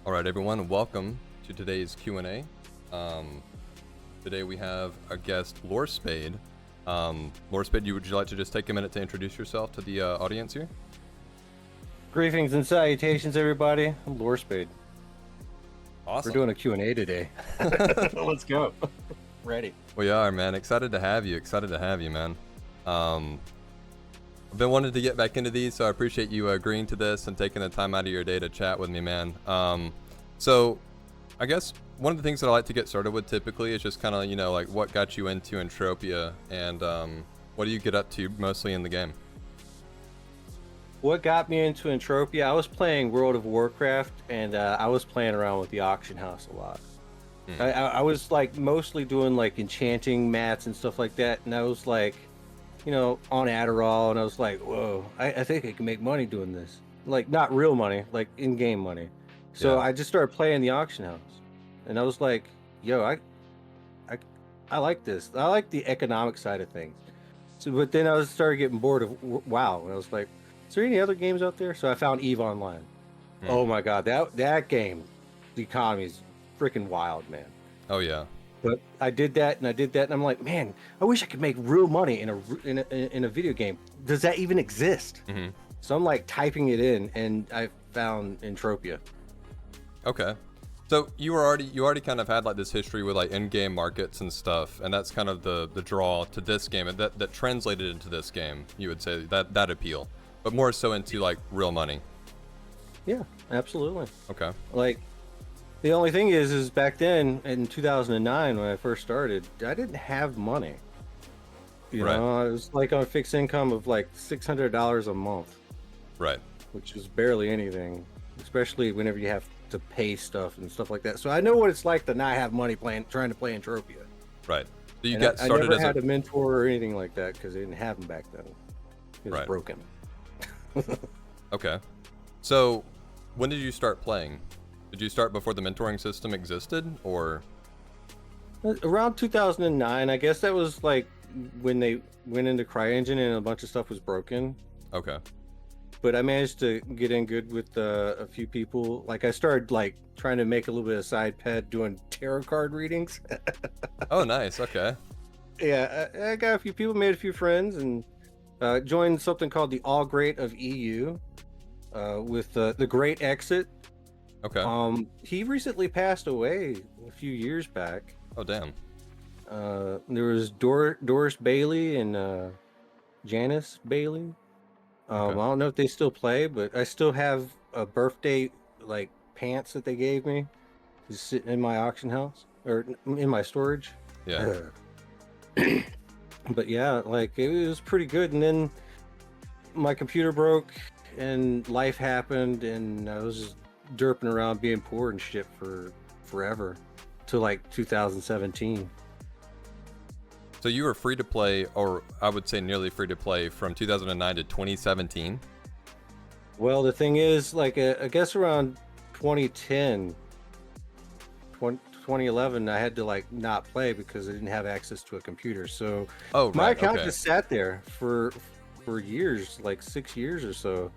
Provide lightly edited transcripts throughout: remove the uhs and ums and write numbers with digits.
All right, everyone, welcome to today's Q&A. Today we have our guest, Lorespade. Lorespade, would you like to just take a minute to introduce yourself to the audience here? Greetings and salutations, everybody. I'm Lorespade. Awesome. We're doing a Q&A today. Let's go. Ready. We are, man. Excited to have you, man. I've been wanting to get back into these, so I appreciate you agreeing to this and taking the time out of your day to chat with me, man. So I guess one of the things that I like to get started with typically is just kind of, like what got you into Entropia and what do you get up to mostly in the game? What got me into Entropia? I was playing World of Warcraft, and I was playing around with the auction house a lot. I was like mostly doing like enchanting mats and stuff like that, and I was like, on Adderall, and I was like, whoa, I think I can make money doing this. Like, not real money, like in-game money. So I just started playing the auction house, and I was like, yo, I like this. I like the economic side of things. So, but then I started getting bored of WoW, and I was like, is there any other games out there? So I found EVE Online. Oh my god, that game, the economy is freaking wild, man. Oh yeah. But I did that, and I'm like, man, I wish I could make real money in a video game. Does that even exist? So I'm like typing it in, and I found Entropia. Okay. So you already kind of had like this history with like in-game markets and stuff, and that's kind of the draw to this game, and that translated into this game. You would say that appeal, but more so into like real money. Yeah, absolutely. Okay. Like, the only thing is back then in 2009 when I first started, I didn't have money. You know, I was like on a fixed income of like $600 a month. Right. Which is barely anything, especially whenever you have to pay stuff and stuff like that. So I know what it's like to not have money trying to play Entropia. Right. So you got started. I never had a mentor or anything like that because they didn't have them back then. It was broken. Okay. So when did you start playing? Did you start before the mentoring system existed, or? Around 2009, I guess that was like when they went into CryEngine and a bunch of stuff was broken. Okay. But I managed to get in good with a few people. Like I started like trying to make a little bit of side ped doing tarot card readings. Oh, nice. Okay. Yeah, I got a few people, made a few friends, and joined something called the All Great of EU with the Great Exit. Okay. He recently passed away a few years back. Oh, damn. There was Doris Bailey and Janice Bailey. I don't know if they still play, but I still have a birthday like pants that they gave me, just sitting in my auction house or in my storage. Yeah. But yeah, like it was pretty good. And then my computer broke, and life happened, and I was just derping around being poor and shit for forever till like 2017. So you were free to play, or I would say nearly free to play, from 2009 to 2017? Well, the thing is, like, I guess around 2010, 2011, I had to like not play because I didn't have access to a computer. So my account just sat there for years, like 6 years or so.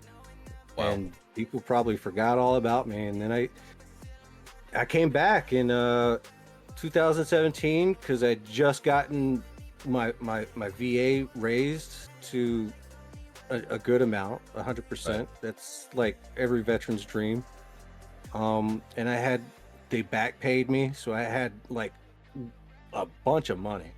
Wow. And people probably forgot all about me. And then I came back in 2017 because I'd just gotten my VA raised to a good amount, 100%. Right. That's like every veteran's dream. And they back paid me, so I had like a bunch of money.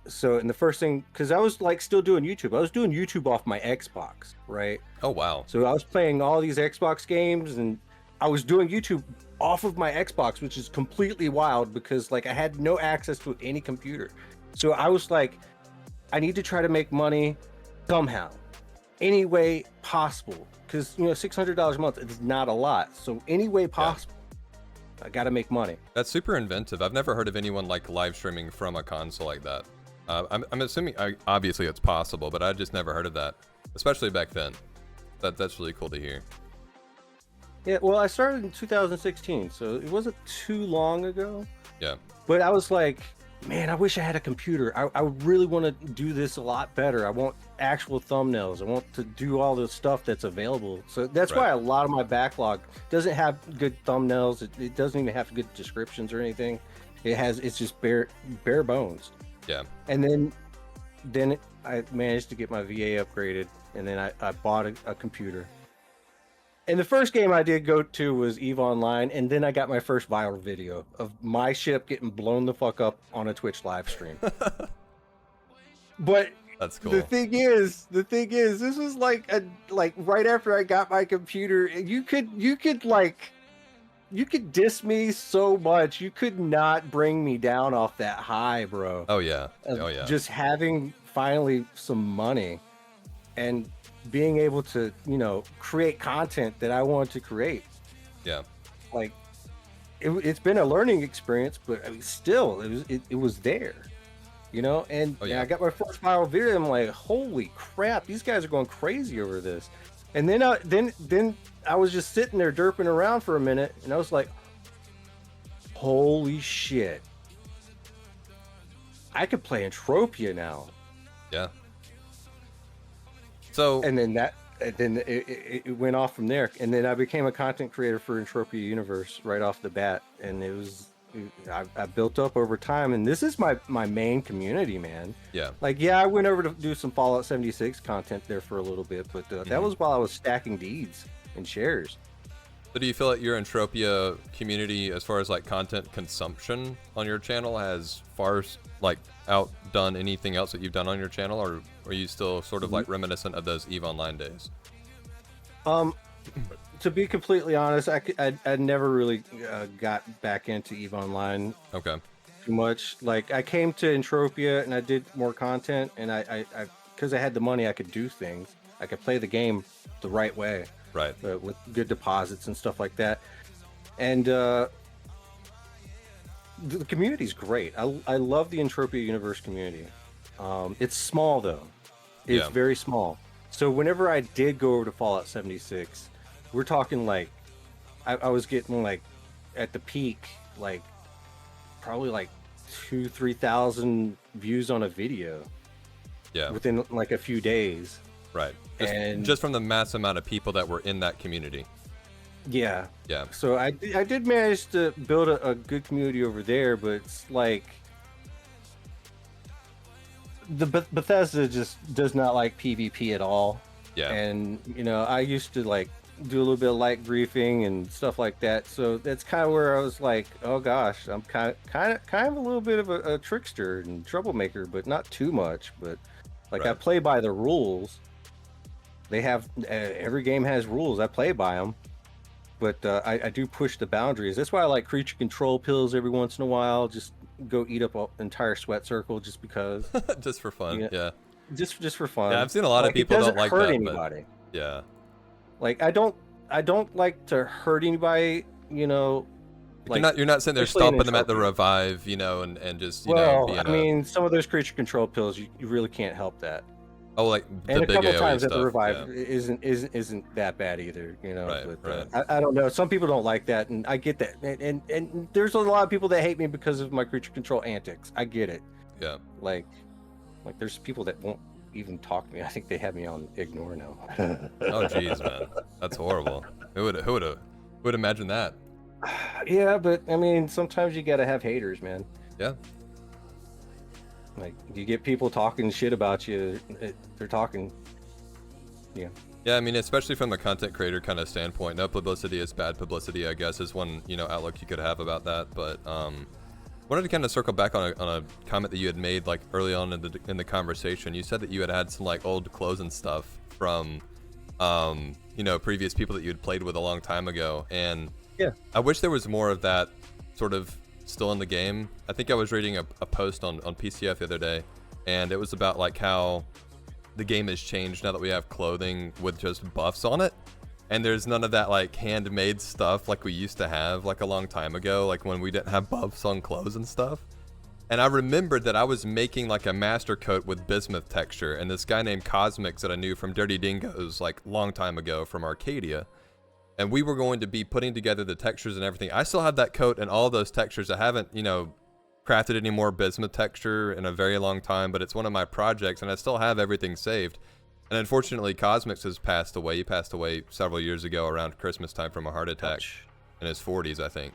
So, and the first thing, because I was like still doing YouTube, I was doing YouTube off my Xbox, right? Oh wow. So I was playing all these Xbox games, and I was doing YouTube off of my Xbox, which is completely wild because like I had no access to any computer. So I was like, I need to try to make money somehow, any way possible, because $600 a month is not a lot. So any way possible, I got to make money. That's super inventive. I've never heard of anyone like live streaming from a console like that. I'm assuming obviously it's possible, but I just never heard of that, especially back then. That's really cool to hear. Yeah, well, I started in 2016, so it wasn't too long ago. Yeah. But I was like, man, I wish I had a computer. I really want to do this a lot better. I want actual thumbnails. I want to do all the stuff that's available. So that's why a lot of my backlog doesn't have good thumbnails. It doesn't even have good descriptions or anything. It's just bare bones. Yeah. And then I managed to get my VA upgraded, and then I bought a computer. And the first game I did go to was EVE Online, and then I got my first viral video of my ship getting blown the fuck up on a Twitch live stream. But that's cool. The thing is, this was like right after I got my computer. You could diss me so much. You could not bring me down off that high, bro. Oh yeah. Oh yeah. Just having finally some money and being able to, create content that I want to create. Yeah. Like it's been a learning experience, but I mean, still it was there, and I got my first viral video. I'm like, holy crap, these guys are going crazy over this. And then I was just sitting there derping around for a minute, and I was like, holy shit, I could play Entropia now. Yeah. So and then it went off from there, and then I became a content creator for Entropia Universe right off the bat, and I built up over time, and this is my main community, man. Yeah. Like, I went over to do some Fallout 76 content there for a little bit, but that was while I was stacking deeds and shares. So do you feel like your Entropia community, as far as like content consumption on your channel, has far like outdone anything else that you've done on your channel, or are you still sort of like reminiscent of those EVE Online days? To be completely honest, I never really got back into EVE Online. Okay. Too much. Like, I came to Entropia and I did more content, and I because I had the money, I could do things. I could play the game the right way. Right. With good deposits and stuff like that. And the community's great. I love the Entropia Universe community. It's small though. It's very small. So whenever I did go over to Fallout 76, we're talking like I was getting like at the peak like probably like 2,000-3,000 views on a video. Yeah. Within like a few days. Right. And just from the mass amount of people that were in that community. Yeah. Yeah. So I did manage to build a good community over there, but it's like the Bethesda just does not like PvP at all. Yeah. And I used to like do a little bit of light griefing and stuff like that. So that's kind of where I was like, oh gosh, I'm kind of a little bit of a trickster and troublemaker, but not too much. But like I play by the rules. They have every game has rules. I play by them. But I do push the boundaries. That's why I like creature control pills every once in a while. Just go eat up an entire sweat circle just because. Just for fun, yeah. Just for fun. Yeah, I've seen a lot of people don't like that. It doesn't hurt anybody. But, yeah. Like I don't like to hurt anybody. Like you're not sitting there stomping them at the revive, and just I mean, some of those creature control pills, you really can't help that. Oh, like the and big a couple AoE times stuff, at the revive isn't that bad either, Right, but I don't know. Some people don't like that, and I get that. And there's a lot of people that hate me because of my creature control antics. I get it. Yeah. Like there's people that won't even talk to me. I think they have me on ignore now. Oh jeez, man, that's horrible. Who would imagine that? Yeah, but I mean, sometimes you gotta have haters, man. Yeah. Like, you get people talking shit about you, they're talking. Yeah. Yeah, I mean, especially from the content creator kind of standpoint, no publicity is bad publicity, I guess, is one, outlook you could have about that. But wanted to kind of circle back on a comment that you had made like early on in the conversation. You said that you had some like old clothes and stuff from previous people that you had played with a long time ago, and I wish there was more of that sort of still in the game. I think I was reading a post on PCF the other day, and it was about like how the game has changed now that we have clothing with just buffs on it, and there's none of that like handmade stuff like we used to have like a long time ago, like when we didn't have buffs on clothes and stuff. And I remembered that I was making like a master coat with bismuth texture, and this guy named Cosmix that I knew from Dirty Dingoes like long time ago from Arcadia, and we were going to be putting together the textures and everything. I still have that coat and all those textures. I haven't crafted any more bismuth texture in a very long time, but it's one of my projects, and I still have everything saved. And unfortunately, Cosmix has passed away. He passed away several years ago around Christmas time from a heart attack in his 40s, I think.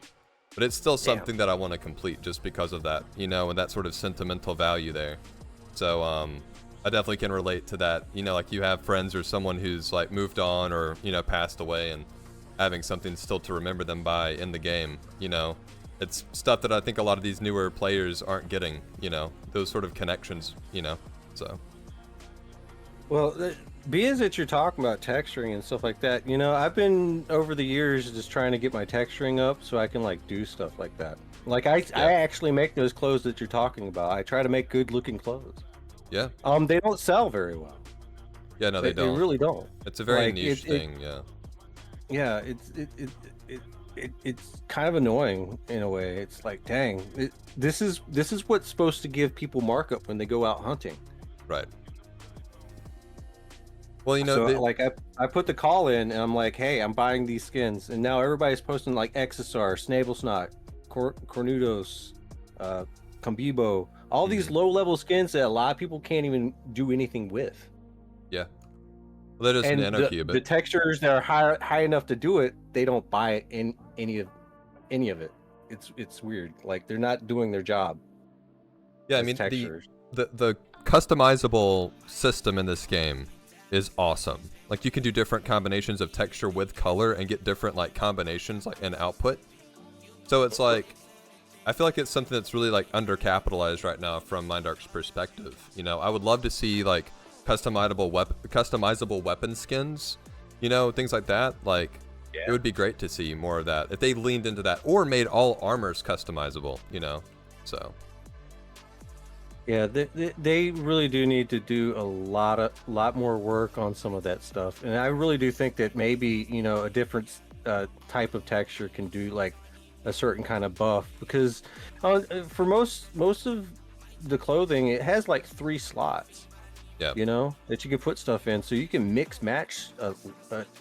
But it's still something that I want to complete just because of that, you know, and that sort of sentimental value there. So I definitely can relate to that. You know, like you have friends or someone who's like moved on or, you know, passed away, and having something still to remember them by in the game, you know. It's stuff that I think a lot of these newer players aren't getting, you know, those sort of connections, you know, so. Well, being that you're talking about texturing and stuff like that, you know, I've been over the years just trying to get my texturing up so I can like do stuff like that. Like I actually make those clothes that you're talking about. I try to make good looking clothes. Yeah. They don't sell very well. Yeah, no, they don't. They really don't. It's a very niche thing, yeah. Yeah, it's kind of annoying in a way. It's like, dang, this is what's supposed to give people markup when they go out hunting. Right. Well, you know, so like I put the call in and I'm like, hey, I'm buying these skins, and now everybody's posting like Exisar, Snablesnot, Cornudos, Combibo, all these low level skins that a lot of people can't even do anything with. Yeah. Well, that is an anarchy, the textures that are high enough to do it, they don't buy in any of it. It's weird. Like they're not doing their job. Yeah, I mean the customizable system in this game is awesome. Like you can do different combinations of texture with color and get different like combinations like in output. So it's like I feel like it's something that's really like undercapitalized right now from Mindark's perspective. You know, I would love to see like customizable weapon skins, you know, things like that. Like it would be great to see more of that if they leaned into that or made all armors customizable, you know. So yeah, they really do need to do a lot more work on some of that stuff, and I really do think that maybe, you know, a different type of texture can do like a certain kind of buff, because for most of the clothing it has like 3 slots. Yeah, you know, that you can put stuff in, so you can mix match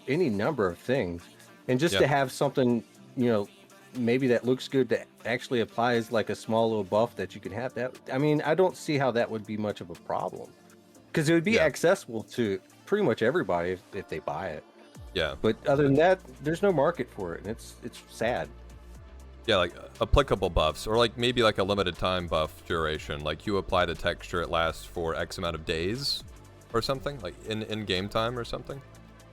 any number of things, and just to have something, you know, maybe that looks good that actually applies like a small little buff that you can have. That, I mean, I don't see how that would be much of a problem, because it would be accessible to pretty much everybody if they buy it. Yeah, but other than that, there's no market for it, and it's sad. Yeah, like applicable buffs, or like maybe like a limited time buff duration. Like you apply the texture, it lasts for X amount of days or something, like in game time or something.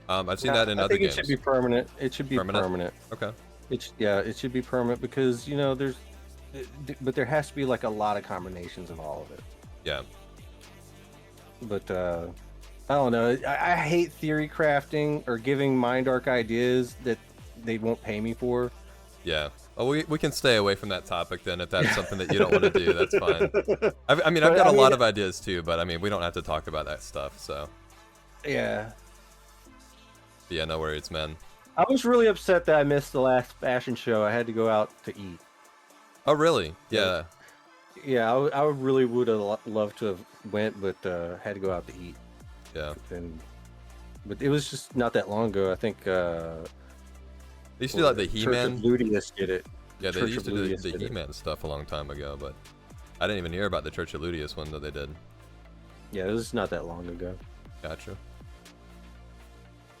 I've seen that in other games. I think it should be permanent. It should be permanent. Okay. It should be permanent, because, you know, but there has to be like a lot of combinations of all of it. Yeah. But I don't know. I hate theory crafting or giving Mindark ideas that they won't pay me for. Yeah. Oh, we can stay away from that topic then if that's something that you don't want to do. That's fine. I mean, I've got a lot of ideas too, but I mean, we don't have to talk about that stuff, so. Yeah. Yeah, no worries, man. I was really upset that I missed the last fashion show. I had to go out to eat. Oh, really? Yeah. Yeah, I really would have loved to have went, but had to go out to eat. Yeah. But it was just not that long ago. I think they used to do like the He-Man. Ludius did it. Yeah, they used to do the He-Man stuff a long time ago, but I didn't even hear about the Church of Ludius one that they did. Yeah, it was not that long ago. Gotcha.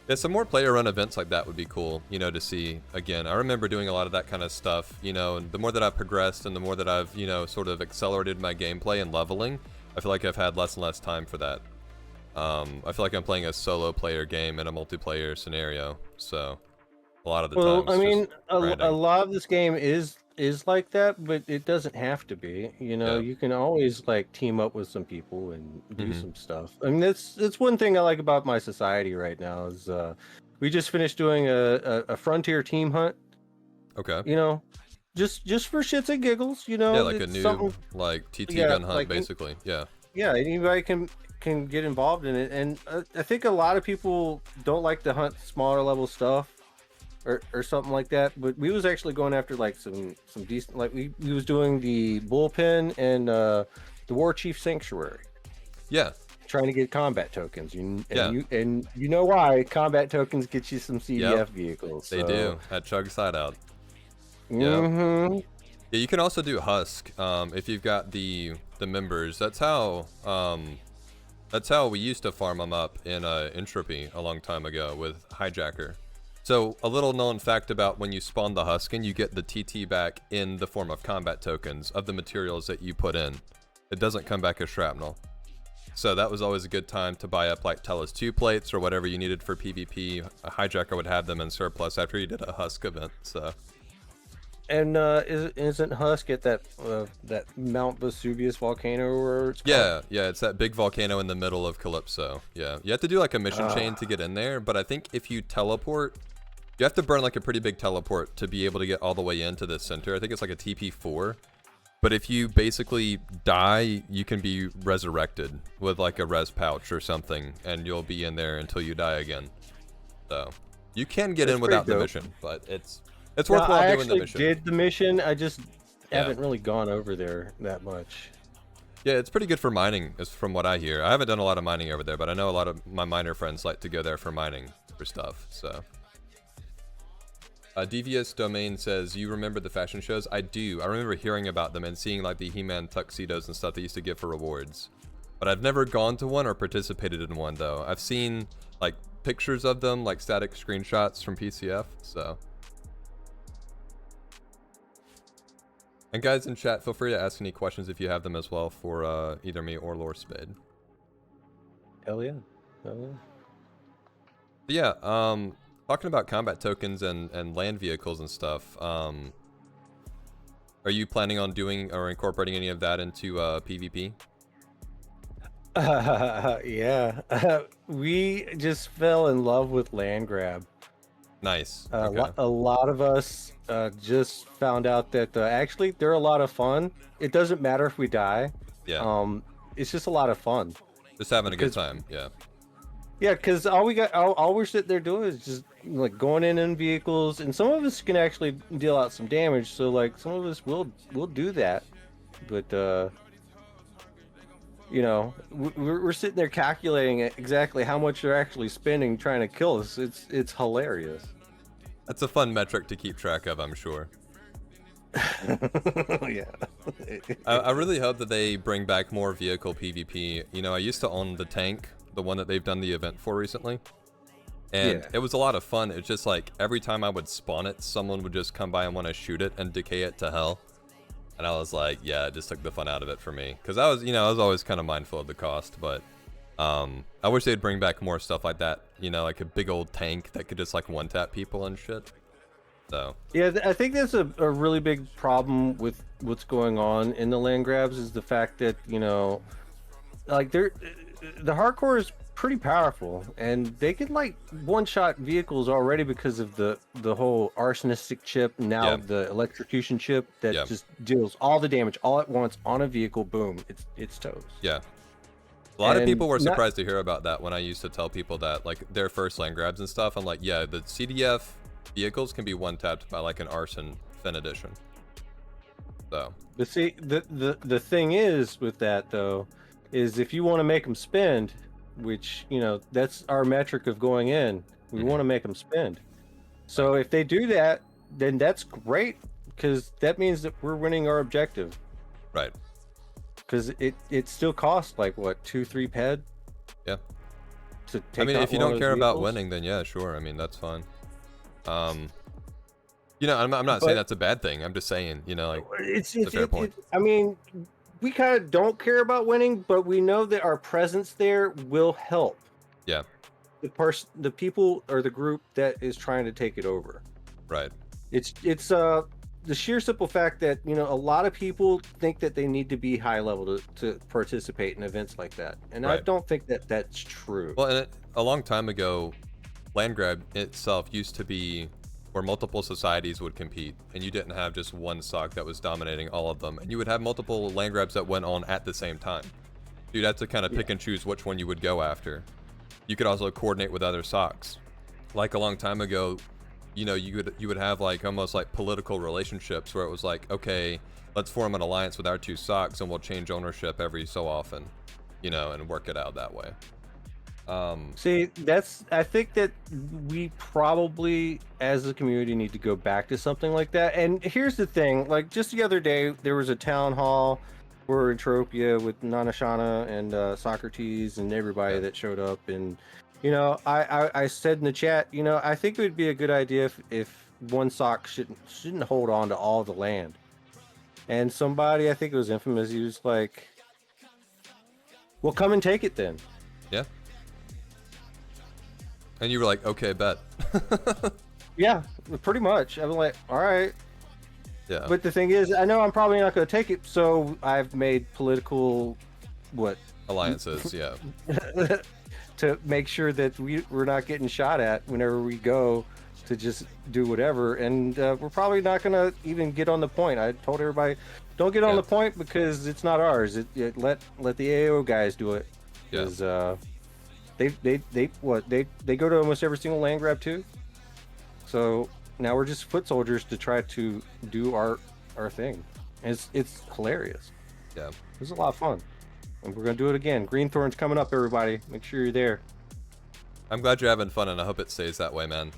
Yeah, some more player-run events like that would be cool, you know, to see again. I remember doing a lot of that kind of stuff, you know, and the more that I've progressed and the more that I've, you know, sort of accelerated my gameplay and leveling, I feel like I've had less and less time for that. I feel like I'm playing a solo player game in a multiplayer scenario, so a lot of the times. Well, I mean, a lot of this game is like that, but it doesn't have to be. You know, you can always like team up with some people and do some stuff. I mean, that's one thing I like about my society right now is we just finished doing a frontier team hunt. Okay. You know, just for shits and giggles. You know, yeah, like a new like TT gun hunt, like, basically. Yeah. Yeah, anybody can get involved in it, and I think a lot of people don't like to hunt smaller level stuff. Or something like that, but we was actually going after like some decent, like we was doing the bullpen and the War Chief Sanctuary. Yeah, trying to get combat tokens. You know why combat tokens get you some CDF vehicles. They do at Chug Side Out. Yeah. Yeah, you can also do Hussk if you've got the members. That's how we used to farm them up in Entropy a long time ago with Hijacker. So a little known fact about when you spawn the Huskin, you get the TT back in the form of combat tokens of the materials that you put in. It doesn't come back as shrapnel. So that was always a good time to buy up like Tellus 2 plates or whatever you needed for PvP. A Hijacker would have them in surplus after you did a Hussk event. So. And isn't Hussk at that Mount Vesuvius volcano where it's called? Yeah, it's that big volcano in the middle of Calypso. Yeah, you have to do like a mission chain to get in there, but I think if you teleport, you have to burn like a pretty big teleport to be able to get all the way into the center. I think it's like a TP4. But if you basically die, you can be resurrected with like a res pouch or something, and you'll be in there until you die again. So you can get in without the mission, but it's worthwhile doing the mission. I actually did the mission. I just haven't really gone over there that much. Yeah, it's pretty good for mining, is from what I hear. I haven't done a lot of mining over there, but I know a lot of my miner friends like to go there for mining for stuff. So. Devious Domain says, you remember the fashion shows? I do. I remember hearing about them and seeing like the He-Man tuxedos and stuff they used to give for rewards. But I've never gone to one or participated in one though. I've seen like pictures of them, like static screenshots from PCF, so. And guys in chat, feel free to ask any questions if you have them as well for either me or Lorespade. Hell yeah. Hell yeah. Yeah, talking about combat tokens and land vehicles and stuff, are you planning on doing or incorporating any of that into PvP? Yeah. We just fell in love with land grab. Nice. Okay. A lot of us just found out that actually they're a lot of fun. It doesn't matter if we die. Yeah. It's just a lot of fun. Just having a good time. Yeah. Yeah, because all we're sitting there doing is just like going in vehicles, and some of us can actually deal out some damage. So like some of us will do that, but you know, we're sitting there calculating exactly how much they're actually spending trying to kill us. It's hilarious. That's a fun metric to keep track of, I'm sure. Yeah. I really hope that they bring back more vehicle PvP. You know, I used to own the tank, the one that they've done the event for recently, and it was a lot of fun. It's just like every time I would spawn it, someone would just come by and want to shoot it and decay it to hell, and I was like, yeah, it just took the fun out of it for me, because I was always kind of mindful of the cost. But I wish they'd bring back more stuff like that, you know, like a big old tank that could just like one tap people and shit. So yeah, I think that's a really big problem with what's going on in the land grabs, is the fact that, you know, like the hardcore is pretty powerful, and they can like one-shot vehicles already because of the whole arsonistic chip, now the electrocution chip that just deals all the damage all at once on a vehicle. Boom, it's toast. Yeah. A lot of people were surprised to hear about that when I used to tell people that, like, their first land grabs and stuff. I'm like, yeah, the CDF vehicles can be one-tapped by like an arson fin edition. So. But see, the thing is with that though, is if you want to make them spend, which, you know, that's our metric of going in, we want to make them spend. So if they do that, then that's great, because that means that we're winning our objective. Right. Because it still costs like what, 2-3 ped? Yeah. To take I mean, if you don't care about vehicles? winning, then yeah, sure. I mean, that's fine. You know, I'm not saying that's a bad thing. I'm just saying, you know, like, it's a fair point. I mean, we kind of don't care about winning, but we know that our presence there will help. Yeah. The people or the group that is trying to take it over. Right. It's the sheer simple fact that, you know, a lot of people think that they need to be high level to participate in events like that, and I don't think that that's true. Well, and a long time ago, land grab itself used to be where multiple societies would compete, and you didn't have just one sock that was dominating all of them, and you would have multiple land grabs that went on at the same time. You'd have to kind of pick and choose which one you would go after. You could also coordinate with other socks. Like a long time ago, you know, you would have like almost like political relationships where it was like, okay, let's form an alliance with our two socks and we'll change ownership every so often, you know, and work it out that way. See, I think that we probably, as a community, need to go back to something like that. And here's the thing, like, just the other day, there was a town hall for Entropia with Nanashana and Socrates and everybody Yeah. that showed up. And, you know, I said in the chat, you know, I think it would be a good idea if one sock shouldn't hold on to all the land. And somebody, I think it was Infamous, he was like, well, come and take it then. Yeah. And you were like, okay, bet. Yeah, pretty much. I'm like, all right. Yeah. But the thing is, I know I'm probably not going to take it, so I've made political, what? Alliances, yeah. To make sure that we're not getting shot at whenever we go to just do whatever. And we're probably not going to even get on the point. I told everybody, don't get on the point because it's not ours. Let the AO guys do it. Because they go to almost every single land grab too. So now we're just foot soldiers to try to do our thing. And it's hilarious. Yeah. It was a lot of fun. And we're gonna do it again. Greenthorn's coming up, everybody. Make sure you're there. I'm glad you're having fun, and I hope it stays that way, man.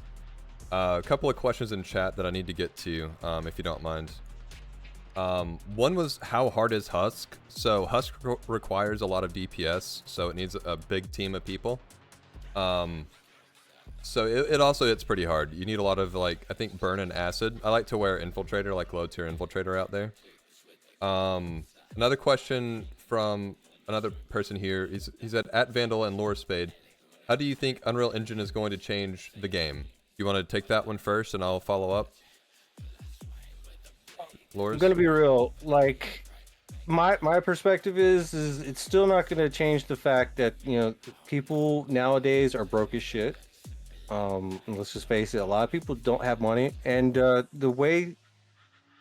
A couple of questions in chat that I need to get to, if you don't mind. One was, how hard is Hussk? So Hussk requires a lot of DPS, so it needs a big team of people. So it's pretty hard. You need a lot of, like, I think burn and acid. I like to wear infiltrator, like low tier infiltrator out there. Another question from another person here. He said, at Vandal and Lorespade, how do you think Unreal Engine is going to change the game? You want to take that one first and I'll follow up? Lores? I'm gonna be real. Like, my perspective is it's still not gonna change the fact that, you know, people nowadays are broke as shit. Let's just face it, a lot of people don't have money, and the way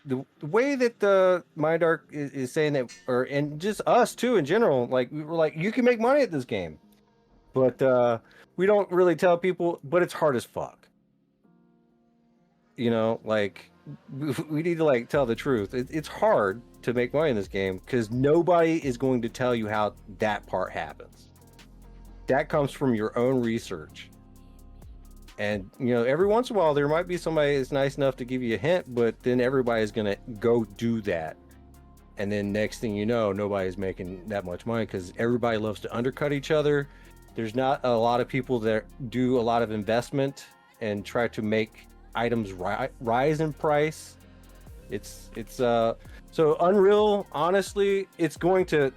that the Mindark is saying that, and just us too in general, like, we were like, you can make money at this game, but we don't really tell people, but it's hard as fuck. You know, like, we need to, like, tell the truth. It's hard to make money in this game because nobody is going to tell you how that part happens. That comes from your own research. And, you know, every once in a while, there might be somebody that's nice enough to give you a hint, but then everybody's going to go do that. And then next thing you know, nobody's making that much money because everybody loves to undercut each other. There's not a lot of people that do a lot of investment and try to make items rise in price. So Unreal, honestly, it's going to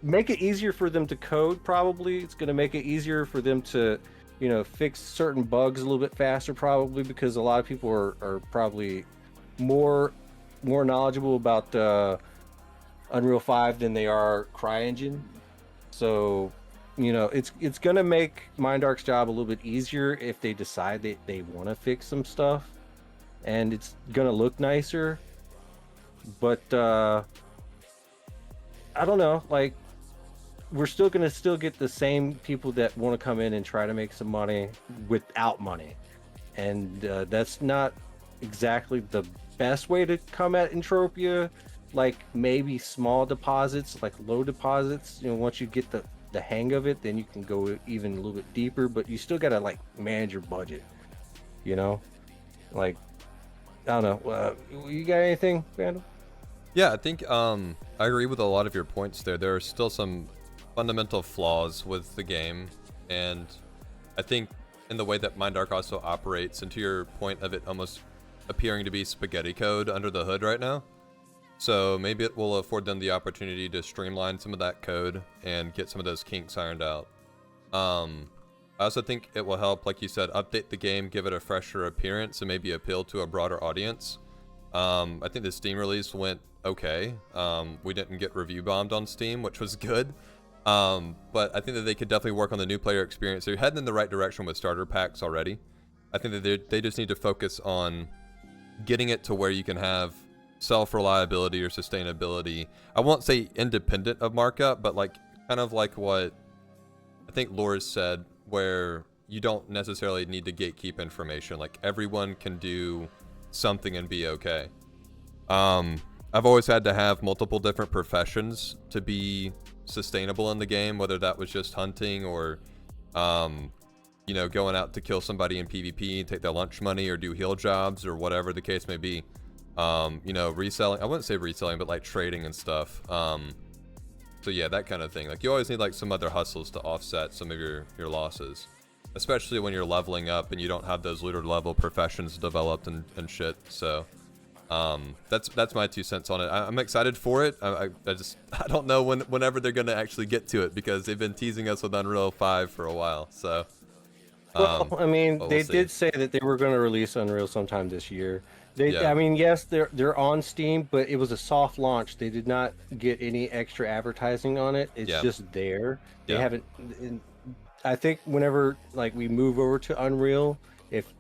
make it easier for them to code, probably. It's going to make it easier for them to, you know, fix certain bugs a little bit faster, probably, because a lot of people are probably more knowledgeable about Unreal 5 than they are CryEngine. So, you know, it's gonna make Mindark's job a little bit easier if they decide that they want to fix some stuff, and it's gonna look nicer. But I don't know, like, we're still gonna get the same people that want to come in and try to make some money without money, and that's not exactly the best way to come at Entropia. Like, maybe small deposits, like low deposits, you know, once you get the hang of it, then you can go even a little bit deeper, but you still gotta, like, manage your budget, you know. Like, I don't know, you got anything, Vandal? Yeah, I think I agree with a lot of your points there. There are still some fundamental flaws with the game, and I think in the way that Mindark also operates, and to your point of it almost appearing to be spaghetti code under the hood right now. So maybe it will afford them the opportunity to streamline some of that code and get some of those kinks ironed out. I also think it will help, like you said, update the game, give it a fresher appearance, and maybe appeal to a broader audience. I think the Steam release went okay. We didn't get review bombed on Steam, which was good. But I think that they could definitely work on the new player experience. They're heading in the right direction with starter packs already. I think that they just need to focus on getting it to where you can have self-reliability or sustainability. I won't say independent of markup, but like kind of like what I think Loris said, where you don't necessarily need to gatekeep information. Like, everyone can do something and be okay. I've always had to have multiple different professions to be sustainable in the game, whether that was just hunting or You know, going out to kill somebody in PvP, take their lunch money, or do heal jobs, or whatever the case may be. You know, reselling, I wouldn't say reselling, but like trading and stuff. So yeah, that kind of thing. Like, you always need like some other hustles to offset some of your losses, especially when you're leveling up and you don't have those looter level professions developed and shit. So that's my 2 cents on it. I'm excited for it. I don't know whenever they're gonna actually get to it, because they've been teasing us with Unreal 5 for a while. So Well, I mean, but they we'll see. did say that they were going to release Unreal sometime this year. Yeah. I mean, yes, they're on Steam, but it was a soft launch. They did not get any extra advertising on it. It's Yeah. just there. They Yeah. haven't. I think whenever like we move over to Unreal, if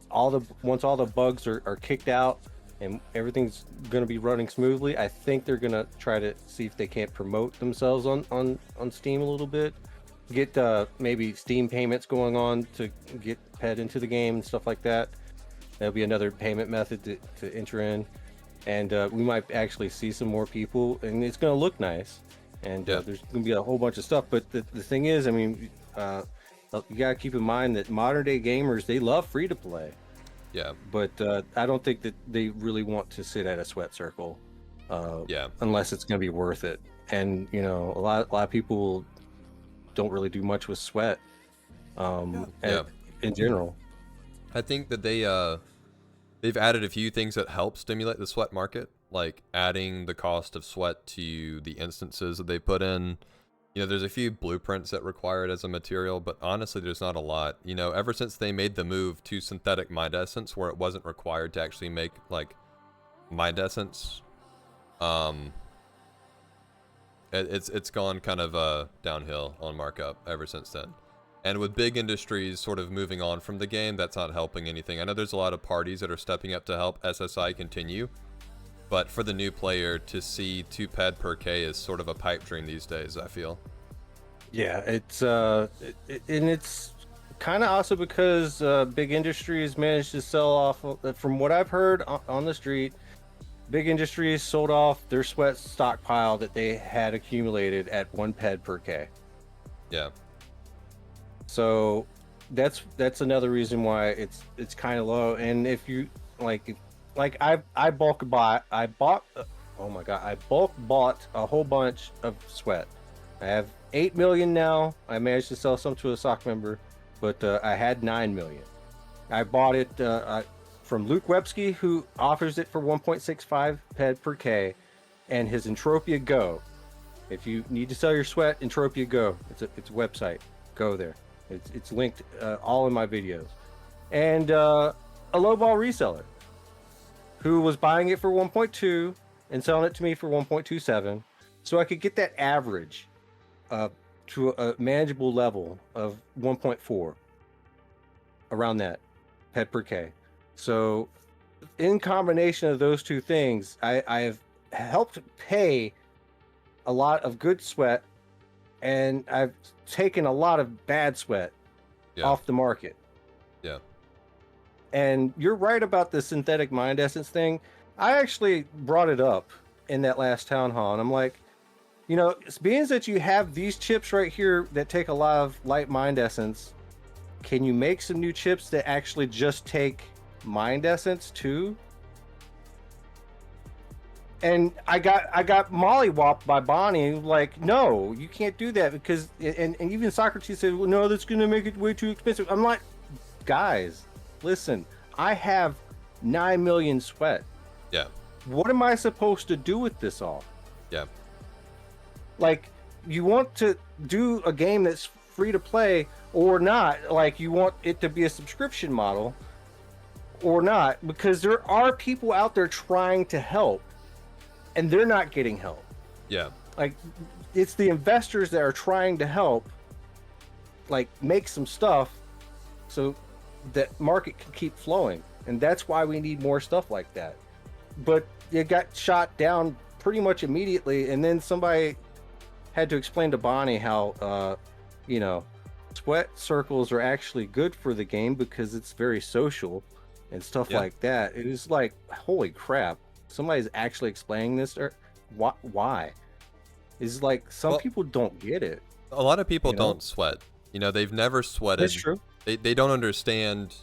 once all the bugs are kicked out and everything's going to be running smoothly, I think they're going to try to see if they can't promote themselves on Steam a little bit. Get maybe Steam payments going on to get PED into the game and stuff like that. That'll be another payment method to enter in, and we might actually see some more people, and it's going to look nice. And Yeah. there's going to be a whole bunch of stuff. But the thing is, I mean, you got to keep in mind that modern day gamers, they love free to play, Yeah. but I don't think that they really want to sit at a sweat circle, Yeah. unless it's going to be worth it. And you know, a lot of people don't really do much with sweat, Yeah. in general. I think that they've added a few things that help stimulate the sweat market, like adding the cost of sweat to the instances that they put in. You know, there's a few blueprints that require it as a material, but honestly, there's not a lot. You know, ever since they made the move to synthetic mind essence, where it wasn't required to actually make like mind essence, it's gone kind of downhill on Markup ever since then. And with big industries sort of moving on from the game, that's not helping anything. I know there's a lot of parties that are stepping up to help SSI continue, but for the new player to see 2 PED per K is sort of a pipe dream these days, I feel. Yeah, it's and it's kind of also because big industries managed to sell off. From what I've heard on the street, big industries sold off their sweat stockpile that they had accumulated at 1 PED per K. Yeah. So that's another reason why it's kind of low. And if you like I bulk bought I bought oh my god, I bulk bought a whole bunch of sweat. I have 8 million now. I managed to sell some to a SOC member, but I had 9 million. I bought it from Luke Websky, who offers it for 1.65 PED per K, and his Entropia Go. If you need to sell your sweat, Entropia Go. It's a website. Go there. It's linked all in my videos. And a lowball reseller who was buying it for 1.2 and selling it to me for 1.27, so I could get that average to a manageable level of 1.4, around that PED per K. So in combination of those two things, I have helped pay a lot of good sweat, and I've taken a lot of bad sweat off the market. Yeah. And you're right about the synthetic mind essence thing. I actually brought it up in that last town hall, and I'm like, you know, being that you have these chips right here that take a lot of light mind essence, can you make some new chips that actually just take mind essence too? And I got mollywopped by Bonnie, like, no, you can't do that, because and even Socrates said, well, no, that's gonna make it way too expensive. I'm like, guys, listen, I have 9 million sweat. Yeah. What am I supposed to do with this all? Yeah. Like, you want to do a game that's free to play or not? Like, you want it to be a subscription model or not? Because there are people out there trying to help, and they're not getting help. Yeah. Like, it's the investors that are trying to help, like, make some stuff so that market can keep flowing. And that's why we need more stuff like that. But it got shot down pretty much immediately, and then somebody had to explain to Bonnie how you know, sweat circles are actually good for the game because it's very social and stuff like that. It was like, holy crap, somebody's actually explaining this, or why? It's like, some people don't get it. A lot of people You know? don't sweat. You know, they've never sweated. That's true. They don't understand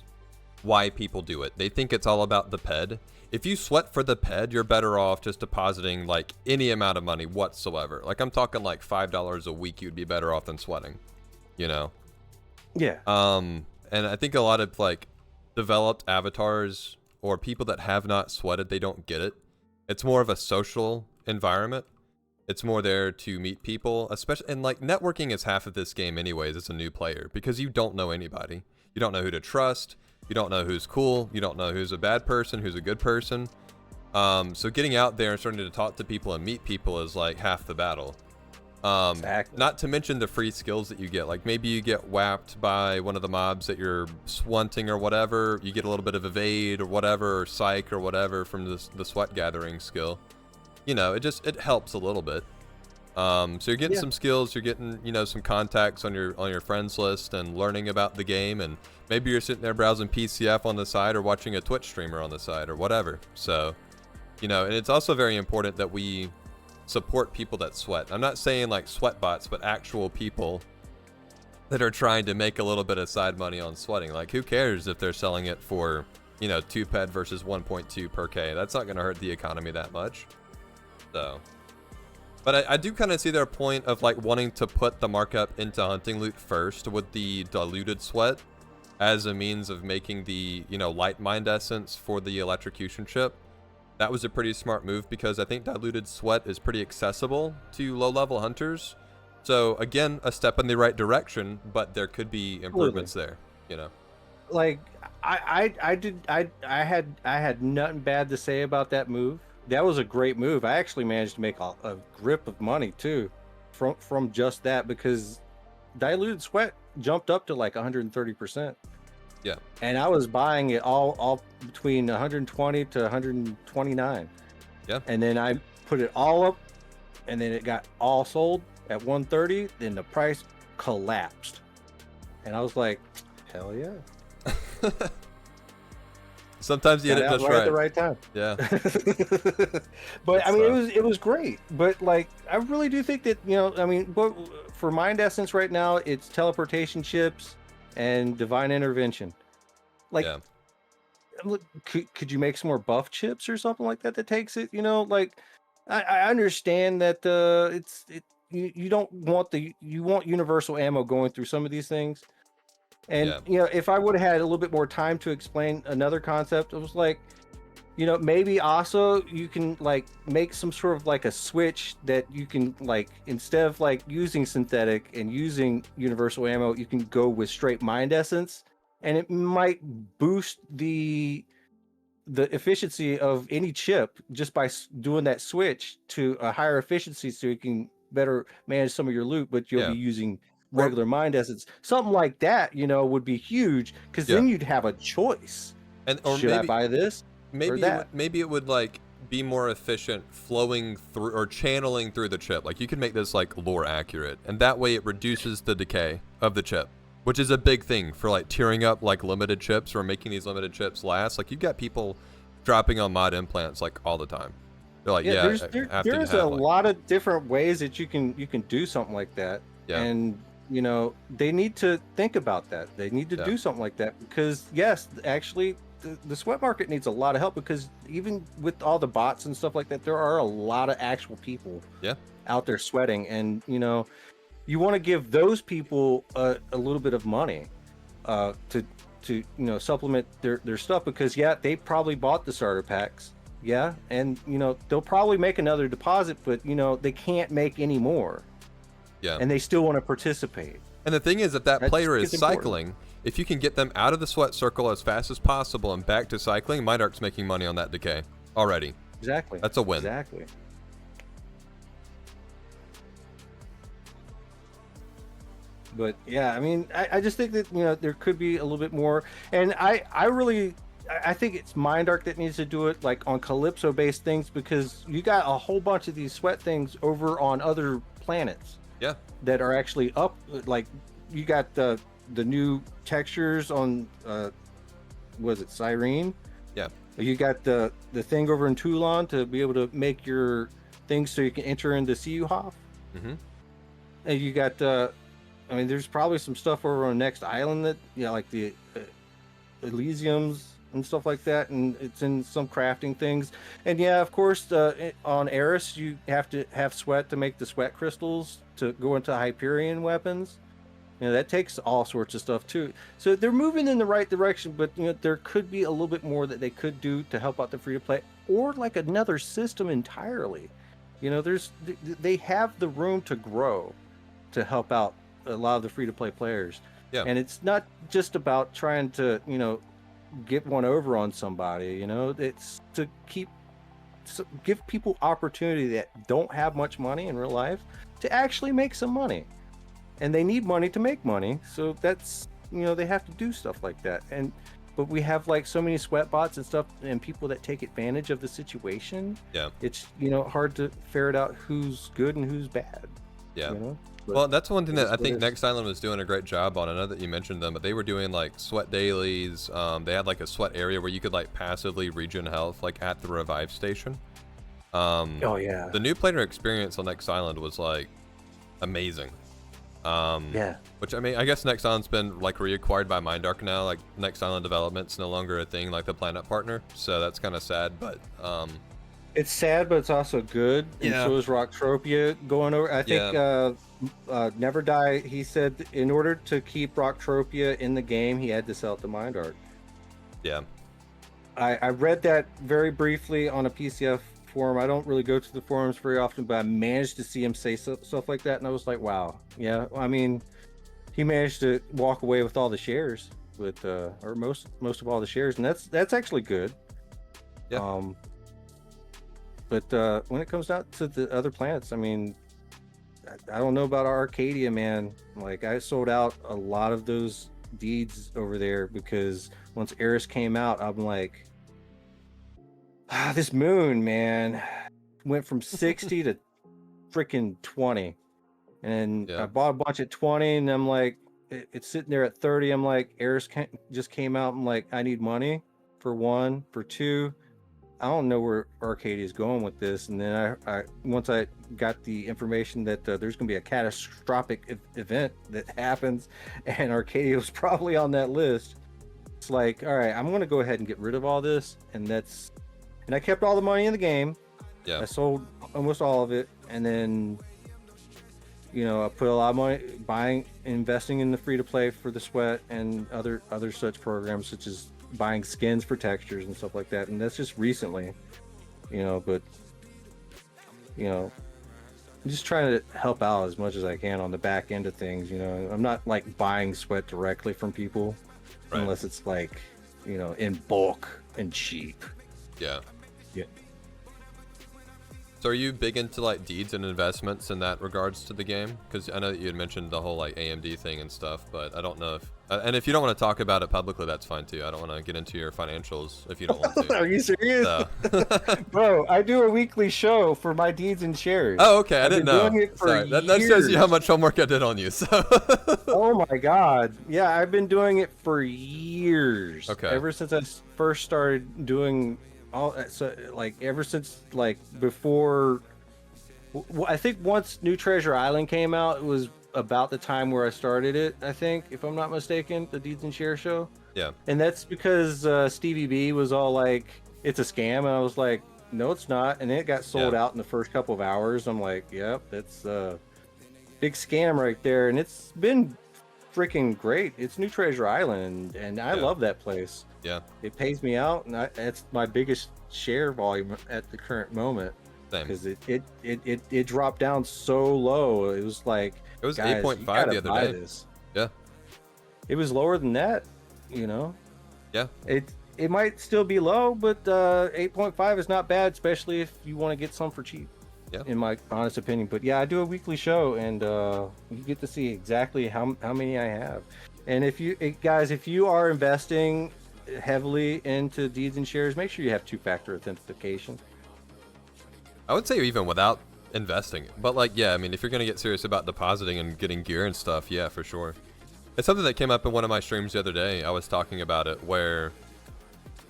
why people do it. They think it's all about the PED. If you sweat for the PED, you're better off just depositing like any amount of money whatsoever. Like I'm talking like $5 a week, you'd be better off than sweating, you know? Yeah. And I think a lot of like developed avatars or people that have not sweated, they don't get it. It's more of a social environment. It's more there to meet people, especially, and like networking is half of this game anyways as a new player, because you don't know anybody. You don't know who to trust. You don't know who's cool. You don't know who's a bad person, who's a good person. So getting out there and starting to talk to people and meet people is like half the battle. Exactly. Not to mention the free skills that you get. Like maybe you get whapped by one of the mobs that you're swunting or whatever. You get a little bit of evade or whatever, or psych or whatever from the sweat gathering skill. You know, it helps a little bit. So you're getting some skills, you're getting, you know, some contacts on your friends list and learning about the game, and maybe you're sitting there browsing PCF on the side or watching a Twitch streamer on the side or whatever. So, you know, and it's also very important that we support people that sweat. I'm not saying like sweat bots, but actual people that are trying to make a little bit of side money on sweating. Like who cares if they're selling it for, you know, 2 PED versus 1.2 per K? That's not going to hurt the economy that much. So, but I do kind of see their point of like wanting to put the markup into hunting loot first with the diluted sweat as a means of making the, you know, light mind essence for the electrocution chip. That was a pretty smart move because I think diluted sweat is pretty accessible to low level hunters. So again, a step in the right direction, but there could be improvements there, you know. Like I had nothing bad to say about that move. That was a great move. I actually managed to make a grip of money too from just that, because diluted sweat jumped up to like 130%. Yeah. And I was buying it all between 120 to 129. Yeah. And then I put it all up, and then it got all sold at 130. Then the price collapsed, and I was like, hell yeah. Sometimes you hit it just right at the right time. Yeah. But I mean, it was great. But like, I really do think that, you know, I mean, for Mind Essence right now, it's teleportation chips and divine intervention. Like, yeah. Look, could you make some more buff chips or something like that takes it? You know, like I understand that you don't want you want universal ammo going through some of these things. And, you know, if I would have had a little bit more time to explain another concept, it was like, you know, maybe also you can like make some sort of like a switch that you can like, instead of like using synthetic and using universal ammo, you can go with straight mind essence, and it might boost the efficiency of any chip just by doing that switch to a higher efficiency, so you can better manage some of your loot, but you'll be using regular mind essence. Something like that, you know, would be huge, because then you'd have a choice. And or should maybe, I buy this? Maybe maybe it would like be more efficient flowing through or channeling through the chip. Like you could make this like lore accurate, and that way it reduces the decay of the chip, which is a big thing for like tearing up like limited chips or making these limited chips last. Like you've got people dropping on mod implants like all the time. They're like, there's a lot of different ways that you can do something like that. Yeah. And you know, they need to think about that. They need to do something like that, because yes, actually the sweat market needs a lot of help, because even with all the bots and stuff like that, there are a lot of actual people out there sweating, and you know, you want to give those people a little bit of money to you know, supplement their stuff, because they probably bought the starter packs, and you know, they'll probably make another deposit, but you know, they can't make any more. And they still want to participate. And the thing is, if that player is cycling, if you can get them out of the sweat circle as fast as possible and back to cycling, Mindarch's making money on that decay already. Exactly. That's a win. Exactly. But yeah, I mean, I just think that, you know, there could be a little bit more. And I think it's Mindarch that needs to do it, like on Calypso based things, because you got a whole bunch of these sweat things over on other planets. That are actually up. Like you got the new textures on was it Cyrene? You got the thing over in Toulon to be able to make your things so you can enter into CU Hoff. And you got I mean, there's probably some stuff over on the next island that, like the Elysiums and stuff like that, and it's in some crafting things. And yeah, of course, on Aries, you have to have sweat to make the sweat crystals to go into Hyperion weapons. That takes all sorts of stuff too. So they're moving in the right direction, but there could be a little bit more that they could do to help out the free to play, or like another system entirely. They have the room to grow, to help out a lot of the free to play players. Yeah. And it's not just about trying to, get one over on somebody, it's to give people opportunity that don't have much money in real life to actually make some money. And they need money to make money. So that's, they have to do stuff like that. But we have like so many sweat bots and stuff and people that take advantage of the situation. Yeah. It's, hard to ferret out who's good and who's bad. Yeah. Well, that's one thing that I think Next Island was doing a great job on. I know that you mentioned them, but they were doing like sweat dailies. They had like a sweat area where you could like passively regen health, like at the revive station. Oh yeah. The new player experience on Next Island was like amazing. Yeah. Which, I mean, I guess Next Island's been like reacquired by Mindark now. Like Next Island development's no longer a thing like the Planet Partner, so that's kind of sad. But it's sad, but it's also good. And so is Rocktropia going over. I think Never Die, he said in order to keep Rocktropia in the game, he had to sell it to Mindark. Yeah. I read that very briefly on a PCF forum. I don't really go to the forums very often, but I managed to see him say stuff like that, and I was like, wow. Yeah, I mean, he managed to walk away with all the shares, with or most of all the shares, and that's actually good. Yeah. But when it comes down to the other planets, I mean, I don't know about Arcadia, man. Like, I sold out a lot of those deeds over there because once Aries came out, I'm like, this moon, man, went from 60 to freaking 20. And I bought a bunch at 20, and I'm like, it's sitting there at 30. I'm like, Aries just came out. I'm like, I need money for one, for two. I don't know where Arcadia is going with this. And then I once I got the information that there's going to be a catastrophic event that happens, and Arcadia was probably on that list. It's like, all right, I'm going to go ahead and get rid of all this, and I kept all the money in the game. Yeah. I sold almost all of it, and then I put a lot of money investing in the free to play for the sweat and other such programs, such as buying skins for textures and stuff like that. And that's just recently, but I'm just trying to help out as much as I can on the back end of things. I'm not like buying sweat directly from people, unless it's like, in bulk and cheap. Yeah. Yeah. So are you big into like deeds and investments in that regards to the game? Because I know that you had mentioned the whole like AMD thing and stuff, but I don't know if and if you don't want to talk about it publicly, that's fine too. I don't want to get into your financials if you don't want to. Are you serious? So. Bro, I do a weekly show for my deeds and shares. Oh, okay. I didn't know. Doing it for Sorry. That shows you how much homework I did on you. So. Oh my God. Yeah, I've been doing it for years. Okay. Ever since I first started doing ever since before, I think once New Treasure Island came out, it was about the time where I started it, I think, if I'm not mistaken, the Deeds and Share show. Yeah. And that's because Stevie B was all like, it's a scam, and I was like, no, it's not. And then it got sold out in the first couple of hours. I'm like, yep, that's a big scam right there. And it's been freaking great. It's New Treasure Island, and I love that place. Yeah. It pays me out, and it's my biggest share volume at the current moment. Because it dropped down so low. It was like, it was 8.5 the other day. This. Yeah. It was lower than that, Yeah. It might still be low, but 8.5 is not bad, especially if you want to get some for cheap. Yeah. In my honest opinion. But yeah, I do a weekly show, and you get to see exactly how many I have. And if you are investing heavily into deeds and shares, make sure you have two-factor authentication. I would say even without investing, but like, yeah, I mean, if you're gonna get serious about depositing and getting gear and stuff, yeah, for sure. It's something that came up in one of my streams the other day. I was talking about it, where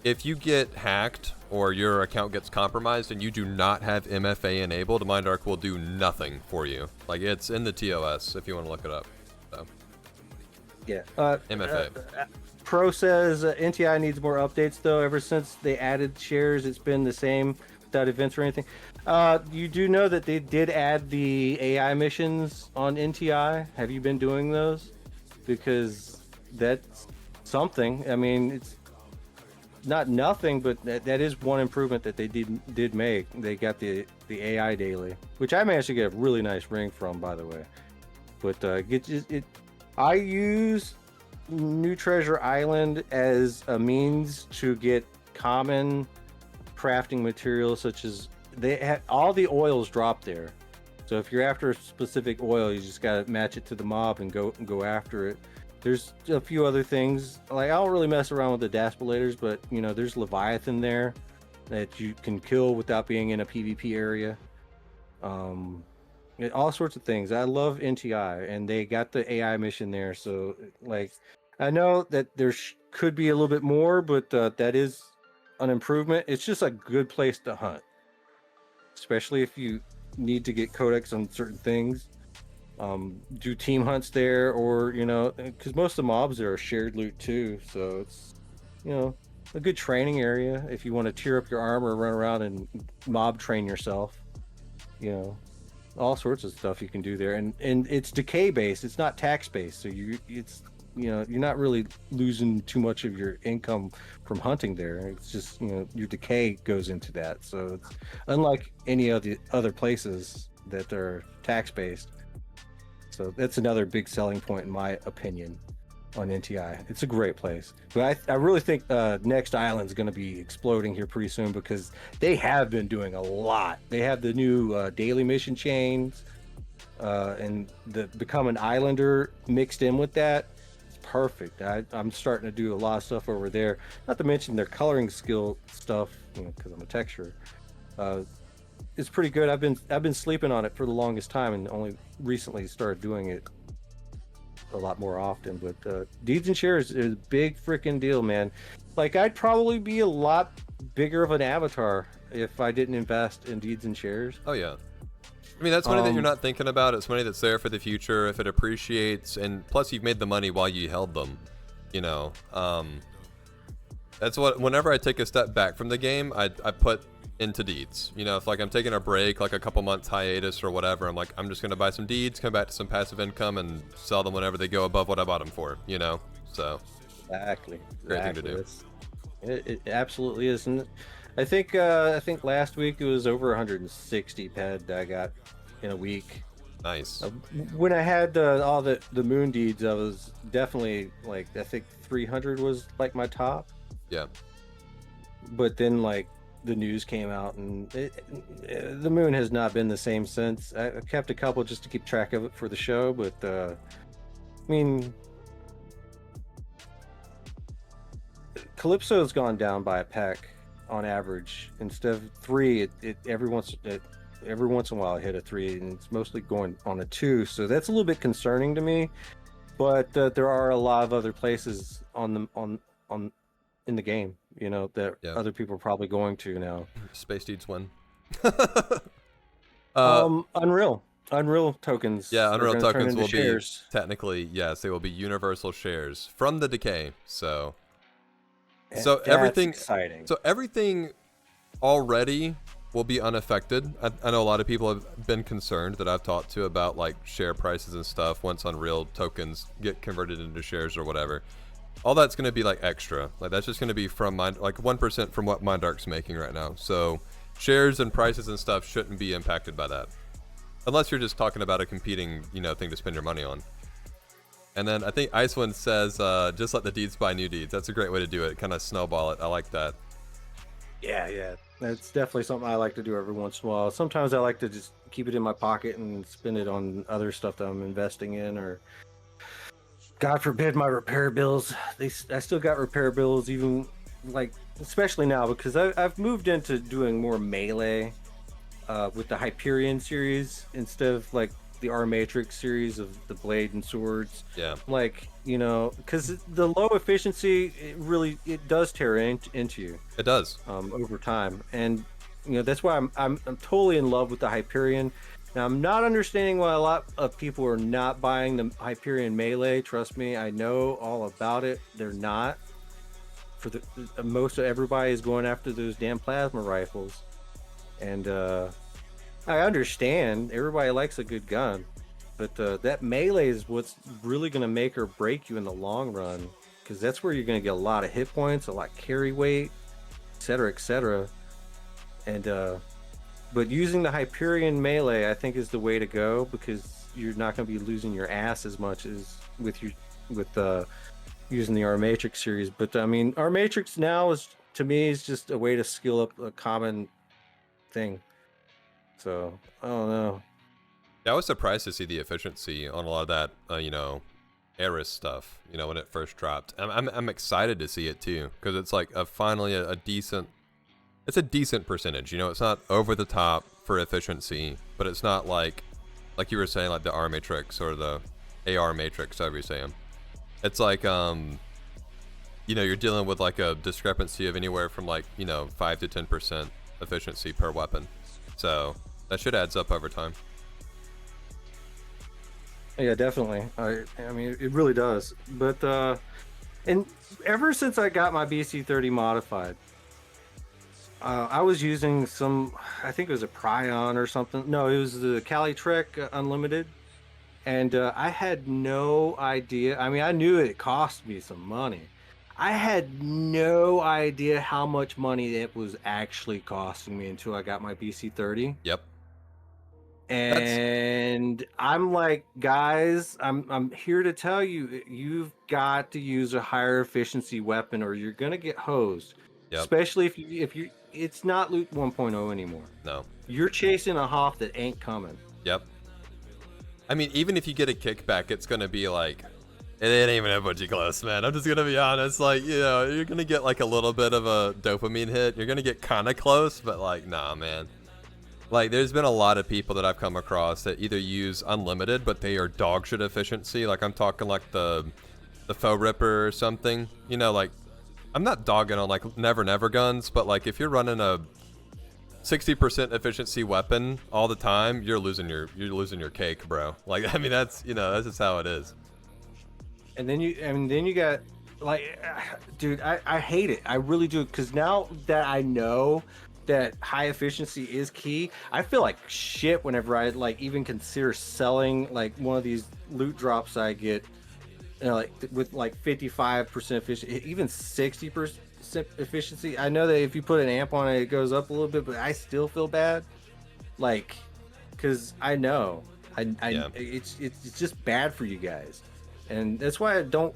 if you get hacked or your account gets compromised and you do not have MFA enabled, Mindark will do nothing for you. Like, it's in the TOS if you want to look it up. So Yeah. MFA. Pro says NTI needs more updates though. Ever since they added shares, it's been the same without events or anything. You do know that they did add the AI missions on NTI. Have you been doing those? Because that's something. I mean, it's not nothing, but that is one improvement that they did make. They got the AI daily, which I managed to get a really nice ring from, by the way. But I use New Treasure Island as a means to get common crafting materials, such as they have all the oils drop there. So if you're after a specific oil, you just gotta match it to the mob and go after it. There's a few other things, like I don't really mess around with the Daspulators, but you know, there's Leviathan there that you can kill without being in a PvP area. All sorts of things. I love NTI, and they got the AI mission there. So like, I know that there could be a little bit more, but that is an improvement. It's just a good place to hunt, especially if you need to get Codex on certain things. Do team hunts there, or you know, because most of the mobs there are shared loot too, so it's, you know, a good training area if you want to tier up your armor, run around and mob train yourself. You know, all sorts of stuff you can do there, and it's decay based. It's not tax based, so it's, you know, you're not really losing too much of your income from hunting there. It's just, you know, your decay goes into that, so it's unlike any of the other places that are tax based. So that's another big selling point, in my opinion, on NTI. It's a great place. But I really think Next Island's going to be exploding here pretty soon, because they have been doing a lot. They have the new daily mission chains, and the Become an Islander mixed in with that. It's perfect. I'm starting to do a lot of stuff over there. Not to mention their coloring skill stuff, you know, because I'm a texturer. It's pretty good. I've been sleeping on it for the longest time, and only recently started doing it a lot more often. But deeds and shares is a big freaking deal, man. Like, I'd probably be a lot bigger of an avatar if I didn't invest in deeds and shares. Oh yeah. I mean, that's money that you're not thinking about. It's money that's there for the future if it appreciates, and plus you've made the money while you held them. You know, that's what. Whenever I take a step back from the game, I put into deeds. You know, if like I'm taking a break, like a couple months hiatus or whatever, I'm like, I'm just gonna buy some deeds, come back to some passive income, and sell them whenever they go above what I bought them for. You know, so Exactly. great thing to do. It absolutely is. And I think last week it was over 160 ped I got in a week. Nice. When I had all the moon deeds, I was definitely like, I think 300 was like my top. Yeah. But then like the news came out, and the moon has not been the same since. I kept a couple just to keep track of it for the show, but I mean, Calypso has gone down by a PEC on average. Instead of 3, it every once in a while I hit a 3, and it's mostly going on a 2. So that's a little bit concerning to me. But there are a lot of other places in the game, you know, that other people are probably going to now. Space Deeds win. Unreal tokens. Yeah, Unreal tokens will shares. Be technically, yes, they will be universal shares from the decay. So That's everything exciting. So everything already will be unaffected. I know a lot of people have been concerned that I've talked to about like share prices and stuff once Unreal tokens get converted into shares or whatever. All that's going to be like extra. Like that's just going to be from like 1% from what Mindark's making right now. So shares and prices and stuff shouldn't be impacted by that. Unless you're just talking about a competing, you know, thing to spend your money on. And then I think Icewind says, just let the deeds buy new deeds. That's a great way to do it. Kind of snowball it. I like that. Yeah. That's definitely something I like to do every once in a while. Sometimes I like to just keep it in my pocket and spend it on other stuff that I'm investing in, or God forbid my repair bills. I still got repair bills, even like, especially now, because I've moved into doing more melee with the Hyperion series instead of like the ARmatrix series of the blade and swords. Yeah. Like, you know, because the low efficiency, it does tear into you. It does. Over time. And you know, that's why I'm totally in love with the Hyperion. Now I'm not understanding why a lot of people are not buying the Hyperion melee. Trust me, I know all about it. They're not. For the most of everybody is going after those damn plasma rifles, and I understand everybody likes a good gun, but that melee is what's really going to make or break you in the long run, because that's where you're going to get a lot of hit points, a lot of carry weight, etc., etc. And but using the Hyperion melee, I think, is the way to go, because you're not going to be losing your ass as much as with using the ARmatrix series. But I mean, ARmatrix now is, to me, is just a way to skill up a common thing. So I don't know. Yeah, I was surprised to see the efficiency on a lot of that, you know, Aries stuff, you know, when it first dropped. I'm excited to see it too, because it's like finally a decent, it's a decent percentage, you know. It's not over the top for efficiency, but it's not like you were saying, like the ARmatrix or the ARmatrix, however you say them. It's like, you know, you're dealing with like a discrepancy of anywhere from like, you know, 5 to 10% efficiency per weapon. So that shit adds up over time. Yeah, definitely. I mean, it really does. But and ever since I got my BC30 modified, I was using some, I think it was a Prion or something. No, it was the Calypso Unlimited. And I had no idea. I mean, I knew it cost me some money. I had no idea how much money it was actually costing me until I got my BC30. Yep. And I'm like, guys, I'm here to tell you, you've got to use a higher efficiency weapon or you're gonna get hosed. Yep. Especially if you it's not loot 1.0 anymore. No. You're chasing a Hoff that ain't coming. Yep. I mean, even if you get a kickback, it's gonna be like, it ain't even a budgie close, man. I'm just gonna be honest. Like, you know, you're gonna get like a little bit of a dopamine hit. You're gonna get kind of close, but like, nah, man. Like, there's been a lot of people that I've come across that either use unlimited, but they are dog shit efficiency. Like, I'm talking like the faux ripper or something. You know, like, I'm not dogging on like never guns, but like if you're running a 60% efficiency weapon all the time, you're losing your cake, bro. Like, I mean, that's, you know, that's just how it is. And then you got like, dude, I hate it. I really do, because now that I know that high efficiency is key, I feel like shit whenever I like even consider selling like one of these loot drops I get, you know, like with like 55% efficiency, even 60% efficiency. I know that if you put an amp on it, it goes up a little bit, but I still feel bad, like, because I know yeah. It's just bad for you guys, and that's why I don't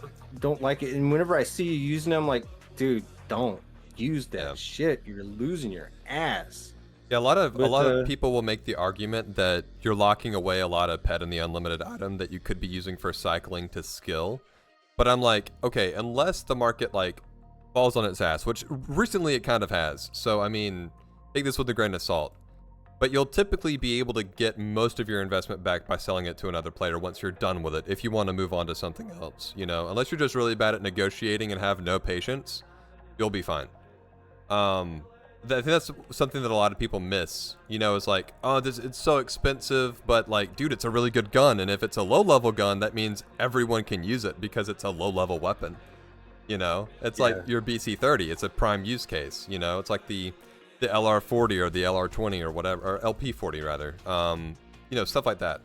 like it. And whenever I see you using them, like, dude, don't use that shit. You're losing your ass. Yeah, a lot of people will make the argument that you're locking away a lot of pet in the unlimited item that you could be using for cycling to skill. But I'm like, okay, unless the market like falls on its ass, which recently it kind of has. So I mean, take this with a grain of salt. But you'll typically be able to get most of your investment back by selling it to another player once you're done with it, if you want to move on to something else, you know, unless you're just really bad at negotiating and have no patience, you'll be fine. I think that's something that a lot of people miss, you know, is like, oh, it's so expensive, but like, dude, it's a really good gun. And if it's a low level gun, that means everyone can use it because it's a low level weapon. You know, it's like your BC30, it's a prime use case, you know, it's like the LR40 or the LR20 or whatever, or LP40 rather, you know, stuff like that.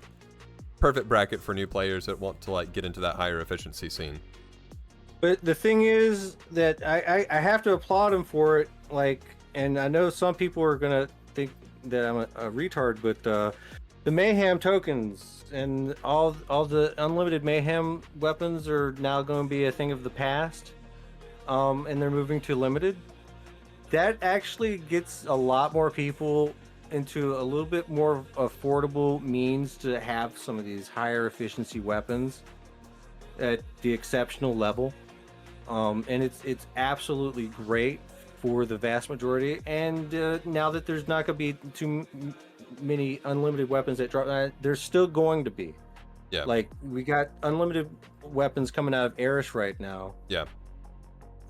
Perfect bracket for new players that want to like get into that higher efficiency scene. But the thing is that I have to applaud him for it, like, and I know some people are gonna think that I'm a retard, but the Mayhem tokens and all the unlimited Mayhem weapons are now going to be a thing of the past, and they're moving to limited. That actually gets a lot more people into a little bit more affordable means to have some of these higher efficiency weapons at the exceptional level, and it's absolutely great for the vast majority. And now that there's not going to be too many unlimited weapons that drop, there's still going to be. Yeah. Like, we got unlimited weapons coming out of Aries right now. Yeah.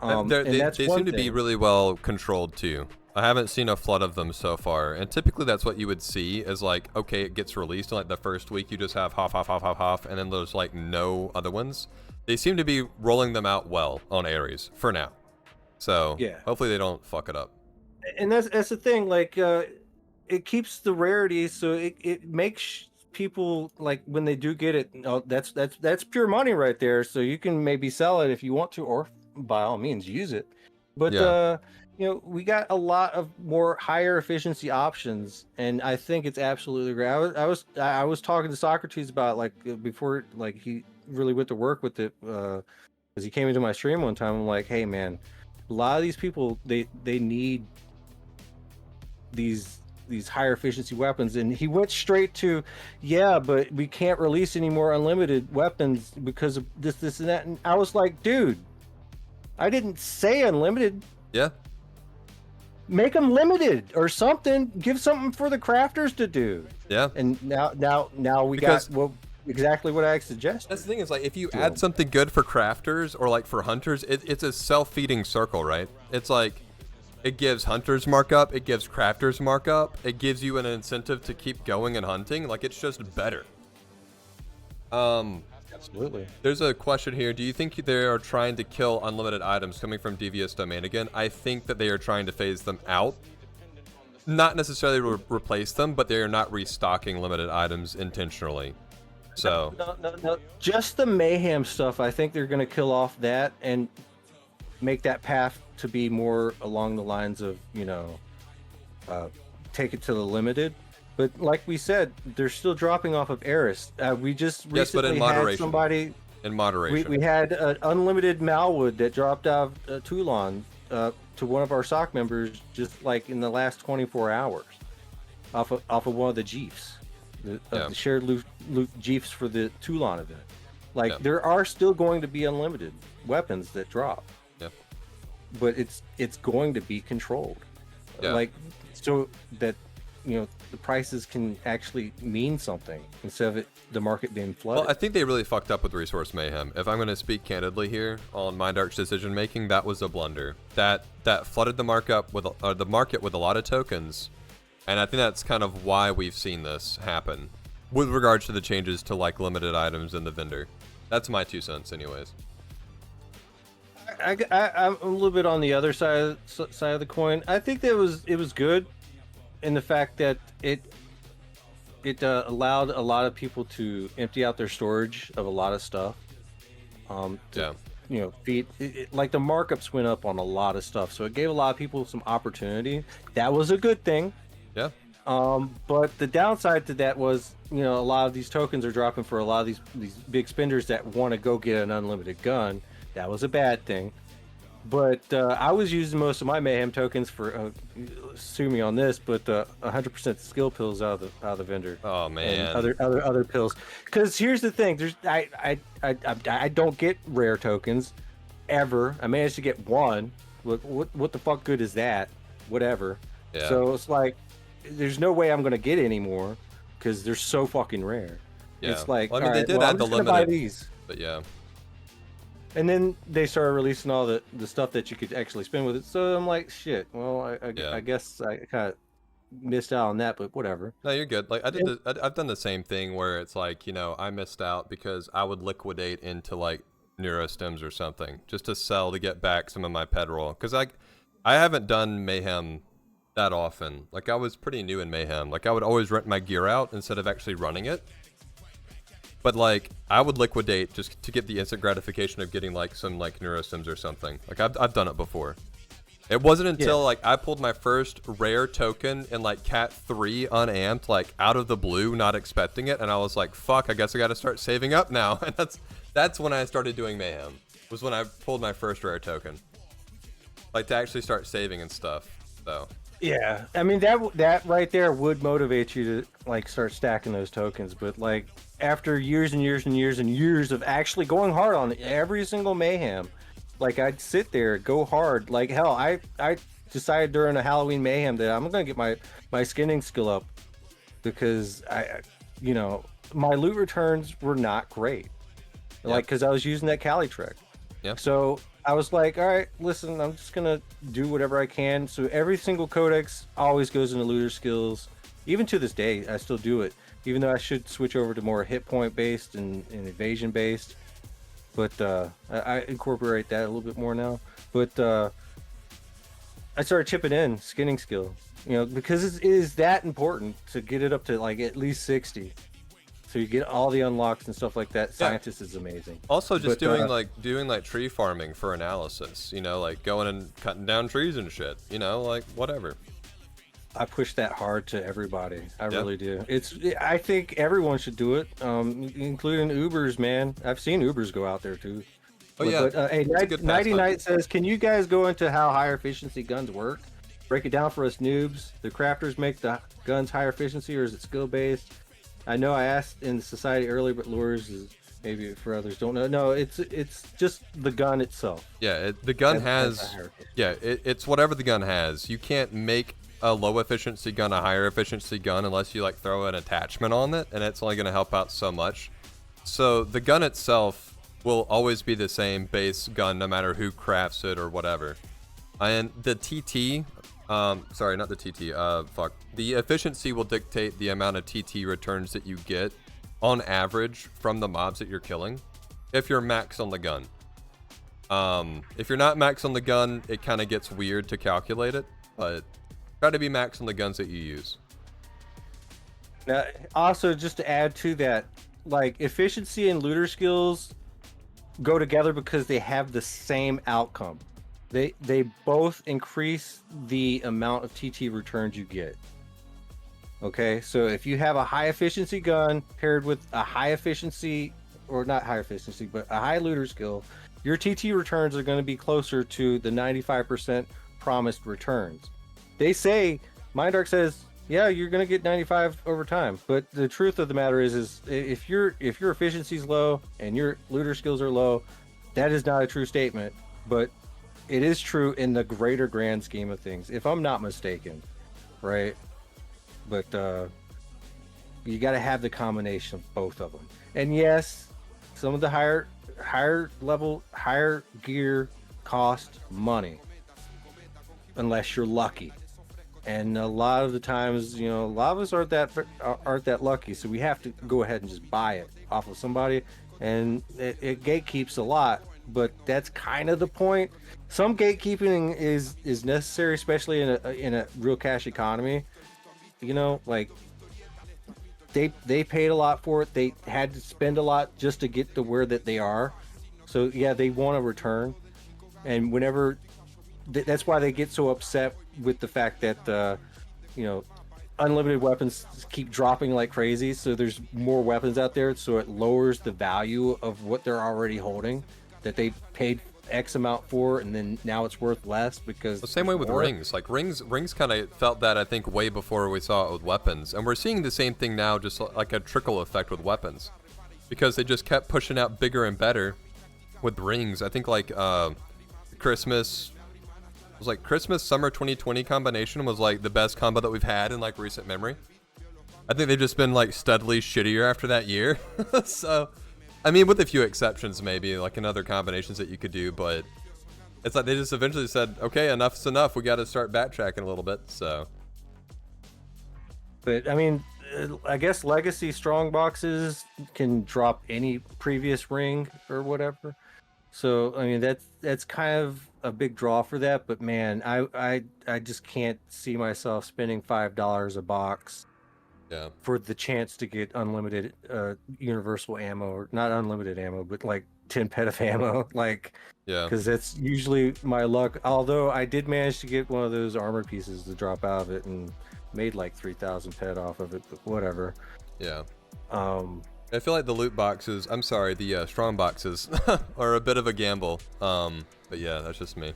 And they that's seem to be really well controlled too. I haven't seen a flood of them so far, and typically that's what you would see is like, okay, it gets released in like the first week, you just have Hoff, and then there's like no other ones. They seem to be rolling them out well on Aries for now, so Yeah. hopefully they don't fuck it up. And that's the thing, like it keeps the rarity, so it makes people, like, when they do get it, oh, that's pure money right there, so you can maybe sell it if you want to, or by all means use it. But Yeah. you know, we got a lot of more higher efficiency options, and I think it's absolutely great. I was talking to Socrates about, like, before, like, he really went to work with it, because he came into my stream one time. I'm like, hey man, a lot of these people, they need these higher efficiency weapons, and he went straight to, yeah, but we can't release any more unlimited weapons because of this and that. And I was like, dude, I didn't say unlimited. Yeah. Make them limited or something. Give something for the crafters to do. Yeah. And now we Because- got exactly what I suggested. That's the thing is, like, if you add something good for crafters or like for hunters, it's a self-feeding circle, right? It's like, it gives hunters markup, it gives crafters markup, it gives you an incentive to keep going and hunting. Like, it's just better. Absolutely. There's a question here. Do you think they are trying to kill unlimited items coming from Devious Domain again? I think that they are trying to phase them out. Not necessarily replace them, but they are not restocking limited items intentionally. So No. Just the Mayhem stuff, I think they're going to kill off that and make that path to be more along the lines of, you know, take it to the limited. But like we said, they're still dropping off of Aries. We just recently yes, but in moderation. had somebody. In moderation. We had an unlimited Malwood that dropped out of Toulon to one of our SOC members just like in the last 24 hours off of one of the Jeeps, the shared loot Jeeps for the Toulon event. Like, there are still going to be unlimited weapons that drop. Yeah. But it's going to be controlled. Yeah. Like, so that, you know, the prices can actually mean something instead of the market being flooded. Well, I think they really fucked up with Resource Mayhem. If I'm going to speak candidly here on Mindarch's decision making, that was a blunder. That flooded the markup with the market with a lot of tokens, and I think that's kind of why we've seen this happen with regards to the changes to like limited items in the vendor. That's my 2 cents, anyways. I'm a little bit on the other side of the coin. I think that it was good in the fact that it allowed a lot of people to empty out their storage of a lot of stuff. You know, like the markups went up on a lot of stuff, so it gave a lot of people some opportunity. That was a good thing. Yeah. But the downside to that was, you know, a lot of these tokens are dropping for a lot of these big spenders that want to go get an unlimited gun. That was a bad thing. But I was using most of my Mayhem tokens for, sue me on this, but 100% skill pills out of the vendor. Oh man. And other pills. Because here's the thing: I don't get rare tokens ever. I managed to get one. What the fuck good is that? Whatever. Yeah. So it's like, there's no way I'm gonna get any more because they're so fucking rare. Yeah. It's like, well, I mean, they did add the limited. Buy these. But yeah. And then they started releasing all the stuff that you could actually spin with it. So I'm like, shit. Well, I guess I kind of missed out on that, but whatever. No, you're good. Like, I've done the same thing where it's like, you know, I missed out because I would liquidate into like neurostems or something just to sell to get back some of my pedroll. Because I haven't done Mayhem that often. Like, I was pretty new in Mayhem. Like, I would always rent my gear out instead of actually running it. But like, I would liquidate just to get the instant gratification of getting like some like neurostems or something. Like, I've done it before. It wasn't until like I pulled my first rare token in like Cat 3 unamped, like out of the blue, not expecting it, and I was like, fuck, I guess I gotta start saving up now. And that's when I started doing Mayhem. Was when I pulled my first rare token. Like, to actually start saving and stuff. So yeah, I mean, that right there would motivate you to like start stacking those tokens, but like, after years and years and years and years of actually going hard on every single Mayhem, like, I'd sit there, go hard. Like, hell, I decided during a Halloween Mayhem that I'm gonna get my skinning skill up because you know, my loot returns were not great. Like, because I was using that Cali trick. Yeah. So I was like, all right, listen, I'm just gonna do whatever I can. So every single codex always goes into looter skills. Even to this day, I still do it. Even though I should switch over to more hit point based and evasion based. But I incorporate that a little bit more now. But I started chipping in skinning skill, you know, because it is that important to get it up to like at least 60. So you get all the unlocks and stuff like that. Scientist is amazing. Also, just doing like tree farming for analysis. You know, like going and cutting down trees and shit. You know, like whatever. I push that hard to everybody. I really do. I think everyone should do it, including Ubers, man. I've seen Ubers go out there too. Oh yeah. But, hey, Nighty Night says, can you guys go into how higher efficiency guns work? Break it down for us noobs. The crafters make the guns higher efficiency, or is it skill based? I know I asked in society earlier, but lures is maybe for others don't know. No, it's just the gun itself. Yeah, the gun has. Yeah, it's whatever the gun has. You can't make a low efficiency gun a higher efficiency gun unless you like throw an attachment on it, and it's only going to help out so much. So the gun itself will always be the same base gun no matter who crafts it or whatever. And the TT, sorry, not the TT, the efficiency will dictate the amount of TT returns that you get on average from the mobs that you're killing if you're max on the gun. If you're not max on the gun, it kind of gets weird to calculate it, but try to be max on the guns that you use. Now, also, just to add to that, like efficiency and looter skills go together because they have the same outcome. They both increase the amount of TT returns you get. Okay, so if you have a high efficiency gun paired with a high efficiency, or not high efficiency, but a high looter skill, your TT returns are going to be closer to the 95% promised returns. They say, Mindark says, yeah, you're going to get 95 over time. But the truth of the matter is if your efficiency is low and your looter skills are low, that is not a true statement. But it is true in the greater grand scheme of things, if I'm not mistaken, right? But you got to have the combination of both of them. And yes, some of the higher level, higher gear cost money, unless you're lucky. And a lot of the times, you know, a lot of us aren't that lucky, so we have to go ahead and just buy it off of somebody, and it gatekeeps a lot. But that's kind of the point. Some gatekeeping is necessary, especially in a real cash economy. You know, like they paid a lot for it. They had to spend a lot just to get to where that they are. So yeah, they want a return, and whenever that's why they get so upset with the fact that you know, unlimited weapons keep dropping like crazy. So there's more weapons out there, so it lowers the value of what they're already holding that they paid X amount for, and then now it's worth less because the same way with rings. Like rings kind of felt that, I think, way before we saw it with weapons, and we're seeing the same thing now, just like a trickle effect with weapons, because they just kept pushing out bigger and better with rings. I think like Christmas summer 2020 combination was like the best combo that we've had in like recent memory. I think they've just been like steadily shittier after that year. So I mean, with a few exceptions, maybe, like in other combinations that you could do, but it's like they just eventually said, okay, enough's enough. We got to start backtracking a little bit, so. But, I mean, I guess Legacy Strongboxes can drop any previous ring or whatever. So, I mean, that's kind of a big draw for that, but man, I just can't see myself spending $5 a box. Yeah. For the chance to get unlimited universal ammo, or not unlimited ammo, but like 10 pet of ammo, like, yeah, because that's usually my luck. Although I did manage to get one of those armor pieces to drop out of it and made like 3,000 pet off of it, but whatever. Yeah. I feel like the loot boxes, I'm sorry, the strong boxes are a bit of a gamble. But yeah, that's just me.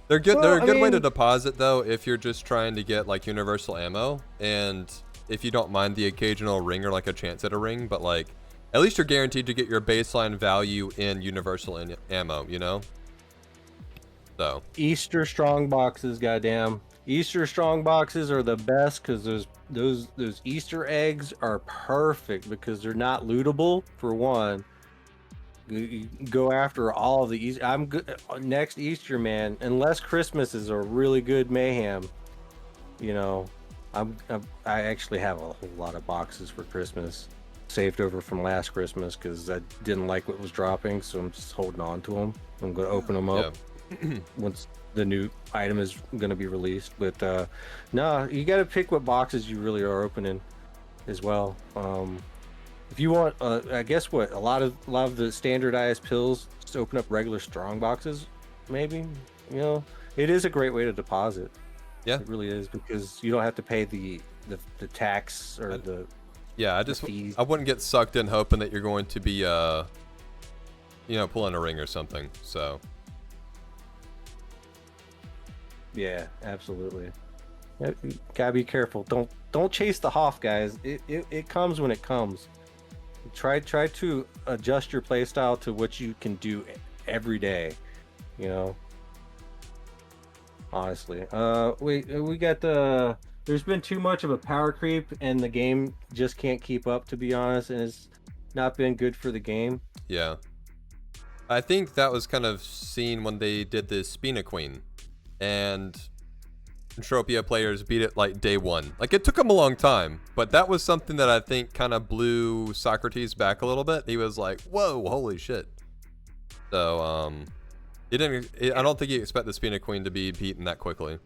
They're good. They're a good way to deposit though if you're just trying to get like universal ammo, and if you don't mind the occasional ring or like a chance at a ring, but like at least you're guaranteed to get your baseline value in universal ammo, you know? So Easter strong boxes, goddamn. Easter strong boxes are the best because those Easter eggs are perfect because they're not lootable for one, You go after all of the Easter. I'm good next Easter, man. Unless Christmas is a really good mayhem, you know, I actually have a whole lot of boxes for Christmas saved over from last Christmas because I didn't like what was dropping, so I'm just holding on to them. I'm gonna open them up once the new item is gonna be released. But no, you got to pick what boxes you really are opening as well. If you want, I guess what a lot of the standardized pills just open up regular strong boxes. Maybe, you know, it is a great way to deposit. Yeah, it really is, because you don't have to pay the tax or yeah. I wouldn't get sucked in hoping that you're going to be you know, pulling a ring or something. So yeah, absolutely. You gotta be careful. Don't chase the Hoff, guys. It comes when it comes. Try to adjust your playstyle to what you can do every day, you know. Honestly, we got there's been too much of a power creep, and the game just can't keep up, to be honest, and it's not been good for the game. yeah, I think that was kind of seen when they did the Spina Queen, and Entropia players beat it like day one. Like, it took them a long time, but that was something that I think kind of blew Socrates back a little bit. He was like, whoa, holy shit. So, I don't think you expect the Spina Queen to be beaten that quickly.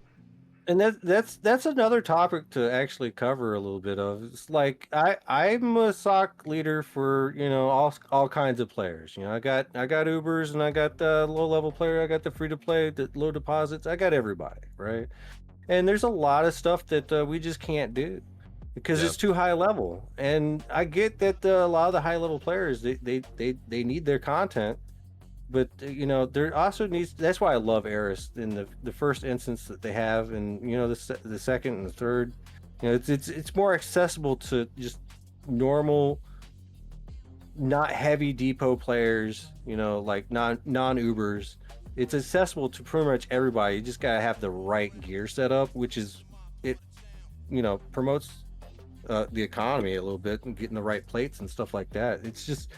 And that's another topic to actually cover a little bit of. It's like I'm a sock leader for, you know, all kinds of players. You know, I got Ubers, and I got the low level player, I got the free to play, the low deposits, I got everybody, right? And there's a lot of stuff that we just can't do because it's too high level. And I get that a lot of the high level players, they need their content, but you know, there also needs. That's why I love Aries in the first instance that they have, and you know, the second and the third. You know, it's more accessible to just normal, not heavy depot players. You know, like non Ubers. It's accessible to pretty much everybody. You just gotta have the right gear setup, which is it. You know, promotes the economy a little bit and getting the right plates and stuff like that. It's just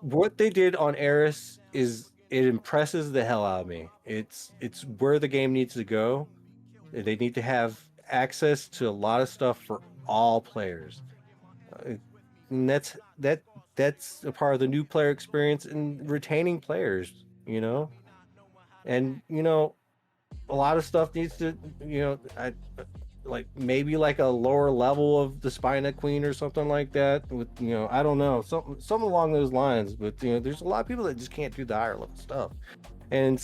what they did on Aris is it impresses the hell out of me. It's where the game needs to go. They need to have access to a lot of stuff for all players, and that's a part of the new player experience and retaining players. You know. And you know, a lot of stuff needs to, you know, I like maybe like a lower level of the Spina Queen or something like that. With, you know, I don't know, something along those lines. But you know, there's a lot of people that just can't do the higher level stuff, and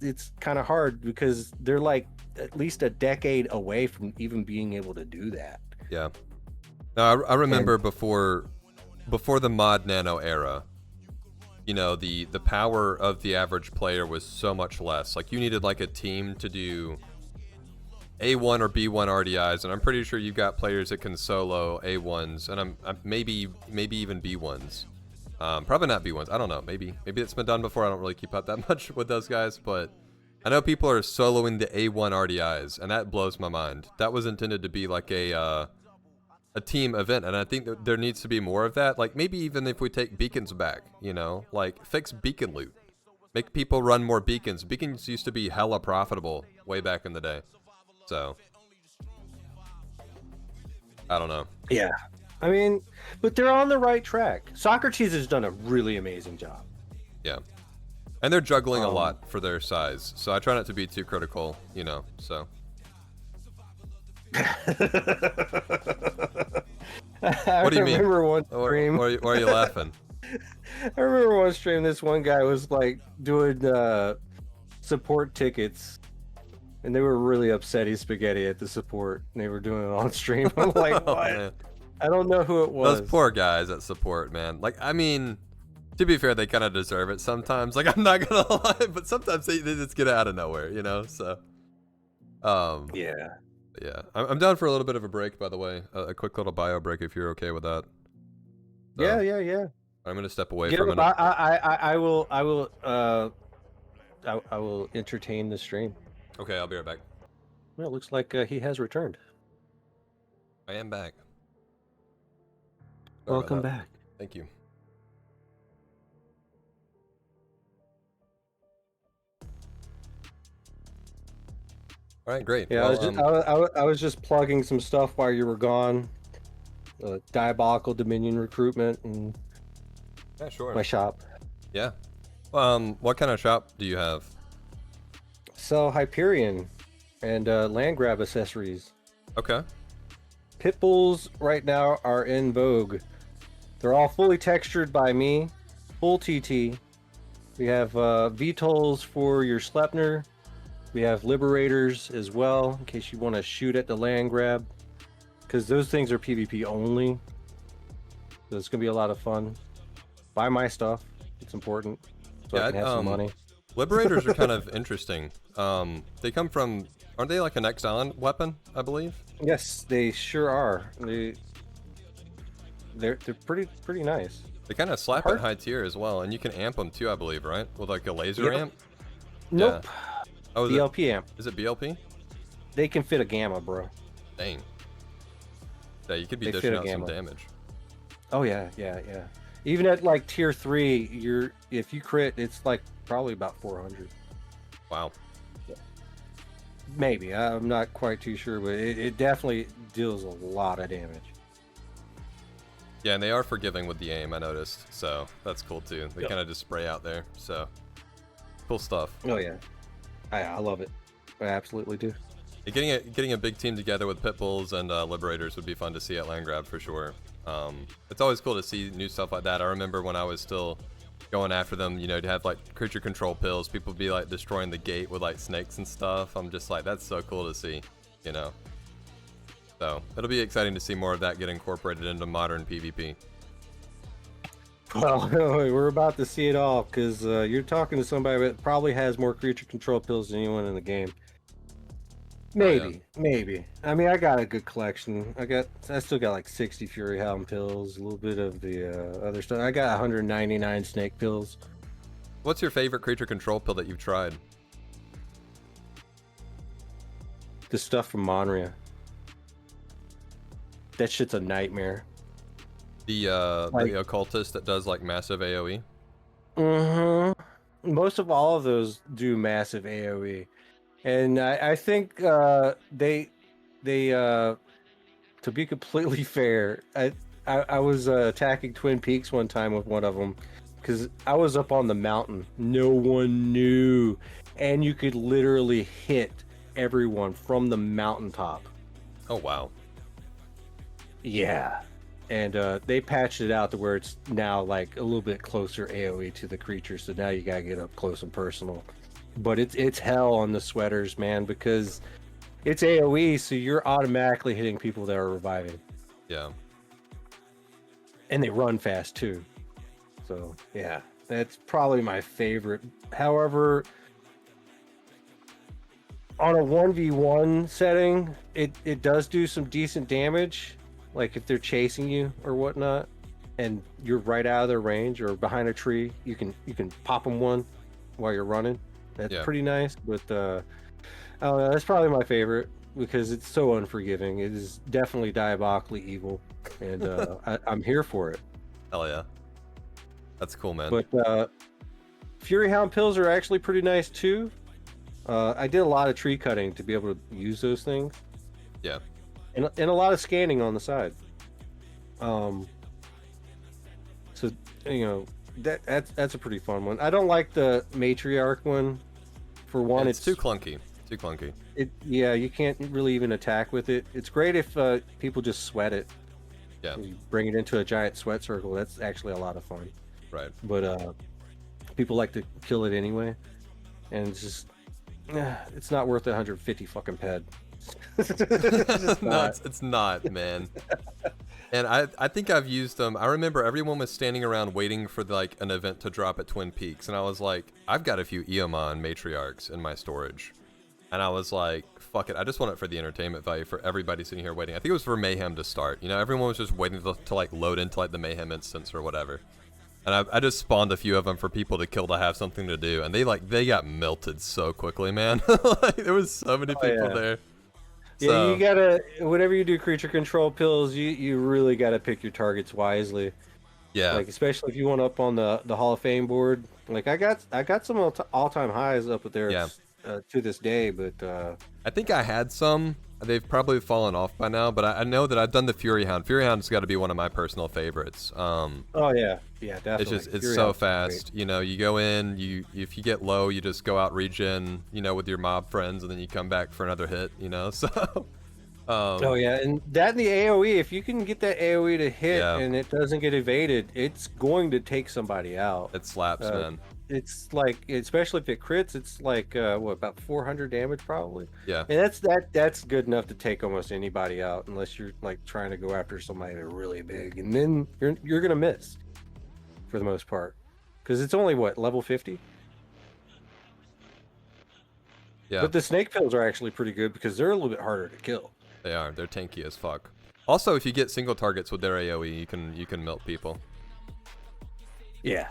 it's kind of hard because they're like at least a decade away from even being able to do that. Yeah. No, I remember before the mod nano era. You know, the power of the average player was so much less. Like, you needed like a team to do A1 or B1 RDIs, and I'm pretty sure you've got players that can solo A1s, and I'm maybe even B1s. Probably not B1s. I don't know. Maybe it's been done before. I don't really keep up that much with those guys, but I know people are soloing the A1 RDIs, and that blows my mind. That was intended to be like a team event, and I think that there needs to be more of that. Like, maybe even if we take beacons back, you know, like fix beacon loot, make people run more beacons. Beacons used to be hella profitable way back in the day. So I don't know. Yeah, I mean, but they're on the right track. Socrates has done a really amazing job. Yeah, and they're juggling a lot for their size, so I try not to be too critical, you know. So what do you mean? One stream. Why are you laughing? I remember one stream. This one guy was like doing support tickets, and they were really upsetty spaghetti at the support. And they were doing it on stream. I'm like, what? Man. I don't know who it was. Those poor guys at support, man. Like, I mean, to be fair, they kind of deserve it sometimes. Like, I'm not gonna lie, but sometimes they just get out of nowhere, you know. So, yeah, I'm down for a little bit of a break, by the way. A quick little bio break, if you're okay with that. So, yeah. I'm gonna step away from it. I will entertain the stream. Okay, I'll be right back. Well, it looks like he has returned. I am back. Welcome back. Thank you. All right, great. Yeah, Well, I was just plugging some stuff while you were gone. Diabolical Dominion recruitment and yeah, sure. my shop. Yeah. What kind of shop do you have? Sell Hyperion and land grab accessories. Okay. Pitbulls right now are in vogue. They're all fully textured by me, full TT. We have VTOLs for your Sleipnir. We have Liberators as well, in case you want to shoot at the land grab. Because those things are PvP only. So it's going to be a lot of fun. Buy my stuff. It's important. So I can have some money. Liberators are kind of interesting. They come from, aren't they like an Exile weapon, I believe? Yes, they sure are. They're pretty nice. They kind of slap at high tier as well, and you can amp them too, I believe, right? With like a laser amp? Nope. Yeah. Oh, BLP amp. Is it BLP? They can fit a gamma, bro. Dang. Yeah, you could be dishing out some damage. Oh yeah. Even at like tier 3, if you crit, it's like probably about 400. Wow. Maybe. I'm not quite too sure, but it definitely deals a lot of damage. Yeah, and they are forgiving with the aim, I noticed. So that's cool too. They kind of just spray out there. So cool stuff. Oh yeah. I love it. I absolutely do. Yeah, getting a big team together with Pitbulls and Liberators would be fun to see at land grab for sure. It's always cool to see new stuff like that. I remember when I was still going after them, you know, to have like creature control pills, people would be like destroying the gate with like snakes and stuff. I'm just like, that's so cool to see, you know. So it'll be exciting to see more of that get incorporated into modern PvP. Well, we're about to see it all, because you're talking to somebody that probably has more creature control pills than anyone in the game. Maybe. I mean, I got a good collection. I still got like 60 Fury Hound pills, a little bit of the other stuff. I got 199 snake pills. What's your favorite creature control pill that you've tried? The stuff from Monria. That shit's a nightmare. The occultist that does like massive AoE? Mm-hmm. Most of all of those do massive AoE. And I think they to be completely fair, I was attacking Twin Peaks one time with one of them because I was up on the mountain. No one knew, and you could literally hit everyone from the mountaintop. Oh wow. Yeah. And they patched it out to where it's now like a little bit closer AoE to the creature, so now you gotta get up close and personal. But it's hell on the sweaters, man, because it's AoE, so you're automatically hitting people that are reviving. Yeah. And they run fast too. So yeah, that's probably my favorite. However, on a 1v1 setting, it does do some decent damage. Like if they're chasing you or whatnot, and you're right out of their range or behind a tree, you can pop them one while you're running. That's pretty nice. But I don't know. That's probably my favorite because it's so unforgiving. It is definitely diabolically evil, and I'm here for it. Hell yeah, that's cool, man. But Fury Hound pills are actually pretty nice too. I did a lot of tree cutting to be able to use those things. Yeah. And a lot of scanning on the side. So you know that's a pretty fun one. I don't like the matriarch one. For one, it's too clunky. Too clunky. Yeah, you can't really even attack with it. It's great if people just sweat it. Yeah. You bring it into a giant sweat circle. That's actually a lot of fun. Right. But people like to kill it anyway, and it's just it's not worth 150 fucking ped. It's not, man. And I think I've used them. I remember everyone was standing around waiting for like an event to drop at Twin Peaks, and I was like, I've got a few Eomon matriarchs in my storage, and I was like, fuck it, I just want it for the entertainment value for everybody sitting here waiting. I think it was for Mayhem to start. You know, everyone was just waiting to like load into like the Mayhem instance or whatever, and I just spawned a few of them for people to kill to have something to do, and they got melted so quickly, man. Like, there was so many people there. Yeah, So, you gotta, whenever you do creature control pills, you really gotta pick your targets wisely. yeah. Like, especially if you want up on the Hall of Fame board. Like, I got some all-time highs up there. Yeah. to this day, but I think I had some. They've probably fallen off by now, but I know that I've done the Fury Hound. Fury Hound's got to be one of my personal favorites. oh yeah, definitely. It's Fury so Hound's fast. You know, you go in, if you get low, you just go out regen, you know, with your mob friends, and then you come back for another hit. You know, so. Oh yeah, and that in the AOE, if you can get that AOE to hit Yeah. and it doesn't get evaded, it's going to take somebody out. It slaps, man. It's like, especially if it crits, it's like what, about 400 damage probably. Yeah. And that's good enough to take almost anybody out, unless you're like trying to go after somebody really big, and then you're gonna miss for the most part, because it's only what, level 50. Yeah. But the snake pills are actually pretty good because they're a little bit harder to kill. They are. They're tanky as fuck. Also, if you get single targets with their AOE, you can melt people. Yeah,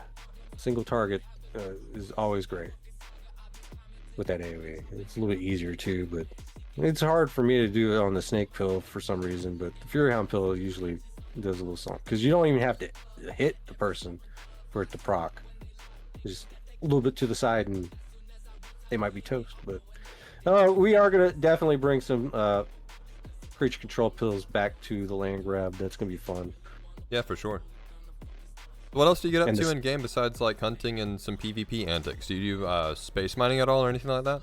single target is always great with that AoE. It's a little bit easier too, but it's hard for me to do it on the snake pill for some reason. But the Fury Hound pill usually does a little something, because you don't even have to hit the person for it to proc. Just a little bit to the side and they might be toast. But we are gonna definitely bring some creature control pills back to the land grab. That's gonna be fun. Yeah, for sure. What else do you get up And to in game besides like hunting and some PvP antics? Do you do space mining at all or anything like that?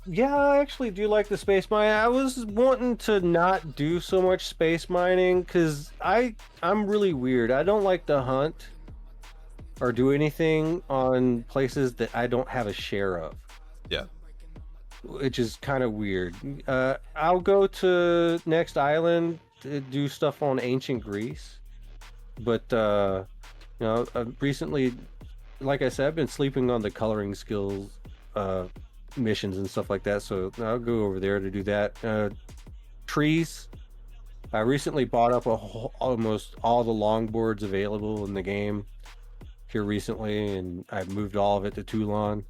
Yeah, I actually do like the space mining. I was wanting to not do so much space mining because I'm really weird. I don't like to hunt or do anything on places that I don't have a share of. Yeah. Which is kind of weird. I'll go to next island to do stuff on ancient Greece, but you know, recently, like I said, I've been sleeping on the coloring skills missions and stuff like that, so I'll go over there to do that. Trees. I recently bought up almost all the longboards available in the game here recently, and I've moved all of it to Toulon,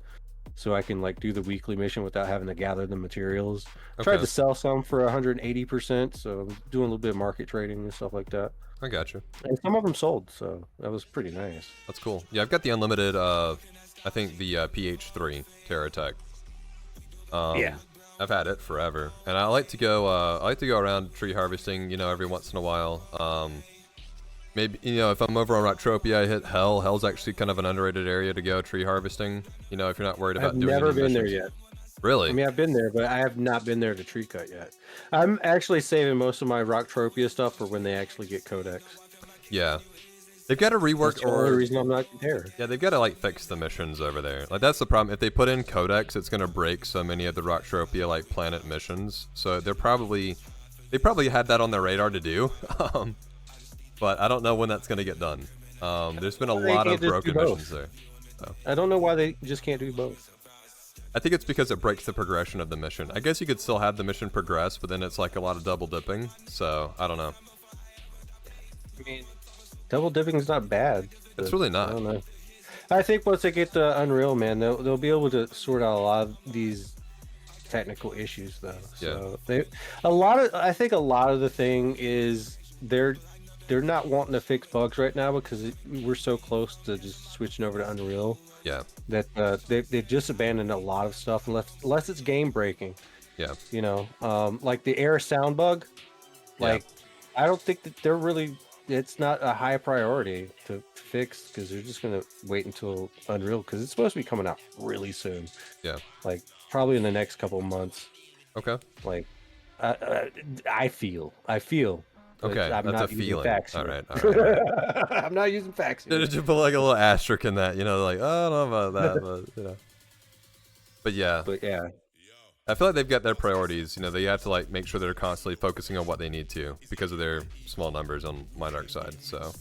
so I can like do the weekly mission without having to gather the materials. Okay. Tried to sell some for 180%, so I'm doing a little bit of market trading and stuff like that. I got you. And some of them sold, so that was pretty nice. That's cool. Yeah, I've got the unlimited. I think the PH3 Terra Tech. Yeah. I've had it forever, and I like to go. I like to go around tree harvesting, you know, every once in a while. Maybe, you know, if I'm over on Rocktropia, I hit Hell. Hell's actually kind of an underrated area to go tree harvesting. You know, if you're not worried about doing I've never any been there missions. yet. Really? I mean, I've been there, but I have not been there to tree cut yet. I'm actually saving most of my Rocktropia stuff for when they actually get Codex. Yeah. They've got to rework, That's the only reason I'm not there. Yeah, they've got to like fix the missions over there. Like that's the problem. If they put in Codex, it's gonna break so many of the Rocktropia like planet missions. So they probably had that on their radar to do, but I don't know when that's gonna get done. There's been a lot of broken missions there. So. I don't know why they just can't do both. I think it's because it breaks the progression of the mission. I guess you could still have the mission progress, but then it's like a lot of double dipping. So I don't know. I mean, double dipping is not bad. It's really not. I don't know. I think once they get to Unreal, man, they'll be able to sort out a lot of these technical issues, though. So I think a lot of the thing is they're not wanting to fix bugs right now because we're so close to just switching over to Unreal. Yeah. That they've just abandoned a lot of stuff unless it's game breaking. Yeah. You know, like the air sound bug. Like, I don't think that they're really. It's not a high priority to fix because they're just gonna wait until Unreal because it's supposed to be coming out really soon. Yeah. Like probably in the next couple of months. Okay. Like, I feel. Okay, I'm that's not a using feeling. facts All here. right. I'm not using facts. Here. Did you put like a little asterisk in that? You know, like, oh, I don't know about that, but you know. But yeah. But yeah. I feel like they've got their priorities. You know, they have to like make sure they're constantly focusing on what they need to because of their small numbers on my dark side. So,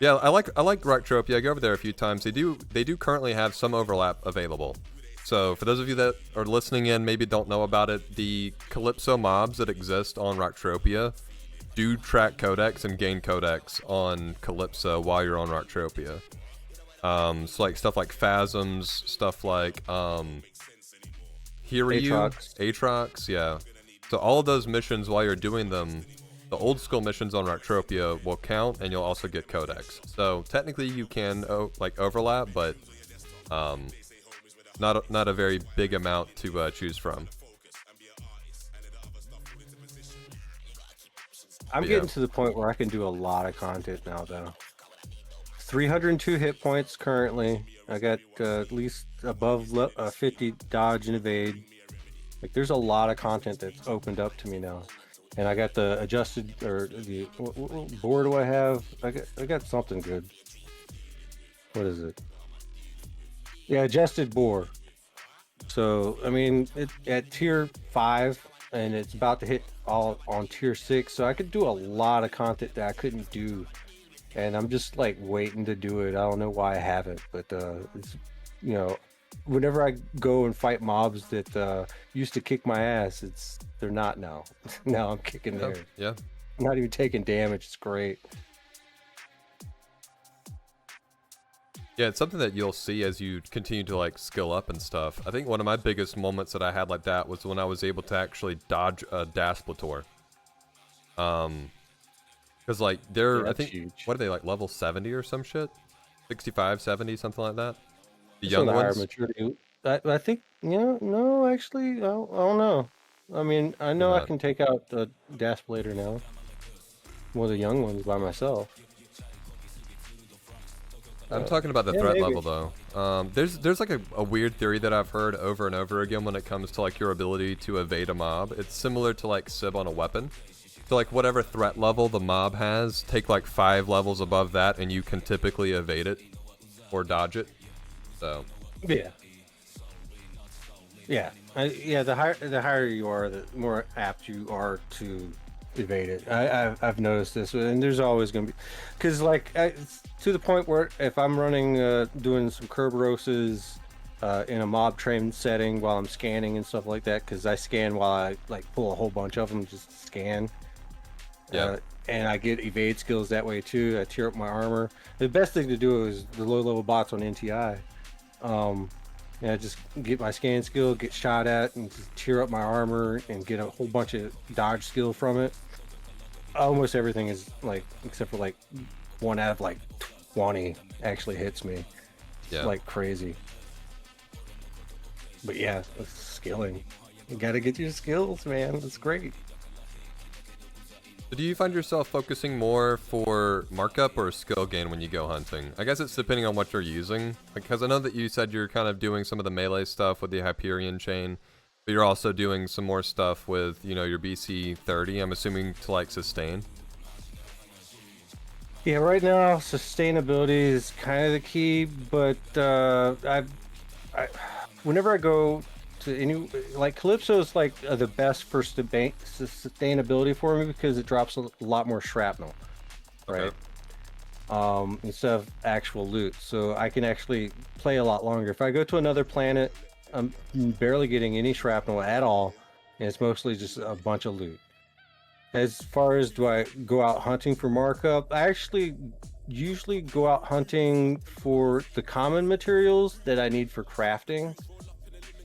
yeah, I like Rocktropia. I go over there a few times. They do currently have some overlap available. So for those of you that are listening in, maybe don't know about it, the Calypso mobs that exist on Rocktropia do track Codex and gain Codex on Calypso while you're on Rocktropia. So like stuff like Phasms, stuff like Aatrox, yeah. So all of those missions while you're doing them, the old school missions on Rocktropia will count, and you'll also get Codex. So technically you can like overlap, but not a very big amount to choose from. I'm getting to the point where I can do a lot of content now, though. 302 hit points currently. I got at least above 50 dodge and evade. Like, there's a lot of content that's opened up to me now, and I got the adjusted, or the what board do I have? I got something good. What is it? Yeah, adjusted board. So I mean, it at tier 5, and it's about to hit all on tier 6. So I could do a lot of content that I couldn't do, and I'm just like waiting to do it. I don't know why I haven't, but it's, you know, whenever I go and fight mobs that used to kick my ass, they're not now. Now I'm kicking theirs. Yeah. I'm not even taking damage. It's great. Yeah, it's something that you'll see as you continue to like skill up and stuff. I think one of my biggest moments that I had like that was when I was able to actually dodge a Dasplator. Because like they're, I think, huge. what are they, like level 70 or some shit? 65, 70, something like that? The Some young of the higher ones? maturity. I think, yeah, no, actually, I don't know. I mean, I know I can take out the Dasplator now. One of the young ones by myself. I'm talking about the yeah, threat maybe. level though. There's like a weird theory that I've heard over and over again when it comes to like your ability to evade a mob. It's similar to like Sib on a weapon. So like whatever threat level the mob has, take like 5 levels above that and you can typically evade it or dodge it. So Yeah. Yeah. The higher you are, the more apt you are to evade it. I've noticed this, and there's always going to be, because like it's to the point where if I'm running doing some Kerberoses in a mob train setting while I'm scanning and stuff like that, because I scan while I like pull a whole bunch of them, just scan. yeah. And I get evade skills that way too. I tier up my armor. The best thing to do is the low level bots on NTI. Yeah, just get my scan skill, get shot at, and just tear up my armor and get a whole bunch of dodge skill from it. Almost everything is like, except for like 1 out of like 20 actually hits me. Yeah. It's like crazy. But yeah, it's skilling. You gotta get your skills, man. It's great. Do you find yourself focusing more for markup or skill gain when you go hunting? I guess it's depending on what you're using. Because I know that you said you're kind of doing some of the melee stuff with the Hyperion chain, but you're also doing some more stuff with, you know, your BC 30, I'm assuming, to like sustain. Yeah, right now sustainability is kind of the key, but whenever I go to any, like, Calypso is like the best for sustainability for me because it drops a lot more shrapnel, right? Okay. Instead of actual loot, so I can actually play a lot longer. If I go to another planet, I'm barely getting any shrapnel at all, and it's mostly just a bunch of loot. As far as do I go out hunting for markup, I actually usually go out hunting for the common materials that I need for crafting.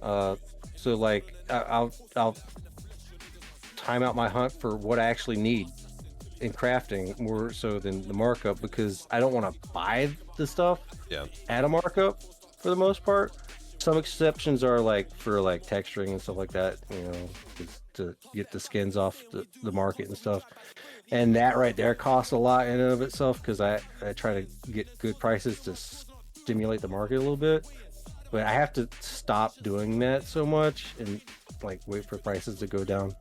So like I'll time out my hunt for what I actually need in crafting more so than the markup, because I don't want to buy the stuff at a markup for the most part. Some exceptions are like for like texturing and stuff like that, you know, to get the skins off the market and stuff. And that right there costs a lot in and of itself, because I try to get good prices to stimulate the market a little bit. But I have to stop doing that so much and like wait for prices to go down.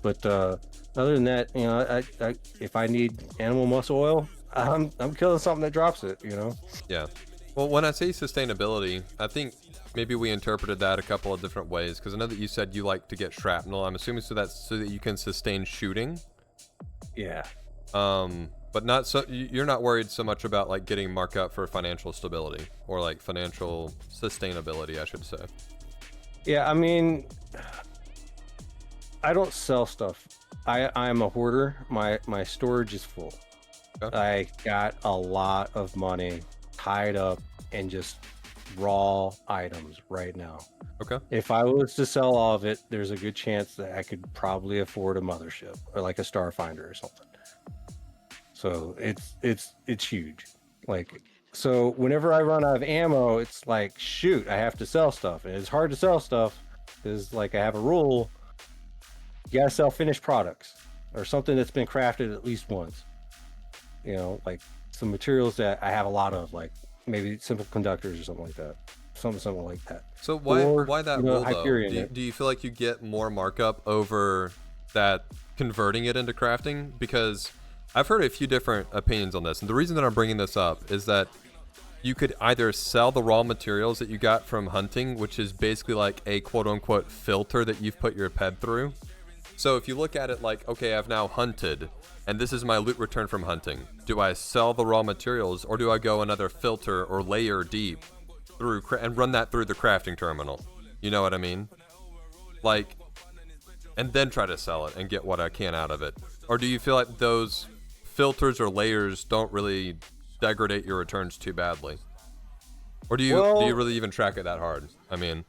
But other than that, you know, I if I need animal muscle oil, I'm killing something that drops it, you know. Yeah. Well, when I say sustainability, I think maybe we interpreted that a couple of different ways, because I know that you said you like to get shrapnel. I'm assuming so that's so that you can sustain shooting. Yeah. But not so you're not worried so much about like getting markup for financial stability or like financial sustainability, I should say. Yeah, I mean, I don't sell stuff. I'm a hoarder. My storage is full. Okay. I got a lot of money tied up in just raw items right now. Okay. If I was to sell all of it, there's a good chance that I could probably afford a mothership or like a Starfinder or something. So it's huge. Like, So whenever I run out of ammo, it's like, shoot, I have to sell stuff. And it's hard to sell stuff because, like, I have a rule: you gotta sell finished products or something that's been crafted at least once. You know, like some materials that I have a lot of, like maybe simple conductors or something like that. Something like that. So why that rule though? Hyperion. Do you feel like you get more markup over that converting it into crafting? Because I've heard a few different opinions on this, and the reason that I'm bringing this up is that you could either sell the raw materials that you got from hunting, which is basically like a quote-unquote filter that you've put your ped through. So if you look at it like, okay, I've now hunted, and this is my loot return from hunting. Do I sell the raw materials, or do I go another filter or layer deep through and run that through the crafting terminal? You know what I mean? Like, and then try to sell it and get what I can out of it. Or do you feel like those filters or layers don't really degrade your returns too badly? Or do you really even track it that hard? I mean,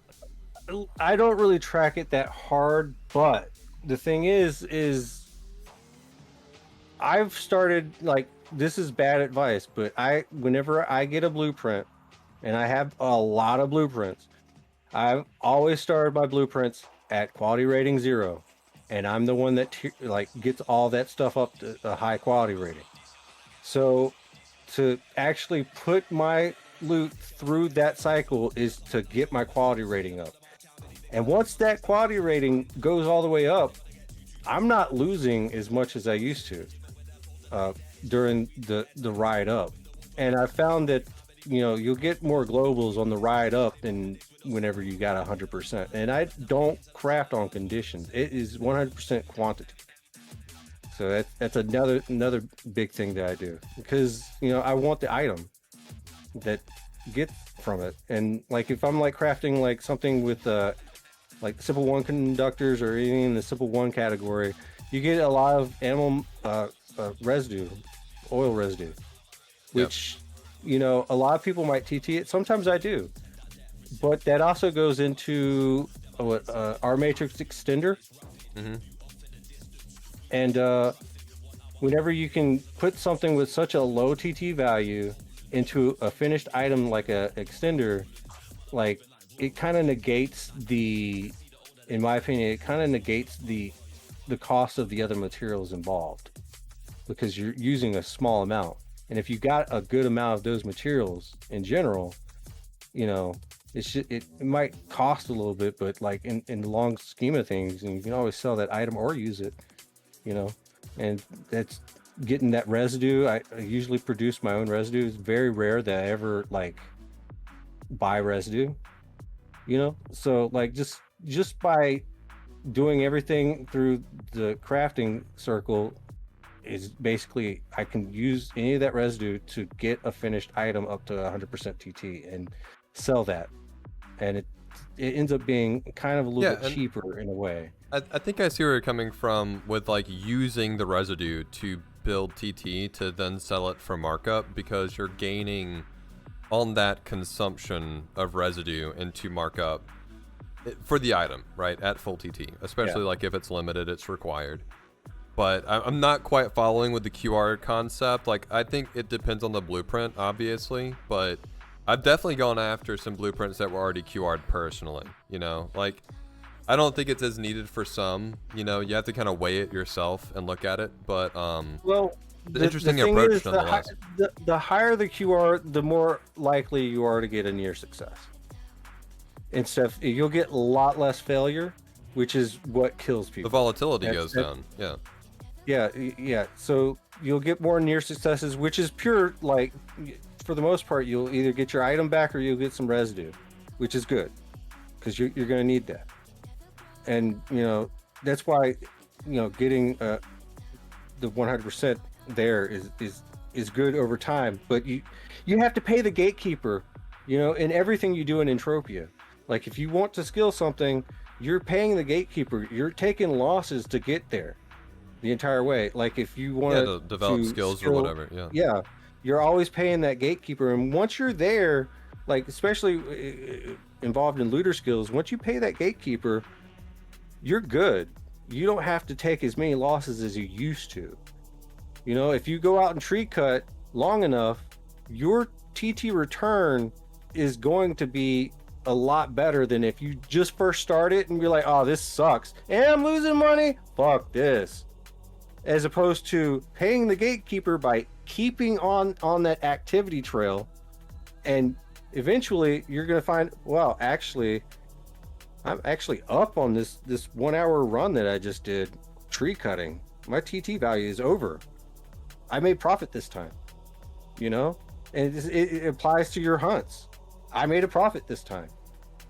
I don't really track it that hard, but the thing is I've started, like, this is bad advice, but whenever I get a blueprint, and I have a lot of blueprints, I've always started my blueprints at quality rating 0, and I'm the one that gets all that stuff up to a high quality rating. So to actually put my loot through that cycle is to get my quality rating up. And once that quality rating goes all the way up, I'm not losing as much as I used to during the ride up. And I found that, you know, you'll get more globals on the ride up than whenever you got 100%. And I don't craft on conditions. It is 100% quantity. So that's another big thing that I do, because, you know, I want the item that get from it. And like if I'm like crafting like something with like simple 1 conductors or anything in the simple 1 category, you get a lot of animal residue, oil residue, which, you know, a lot of people might TT it. Sometimes I do, but that also goes into ARmatrix extender. Mm-hmm. And whenever you can put something with such a low TT value into a finished item like a extender, like, it kind of negates in my opinion, it kind of negates the cost of the other materials involved, because you're using a small amount. And if you got a good amount of those materials in general, you know, it might cost a little bit, but like in the long scheme of things, and you can always sell that item or use it, you know. And that's getting that residue. I usually produce my own residue. It's very rare that I ever like buy residue, you know. So like just by doing everything through the crafting circle is basically, I can use any of that residue to get a finished item up to 100% TT and sell that, and it ends up being kind of a little bit cheaper in a way. I think I see where you're coming from with like using the residue to build TT to then sell it for markup, because you're gaining on that consumption of residue into markup for the item, right, at full TT, especially like if it's limited, it's required. But I'm not quite following with the QR concept. Like, I think it depends on the blueprint, obviously, but I've definitely gone after some blueprints that were already QR'd personally, you know. Like, I don't think it's as needed for some, you know. You have to kind of weigh it yourself and look at it, but well, the interesting approach nonetheless. The higher the QR, the more likely you are to get a near success. And stuff, you'll get a lot less failure, which is what kills people. The volatility goes down. Yeah. So you'll get more near successes, which is pure, like, for the most part, you'll either get your item back or you'll get some residue, which is good, because you're going to need that. And, you know, that's why, you know, getting the 100% there is good over time. But you have to pay the gatekeeper, you know, in everything you do in Entropia. Like, if you want to skill something, you're paying the gatekeeper. You're taking losses to get there the entire way. Like, if you want to develop skills or whatever, yeah, you're always paying that gatekeeper. And once you're there, like, especially involved in looter skills, once you pay that gatekeeper, you're good. You don't have to take as many losses as you used to. You know, if you go out and tree cut long enough, you're TT return is going to be a lot better than if you just first start it and be like, oh, this sucks and I'm losing money, fuck this, as opposed to paying the gatekeeper by keeping on that activity trail, and eventually you're going to find, well, actually I'm actually up on this 1 hour run that I just did tree cutting. My TT value is over. I made profit this time, you know, and it applies to your hunts. I made a profit this time,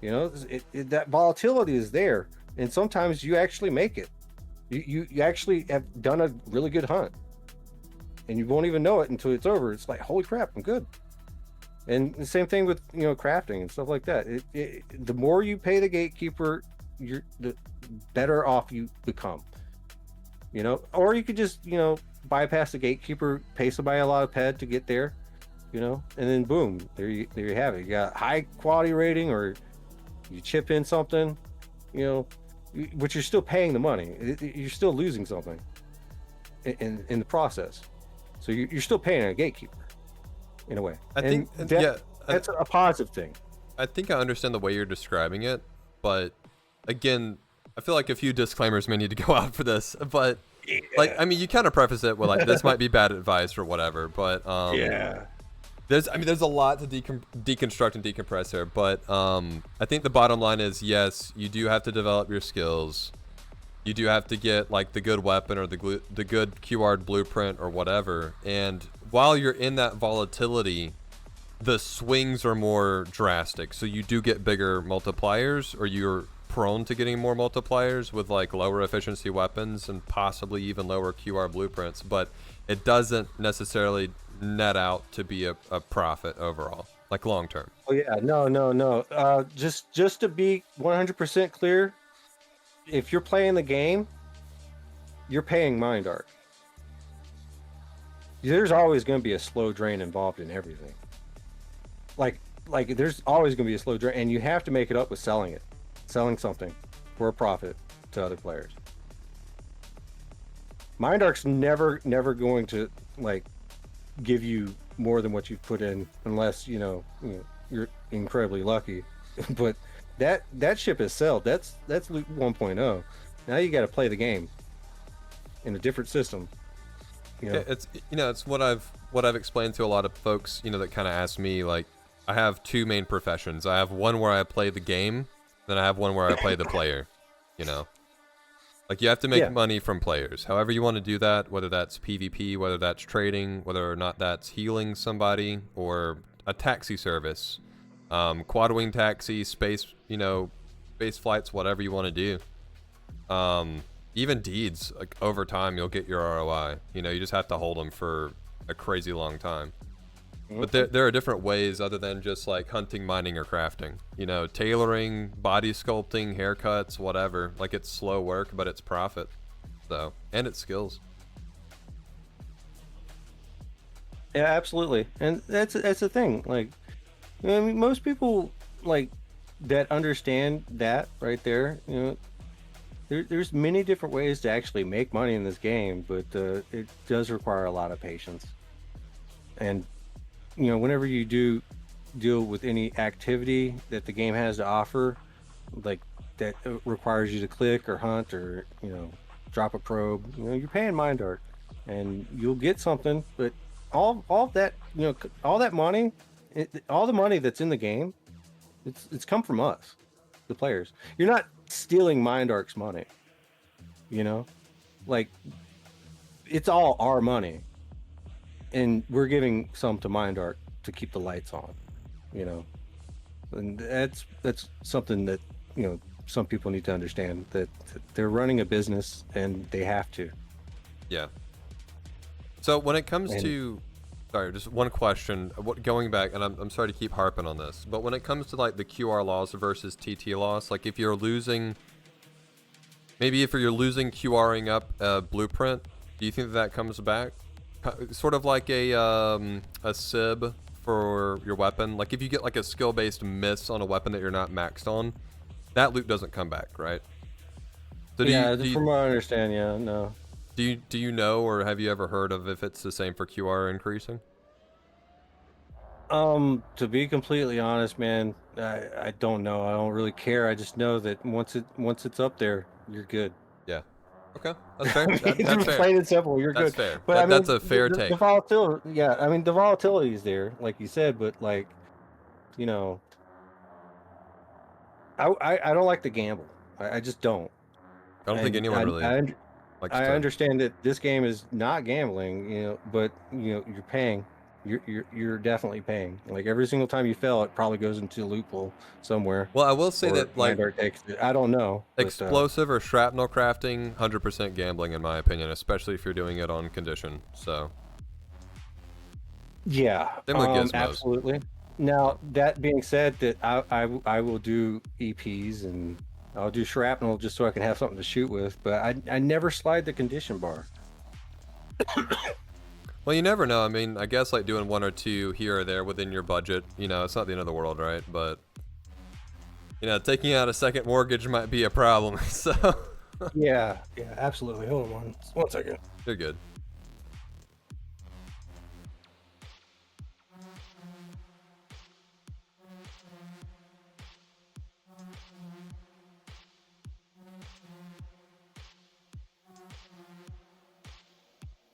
you know. That volatility is there, and sometimes you actually make it. You actually have done a really good hunt, and you won't even know it until it's over. It's like, holy crap, I'm good. And the same thing with, you know, crafting and stuff like that. The more you pay the gatekeeper, the better off you become. You know, or you could just, you know, bypass the gatekeeper, pay somebody a lot of ped to get there, you know, and then boom, there you have it. You got high quality rating, or you chip in something, you know, but you're still paying the money. You're still losing something in the process. So you're still paying a gatekeeper in a way. That's a positive thing. I think I understand the way you're describing it, but again, I feel like a few disclaimers may need to go out for this, but like, I mean, you kind of preface it with like, this might be bad advice or whatever, but there's a lot to deconstruct and decompress here, but I think the bottom line is, yes, you do have to develop your skills. You do have to get like the good weapon or the good QR blueprint or whatever, and while you're in that volatility, the swings are more drastic, so you do get bigger multipliers, or you're prone to getting more multipliers with like lower efficiency weapons and possibly even lower QR blueprints, but it doesn't necessarily net out to be a profit overall, like long term. Oh yeah, no. Just to be 100% clear, if you're playing the game, you're paying Mind Art. There's always going to be a slow drain involved in everything. Like there's always going to be a slow drain, and you have to make it up with selling something for a profit to other players. Mind Art's never going to like give you more than what you've put in, unless you know you're incredibly lucky. But that ship is sold. That's Loot 1.0. Now you got to play the game in a different system. You know? Yeah, it's what I've explained to a lot of folks, you know, that kind of ask me, like, I have two main professions. I have one where I play the game, then I have one where I play the player, you know. Like, you have to make money from players. However you want to do that, whether that's PvP, whether that's trading, whether or not that's healing somebody, or a taxi service, quad wing taxi, space flights, whatever you want to do. Even deeds, like over time, you'll get your ROI. You know, you just have to hold them for a crazy long time. But there are different ways other than just like hunting, mining, or crafting. You know, tailoring, body sculpting, haircuts, whatever. Like, it's slow work, but it's profit. So, and it's skills. Yeah, absolutely. And that's the thing. Like, I mean, most people like that understand that right there. You know, there's many different ways to actually make money in this game, but it does require a lot of patience. And you know, whenever you do deal with any activity that the game has to offer, like that requires you to click or hunt or, you know, drop a probe, you know, you're paying Mind Art and you'll get something. But all that, you know, all that money, all the money that's in the game, it's come from us, the players. You're not stealing Mind Art's money, you know, like it's all our money. And we're giving some to Mind Art to keep the lights on, you know, and that's something that, you know, some people need to understand, that they're running a business and they have to. Yeah. So when it comes to, sorry, just one question. Going back, and I'm sorry to keep harping on this, but when it comes to like the QR loss versus TT loss, like if you're losing QRing up a blueprint, do you think that comes back? Sort of like a SIB for your weapon. Like if you get like a skill-based miss on a weapon that you're not maxed on, that loot doesn't come back, right? So from what I understand, yeah, no. Do you know, or have you ever heard of if it's the same for QR increasing? To be completely honest, man, I don't know. I don't really care. I just know that once it's up there, you're good. Yeah. Okay, that's fair. It's That's fair. plain and simple. You're That's good. fair. But I That's mean, a fair the take. volatility. Yeah, I mean the volatility is there, like you said. But like, you know, I don't like to gamble. I just don't. I don't think And anyone really likes I to. understand that this game is not gambling, but you're paying. You're definitely paying. Like every single time you fail, it probably goes into a loophole somewhere, Well, I will say or that like Mind takes it. I don't know, but explosive or shrapnel crafting, 100% gambling in my opinion, especially if you're doing it on condition. So yeah, same with gizmos. absolutely. Now that being said, that I will do EPs and I'll do shrapnel just so I can have something to shoot with, but I never slide the condition bar. Well, you never know. I mean, I guess like doing 1 or 2 here or there within your budget, it's not the end of the world, right? But taking out a second mortgage might be a problem. So Yeah, absolutely. Hold on one second. you're good.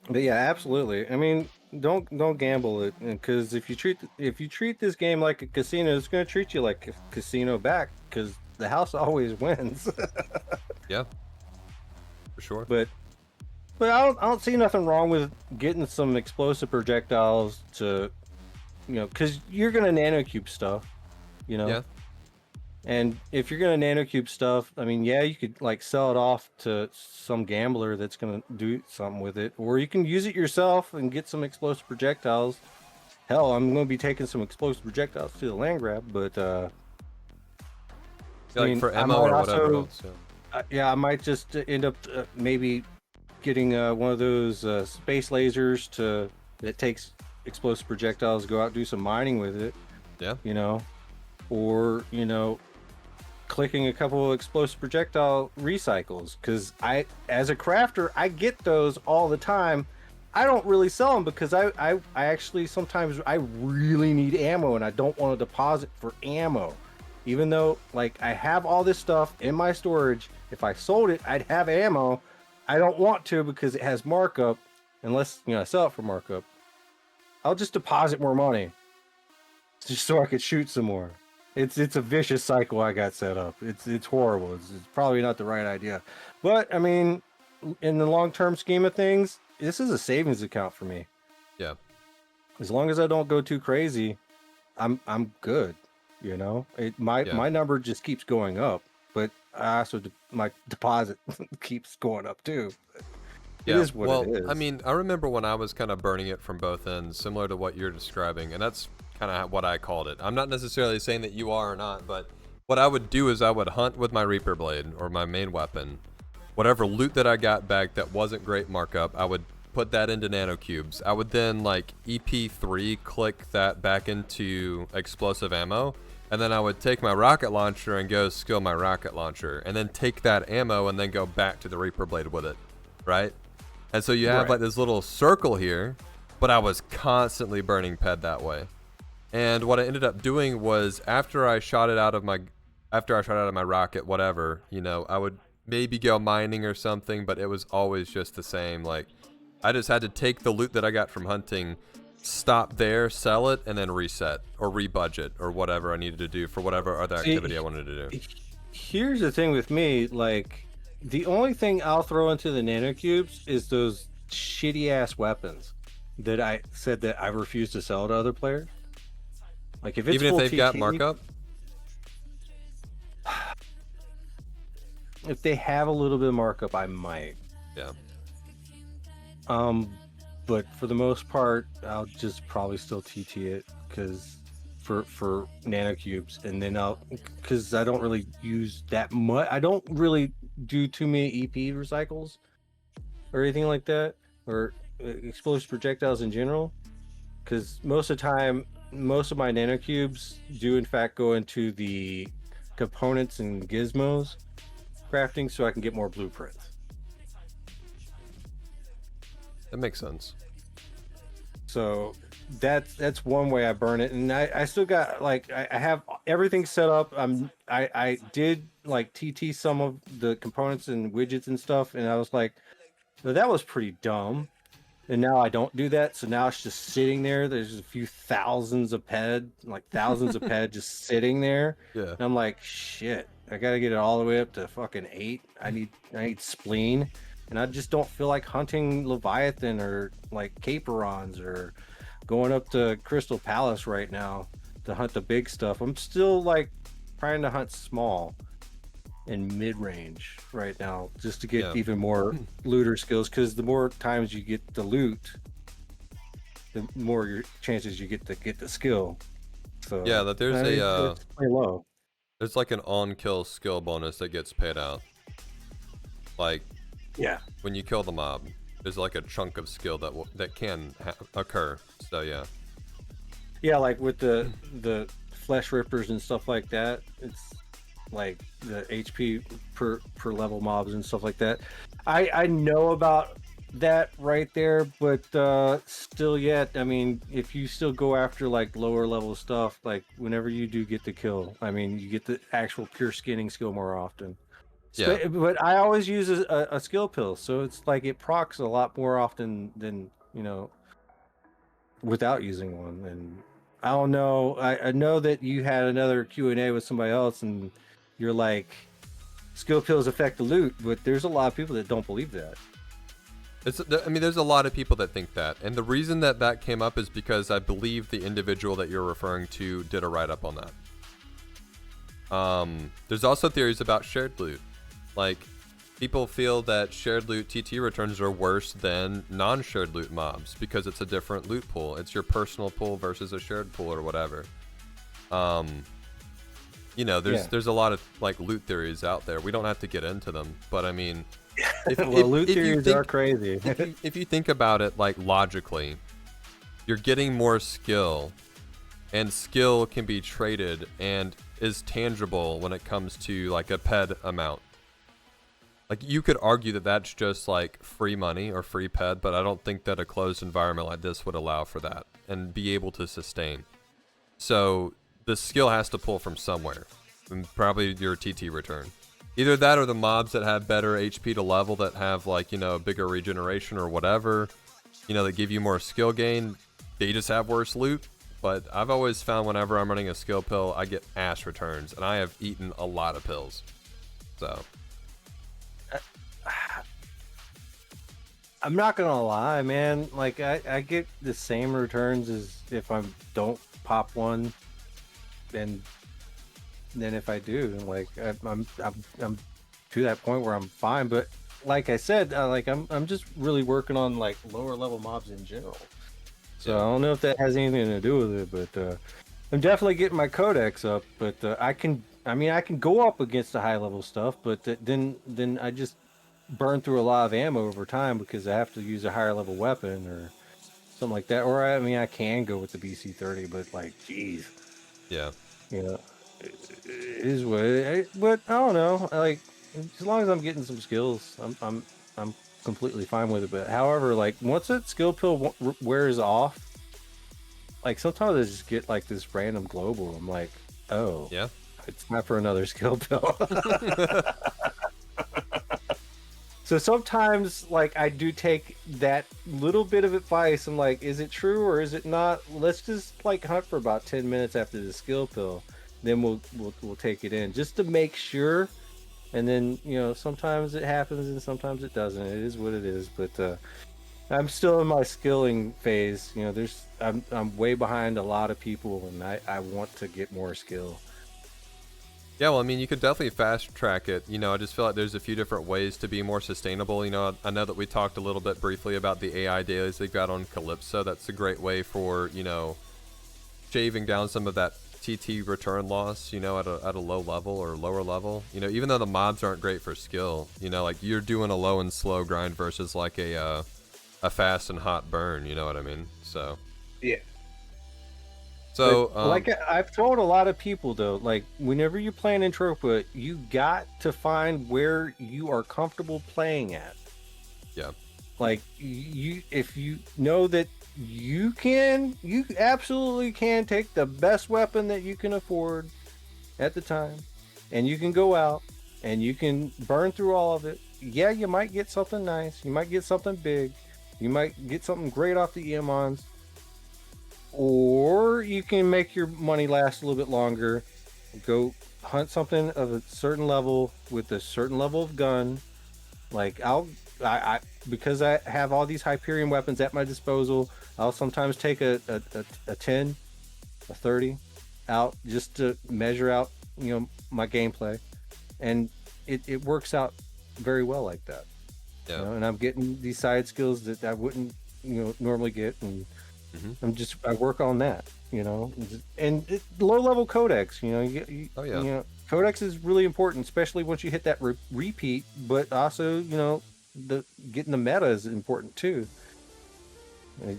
But yeah, absolutely. I mean, don't gamble it, because if you treat this game like a casino, it's going to treat you like a casino back, because the house always wins. Yeah, for sure. But I don't see nothing wrong with getting some explosive projectiles to, because you're going to nanocube stuff, Yeah. And if you're gonna nanocube stuff, I mean, yeah, you could like sell it off to some gambler that's gonna do something with it, or you can use it yourself and get some explosive projectiles. Hell, I'm gonna be taking some explosive projectiles to the land grab, but Yeah, like for ammo or whatever else. Yeah. yeah, I might just end up maybe getting one of those space lasers that takes explosive projectiles, go out and do some mining with it. Yeah. Or clicking a couple of explosive projectile recycles, because as a crafter, I get those all the time. I don't really sell them because I actually sometimes I really need ammo and I don't want to deposit for ammo, even though like I have all this stuff in my storage. If I sold it, I'd have ammo. I don't want to because it has markup, unless I sell it for markup. I'll just deposit more money just so I could shoot some more. It's a vicious cycle I got set up. It's horrible. It's probably not the right idea, but I mean, in the long-term scheme of things, this is a savings account for me. Yeah. As long as I don't go too crazy, I'm good. My number just keeps going up, but I also my deposit keeps going up too. Yeah. It is what it is. I mean, I remember when I was kind of burning it from both ends, similar to what you're describing, and that's kind of what I called it. I'm not necessarily saying that you are or not, but what I would do is I would hunt with my Reaper blade or my main weapon. Whatever loot that I got back that wasn't great markup, I would put that into nanocubes. I would then like EP3 click that back into explosive ammo, and then I would take my rocket launcher and go skill my rocket launcher, and then take that ammo and then go back to the Reaper blade with it, right? And so you have like this little circle here, but I was constantly burning PED that way. And what I ended up doing was after I shot it out of my rocket, whatever, I would maybe go mining or something, but it was always just the same. Like I just had to take the loot that I got from hunting, stop there, sell it, and then reset or rebudget or whatever I needed to do for whatever other activity I wanted to do. Here's the thing with me, like the only thing I'll throw into the nanocubes is those shitty ass weapons that I said that I refuse to sell to other players. Like if it's even if they've TT, got markup, if they have a little bit of markup, I might. Yeah. But for the most part, I'll just probably still TT it because for nanocubes, and then because I don't really use that much. I don't really do too many EP recycles or anything like that, or explosive projectiles in general, because most of the time, most of my nanocubes do in fact go into the components and gizmos crafting, so I can get more blueprints. That makes sense. So that's one way I burn it, and I still got like I have everything set up. I did like TT some of the components and widgets and stuff, and I was like, well, that was pretty dumb. And now I don't do that, so now it's just sitting there. There's a few thousands of thousands of ped just sitting there. Yeah. And I'm like, shit, I gotta get it all the way up to fucking 8. I need spleen, and I just don't feel like hunting Leviathan or like Caperons or going up to Crystal Palace right now to hunt the big stuff. I'm still like trying to hunt small and mid-range right now just to get even more looter skills, because the more times you get the loot, the more your chances you get to get the skill. So Yeah, that there's it's pretty low. there's like an on-kill skill bonus that gets paid out. Like, Yeah, when you kill the mob, there's like a chunk of skill that can occur. So yeah, like with the flesh rippers and stuff like that, it's like the HP per level mobs and stuff like that. I know about that right there, but still yet, I mean, if you still go after like lower level stuff, like whenever you do get the kill, I mean, you get the actual pure skinning skill more often. yeah, But I always use a skill pill, so it's like it procs a lot more often than, you know, without using one. And I don't know, I know that you had another Q&A with somebody else, and you're like, skill pills affect the loot, but there's a lot of people that don't believe that. I mean, there's a lot of people that think that, and the reason that came up is because I believe the individual that you're referring to did a write-up on that. There's also theories about shared loot. Like, people feel that shared loot TT returns are worse than non-shared loot mobs because it's a different loot pool. It's your personal pool versus a shared pool or whatever. You know, there's a lot of like loot theories out there. We don't have to get into them, but I mean, Loot theories are crazy. if you think about it like logically, you're getting more skill, and skill can be traded and is tangible when it comes to like a ped amount. Like, you could argue that that's just like free money or free ped, but I don't think that a closed environment like this would allow for that and be able to sustain. So the skill has to pull from somewhere, and probably your TT return. Either that or the mobs that have better HP to level, that have like, you know, bigger regeneration or whatever, you know, that give you more skill gain. They just have worse loot. But I've always found whenever I'm running a skill pill, I get ass returns, and I have eaten a lot of pills. So I'm not gonna lie, man. Like I get the same returns as if I don't pop one, and then if I do, like I'm to that point where I'm fine. But like I said, like I'm just really working on like lower level mobs in general. So I don't know if that has anything to do with it, but I'm definitely getting my Codex up. But I can go up against the high level stuff, but then I just burn through a lot of ammo over time because I have to use a higher level weapon or something like that. Or I mean, I can go with the BC30, but like, geez, yeah. you know, it is what it is. But I don't know. Like, as long as I'm getting some skills, I'm completely fine with it. But however, like once that skill pill wears off, like sometimes I just get like this random global. I'm like, oh Yeah. it's not for another skill pill. So sometimes, like, I do take that little bit of advice. I'm like, is it true or is it not? Let's just like hunt for about 10 minutes after the skill pill, then we'll take it in just to make sure. And then, you know, sometimes it happens and sometimes it doesn't. It is what it is. But I'm still in my skilling phase. You know, I'm way behind a lot of people, and I want to get more skill. Yeah, well, I mean, you could definitely fast track it. You know, I just feel like there's a few different ways to be more sustainable. You know, I know that we talked a little bit briefly about the AI dailies they've got on Calypso. That's a great way for, you know, shaving down some of that TT return loss, you know, at a low level or lower level. You know, even though the mobs aren't great for skill, you know, like you're doing a low and slow grind versus like a fast and hot burn, you know what I mean? So yeah. So like I've told a lot of people though, like whenever you play in Entropia, you got to find where you are comfortable playing at. Yeah. Like you, if you know that you absolutely can take the best weapon that you can afford at the time, and you can go out and you can burn through all of it. Yeah, you might get something nice, you might get something big, you might get something great off the EMONs, or you can make your money last a little bit longer, go hunt something of a certain level with a certain level of gun. Like I because I have all these Hyperion weapons at my disposal, I'll sometimes take a 10, a 30 out just to measure out, my gameplay, and it works out very well like that. Yeah. And I'm getting these side skills that I wouldn't, normally get, and I work on that, and low level Codex, Oh yeah. Codex is really important, especially once you hit that repeat, but also, the getting the meta is important too.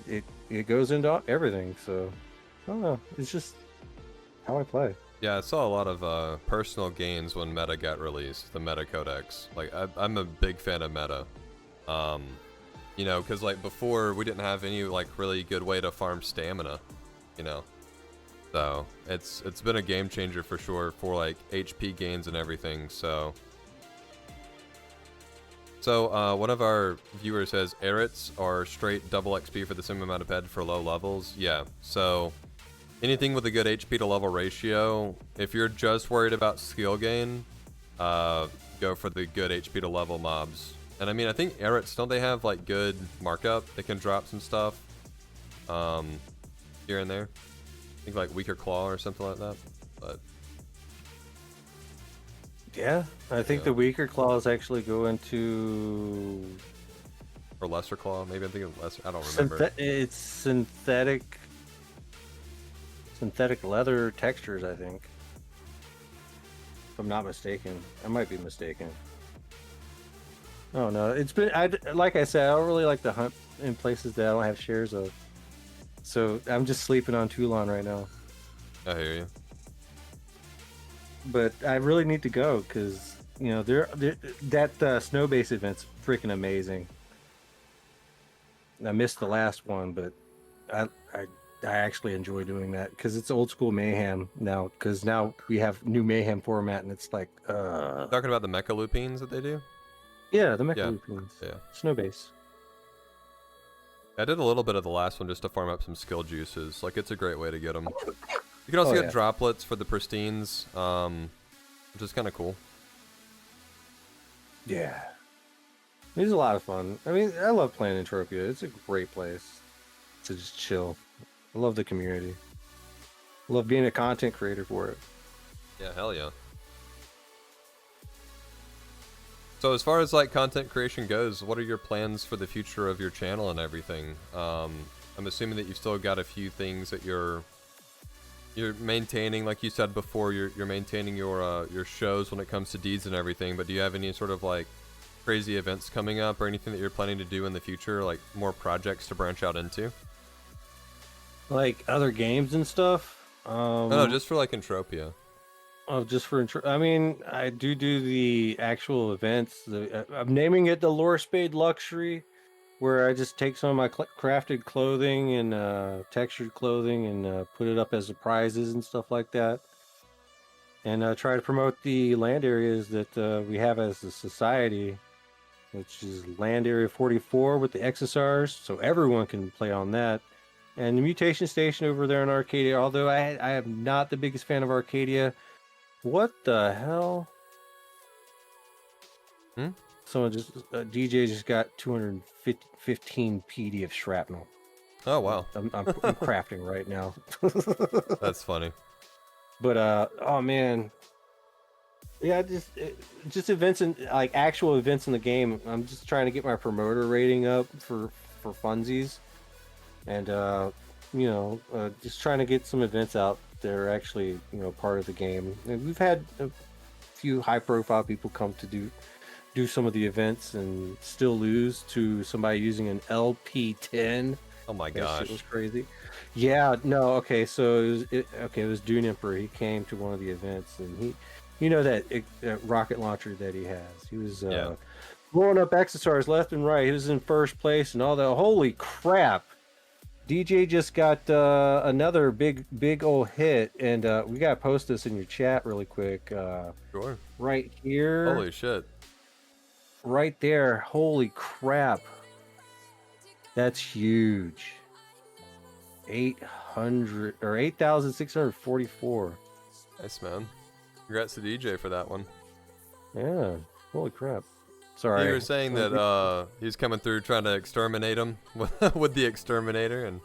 It goes into everything, so I don't know, it's just how I play. Yeah, I saw a lot of personal gains when meta got released, the meta codex. Like, I'm a big fan of meta. Because like before we didn't have any like really good way to farm stamina, So it's been a game changer for sure for like HP gains and everything. So one of our viewers says Arits are straight double XP for the same amount of ped for low levels. Yeah, so anything with a good HP to level ratio, if you're just worried about skill gain, go for the good HP to level mobs. And I mean, I think Arits, don't they have like good markup? They can drop some stuff here and there. I think like weaker claw or something like that. But yeah, I think the weaker claws actually go into, or lesser claw. Maybe I'm thinking lesser. I don't remember. It's synthetic leather textures, I think. If I'm not mistaken, I might be mistaken. Oh no, it's been, like I said, I don't really like to hunt in places that I don't have shares of. So I'm just sleeping on Toulon right now. I hear you. But I really need to go because that snow base event's freaking amazing. I missed the last one, but I actually enjoy doing that because it's old school Mayhem now. Because now we have new Mayhem format, and it's like talking about the mecha loopings that they do. Yeah, the mecha loopings. Yeah. Snow base. I did a little bit of the last one just to farm up some skill juices. Like, it's a great way to get them. You can also get droplets for the pristines, which is kind of cool. Yeah. It's a lot of fun. I mean, I love playing Entropia. It's a great place to just chill. I love the community. I love being a content creator for it. Yeah, hell yeah. So as far as like content creation goes, what are your plans for the future of your channel and everything? I'm assuming that you've still got a few things that you're maintaining, like you said before. You're maintaining your shows when it comes to deeds and everything. But do you have any sort of like crazy events coming up or anything that you're planning to do in the future, like more projects to branch out into? Like other games and stuff? No, just for like Entropia. Oh, just for I mean, I do the actual events. I'm naming it the Lorespade Luxury, where I just take some of my crafted clothing and textured clothing and put it up as the prizes and stuff like that, and try to promote the land areas that we have as a society, which is land area 44 with the XSRs, so everyone can play on that. And the mutation station over there in Arcadia, although I am not the biggest fan of Arcadia. What the hell? Someone DJ just got 215 PD of shrapnel. Oh wow! I'm crafting right now. That's funny. But oh man, yeah, just events and like actual events in the game. I'm just trying to get my promoter rating up for funsies, and just trying to get some events out that are actually part of the game. And we've had a few high profile people come to do some of the events and still lose to somebody using an LP10. Oh my gosh, that shit was crazy. Yeah, no, okay, so it was Dune Emperor. He came to one of the events, and he that rocket launcher that he has. He was blowing up XSRs left and right. He was in first place and all that. Holy crap! DJ just got another big old hit, and we gotta post this in your chat really quick. Sure. Right here. Holy shit. Right there. Holy crap. That's huge. 800 or 8,644. Nice, man. Congrats to DJ for that one. Yeah. Holy crap. Sorry. You were saying that he's coming through trying to exterminate him with the exterminator, and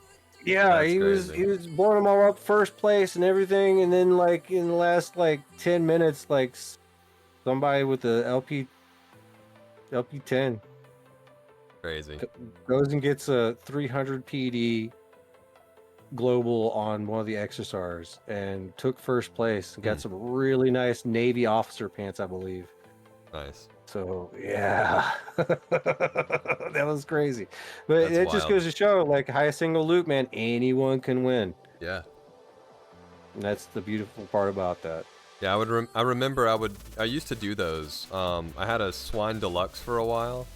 yeah, he was blowing them all up first place and everything, and then like in the last like 10 minutes, like somebody with the LP10 crazy goes and gets a 300 PD global on one of the XSRs and took first place and got some really nice Navy officer pants, I believe. Nice. So yeah, that was crazy. But That's it just wild. goes to show, like, highest single loot, man, anyone can win. Yeah. And that's the beautiful part about that. Yeah, I remember I used to do those. I had a Swine Deluxe for a while.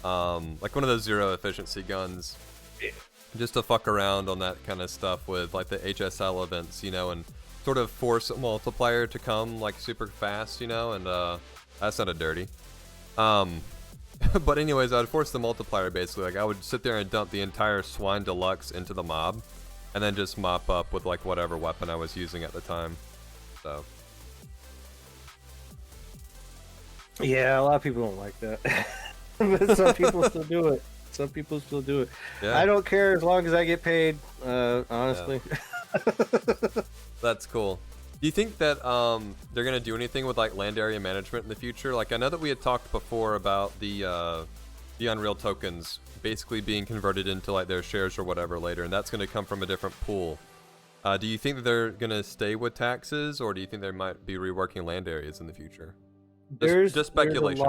Like one of those zero efficiency guns. Yeah. Just to fuck around on that kind of stuff with like the HSL events, you know, and sort of force a multiplier to come like super fast, you know, and that sounded dirty. But anyways, I'd force the multiplier basically. Like I would sit there and dump the entire Swine Deluxe into the mob, and then just mop up with like whatever weapon I was using at the time. So. Yeah, a lot of people don't like that. But some people still do it. Some people still do it. Yeah. I don't care as long as I get paid, honestly. Yeah. That's cool. Do you think that they're gonna do anything with like land area management in the future? Like I know that we had talked before about the Unreal tokens basically being converted into like their shares or whatever later, and that's gonna come from a different pool. Do you think that they're gonna stay with taxes, or do you think they might be reworking land areas in the future? Just speculation.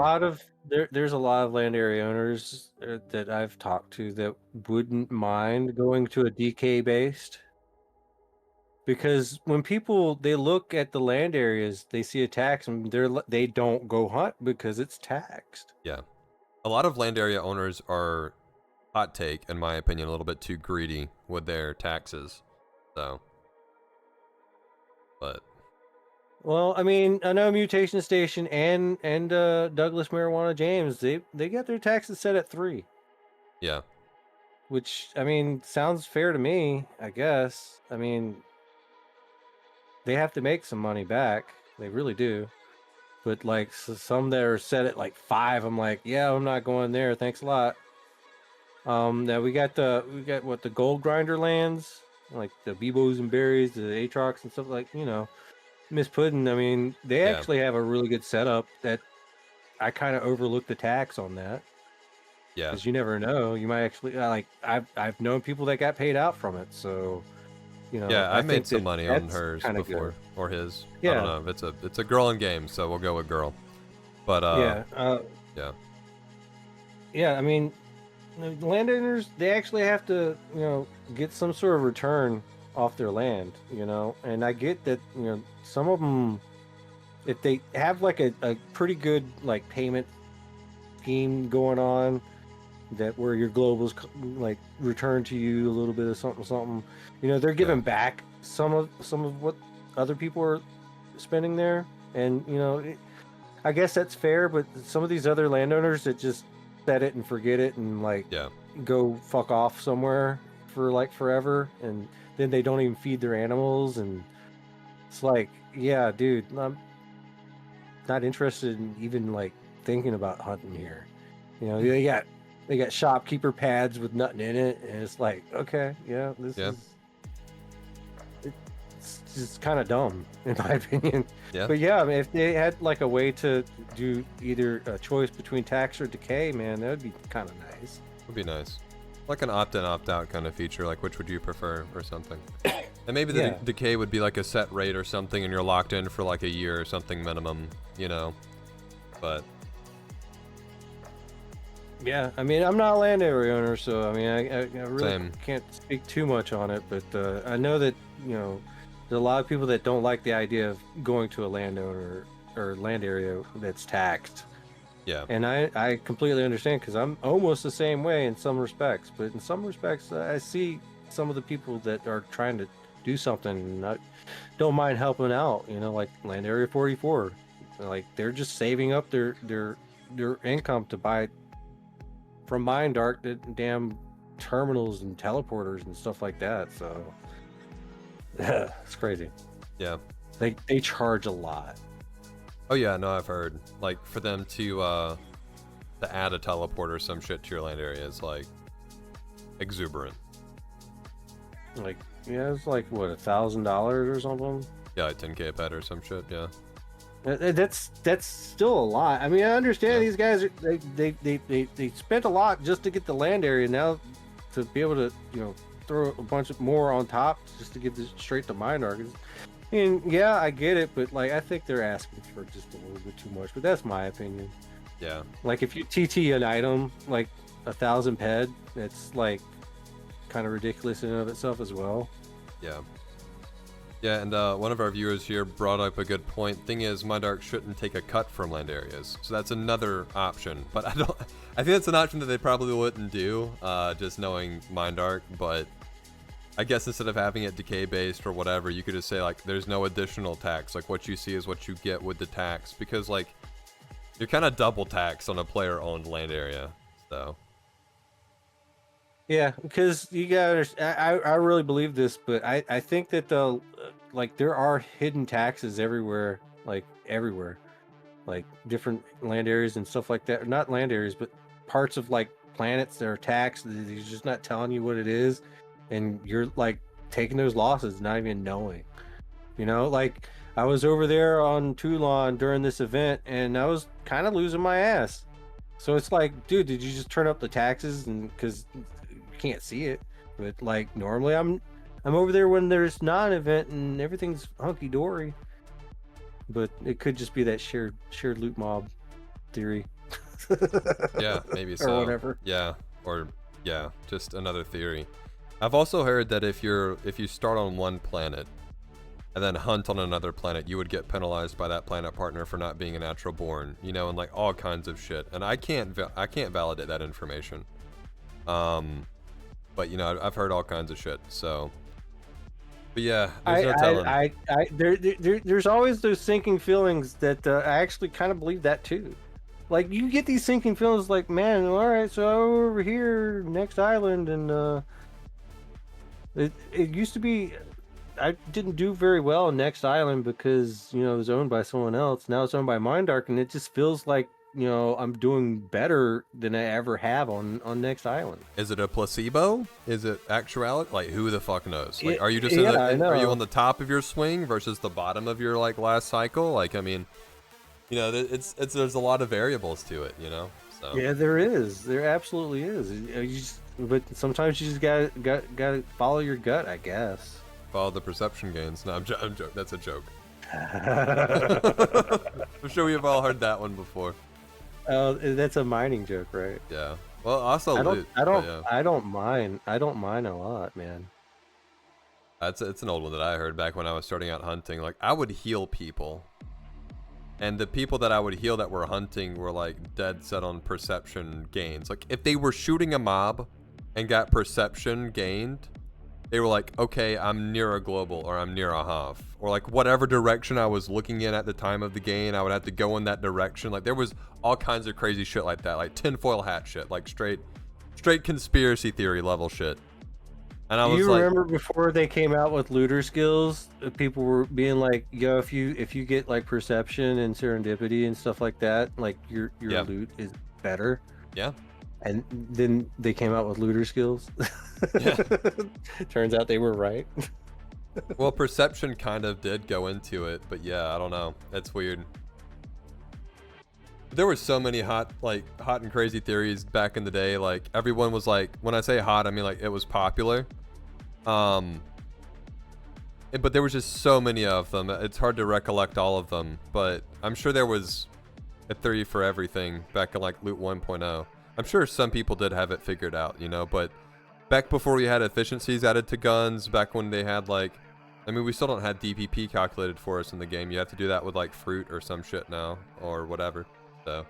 There's a lot of land area owners that I've talked to that wouldn't mind going to a decay based, because when people they look at the land areas, they see a tax and they don't go hunt because it's taxed. Yeah, a lot of land area owners are, hot take in my opinion, a little bit too greedy with their taxes. So, but. Well, I mean, I know Mutation Station and Douglas Marijuana James, they got their taxes set at 3. Yeah. Which, I mean, sounds fair to me, I guess. I mean, they have to make some money back. They really do. But like some that are set at like 5, I'm like, yeah, I'm not going there. Thanks a lot. Now we got what, the gold grinder lands, like the Bebos and Berries, the Aatrox and stuff, like, you know. Miss Puddin', I mean, they actually have a really good setup that I kind of overlooked the tax on that. Yeah. Because you never know. You might actually, like, I've known people that got paid out from it. So, you know. Yeah, I made some money on hers before. Good. Or his. Yeah. I don't know. It's a girl in game, so we'll go with girl. But, yeah. Yeah, I mean, the landowners, they actually have to, you know, get some sort of return off their land, you know. And I get that, you know, some of them, if they have like a pretty good like payment scheme going on, that where your globals like return to you a little bit of something, you know, they're giving back some of what other people are spending there. And you know, I guess that's fair, but some of these other landowners that just set it and forget it and like go fuck off somewhere for like forever, and then they don't even feed their animals, and it's like, yeah, dude, I'm not interested in even like thinking about hunting here. You know, they got shopkeeper pads with nothing in it, and it's like, okay, yeah, this is, it's just kind of dumb in my opinion. Yeah. But yeah, I mean, if they had like a way to do either a choice between tax or decay, man, that would be kind of nice. Would be nice. Like an opt-in, opt-out kind of feature, like which would you prefer or something. And maybe the decay would be like a set rate or something, and you're locked in for like a year or something minimum, you know. But yeah, I mean, I'm not a land area owner, so I mean, I really can't speak too much on it. But I know that, you know, there's a lot of people that don't like the idea of going to a landowner or land area that's taxed. Yeah. And I completely understand, because I'm almost the same way in some respects. But in some respects, I see some of the people that are trying to do something and don't mind helping out, you know, like Land Area 44. Like they're just saving up their income to buy from Mind Dark the damn terminals and teleporters and stuff like that. So yeah, it's crazy. Yeah. They charge a lot. Oh yeah, no, I've heard. Like for them to add a teleport or some shit to your land area is like exuberant. Like yeah, it's like what, $1,000 or something. Yeah, like 10K a pet or some shit. Yeah. That's still a lot. I mean, I understand these guys they spent a lot just to get the land area. Now to be able to, you know, throw a bunch of more on top just to get this straight to Mind Arc. I mean, yeah, I get it, but like I think they're asking for just a little bit too much. But that's my opinion. Yeah. Like if you TT an item like 1,000 ped, it's like kind of ridiculous in and of itself as well. Yeah. Yeah, and one of our viewers here brought up a good point. Thing is, Mind Arc shouldn't take a cut from land areas, so that's another option. But I think that's an option that they probably wouldn't do, just knowing Mind Arc. But I guess instead of having it decay based or whatever, you could just say like, there's no additional tax. Like what you see is what you get with the tax, because like you're kind of double taxed on a player-owned land area. So. Yeah, because you gotta. I really believe this, but I think that like there are hidden taxes everywhere, like different land areas and stuff like that. Not land areas, but parts of like planets that are taxed. He's just not telling you what it is, and you're like taking those losses, not even knowing. You know, like I was over there on Toulon during this event, and I was kind of losing my ass. So it's like, dude, did you just turn up the taxes? And because can't see it, but like normally I'm over there when there's not an event and everything's hunky-dory, but it could just be that shared loot mob theory. Yeah, maybe so. Or whatever. Yeah, or yeah, just another theory. I've also heard that if you start on one planet and then hunt on another planet, you would get penalized by that planet partner for not being a natural born, you know, and like all kinds of shit. And I can't validate that information. But you know, I've heard all kinds of shit. So, but yeah, there's no telling. There's always those sinking feelings that I actually kind of believe that too. Like you get these sinking feelings, like, man, all right, so over here next island, and it used to be I didn't do very well in Next Island because, you know, it was owned by someone else. Now it's owned by Mind Dark, and it just feels like, you know, I'm doing better than I ever have on Next Island. Is it a placebo? Is it actuality? Like, who the fuck knows? Like, are you just are you on the top of your swing versus the bottom of your like last cycle? Like, I mean, you know, there's a lot of variables to it, you know. So yeah, there is. There absolutely is. But sometimes you just gotta follow your gut, I guess. Follow the perception gains. No, I'm joking. That's a joke. I'm sure we've all heard that one before. That's a mining joke, right? Yeah. Well, also I don't mind a lot, man. It's an old one that I heard back when I was starting out hunting. Like, I would heal people, and the people that I would heal that were hunting were like dead set on perception gains. Like, if they were shooting a mob and got perception gained, they were like, okay, I'm near a global, or I'm near a Hoff, or like whatever direction I was looking in at the time of the gain, I would have to go in that direction. Like, there was all kinds of crazy shit like that, like tinfoil hat shit, like straight conspiracy theory level shit. And I was like, remember before they came out with looter skills, people were being like, yo, if you get like perception and serendipity and stuff like that, like your loot is better. Yeah. And then they came out with looter skills. Yeah. Turns out they were right. Well, perception kind of did go into it, but yeah, I don't know. That's weird. There were so many hot and crazy theories back in the day. Like, everyone was like, when I say hot, I mean like it was popular. But there was just so many of them. It's hard to recollect all of them, but I'm sure there was a theory for everything back in like Loot 1.0. I'm sure some people did have it figured out, you know, but back before we had efficiencies added to guns, back when they had like, I mean, we still don't have DPP calculated for us in the game. You have to do that with like fruit or some shit now, or whatever. So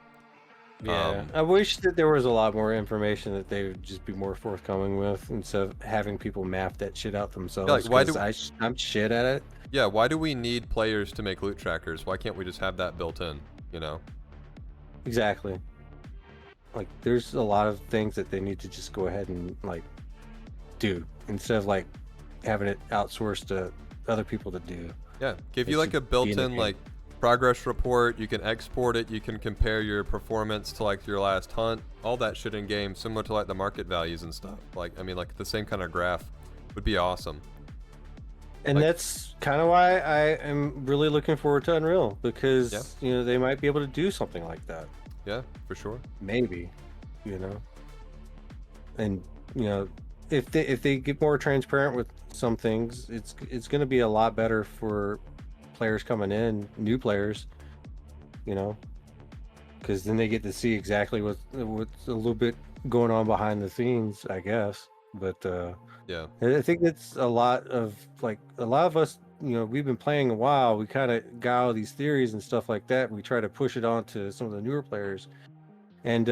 Yeah, I wish that there was a lot more information that they would just be more forthcoming with instead of having people map that shit out themselves. like, why do I'm shit at it. yeah, why do we need players to make loot trackers? Why can't we just have that built in, you know? Exactly. Like, there's a lot of things that they need to just go ahead and like do instead of like having it outsourced to other people to do. Yeah, give It you like should a be in the built-in game. like progress report. You can export it. You can compare your performance to like your last hunt. All that shit in game, similar to like the market values and stuff. Like, I mean, like the same kind of graph would be awesome. And Like- that's kind of why I am really looking forward to Unreal, because you know, they might be able to do something like that. Yeah, for sure. Maybe, you know. And you know, if they get more transparent with some things, it's going to be a lot better for players coming in, new players, you know, because then they get to see exactly what's a little bit going on behind the scenes, I guess. But Yeah. I think it's a lot of us, you know, we've been playing a while. We kind of got all these theories and stuff like that. We try to push it on to some of the newer players. And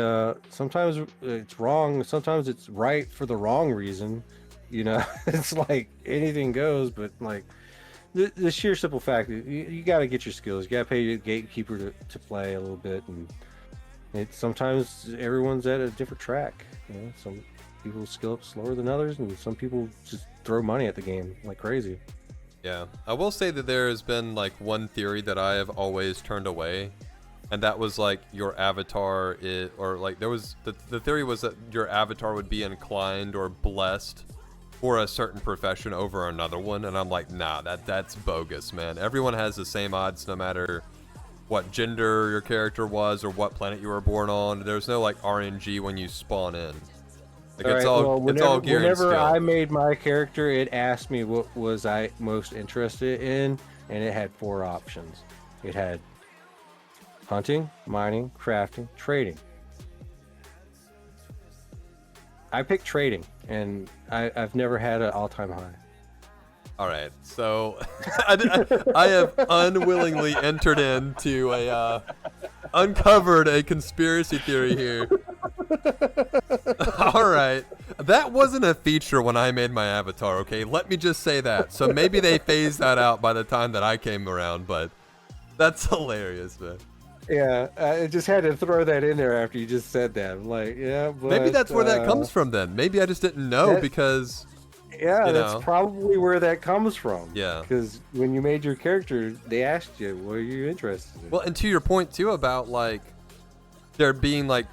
sometimes it's wrong. Sometimes it's right for the wrong reason. You know, it's like anything goes, but like the sheer simple fact, you got to get your skills. You got to pay your gatekeeper to play a little bit. And sometimes everyone's at a different track. You know, some people skill up slower than others, and some people just throw money at the game like crazy. Yeah, I will say that there has been like one theory that I have always turned away, and that was like your avatar or like there was the theory was that your avatar would be inclined or blessed for a certain profession over another one, and I'm like, nah, that's bogus, man. Everyone has the same odds no matter what gender your character was or what planet you were born on. There's no like RNG when you spawn in. Like, it's all gear and skill. Whenever I made my character, it asked me what was I most interested in, and it had 4 options. It had hunting, mining, crafting, trading. I picked trading, and I've never had an all-time high. All right, so I have unwillingly entered into uncovered a conspiracy theory here. All right, that wasn't a feature when I made my avatar, okay? Let me just say that. So maybe they phased that out by the time that I came around, but that's hilarious, man. Yeah, I just had to throw that in there after you just said that. I'm like, yeah, but Maybe that's where that comes from then. Maybe I just didn't know because... Yeah, that's probably where that comes from. Yeah. Because when you made your character, they asked you, what are you interested in? Well, and to your point, too, about, like, there being, like,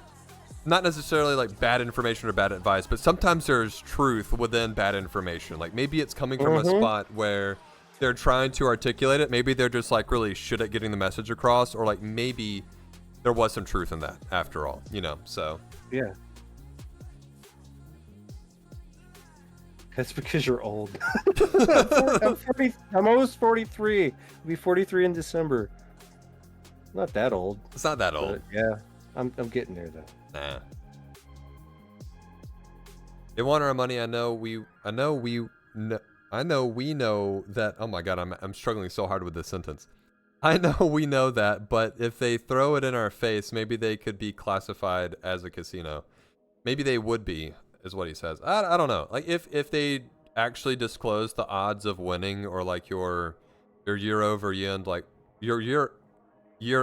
not necessarily, like, bad information or bad advice, but sometimes there's truth within bad information. Like, maybe it's coming from a spot where they're trying to articulate it. Maybe they're just, like, really shit at getting the message across, or, like, maybe there was some truth in that after all, you know, so. Yeah. That's because you're old. I'm almost 43. I'll be 43 in December. Not that old. It's not that old. Yeah, I'm getting there though. Nah. They want our money. I know we know that. Oh my god, I'm struggling so hard with this sentence. I know we know that, but if they throw it in our face, maybe they could be classified as a casino. Maybe they would be, is what he says. I don't know. Like if they actually disclose the odds of winning, or like your year over year end, like your year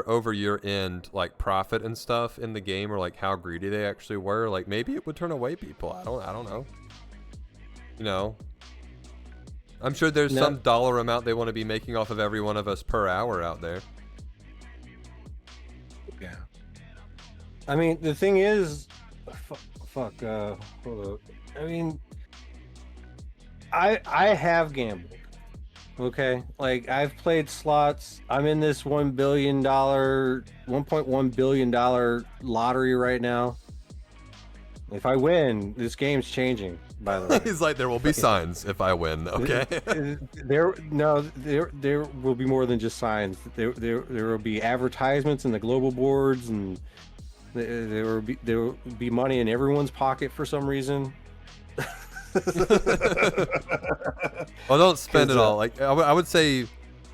over year end like profit and stuff in the game, or like how greedy they actually were, like maybe it would turn away people. I don't know. You know, I'm sure there's some dollar amount they want to be making off of every one of us per hour out there. Yeah. I mean, the thing is, hold up. I mean, I have gambled. Okay, like I've played slots. I'm in this $1 billion, $1.1 billion lottery right now. If I win, this game's changing. By the way, He's like, there will be signs if I win. Okay. there will be more than just signs. There will be advertisements in the global boards, and there will be money in everyone's pocket for some reason. Well, don't spend it all. Like I would say,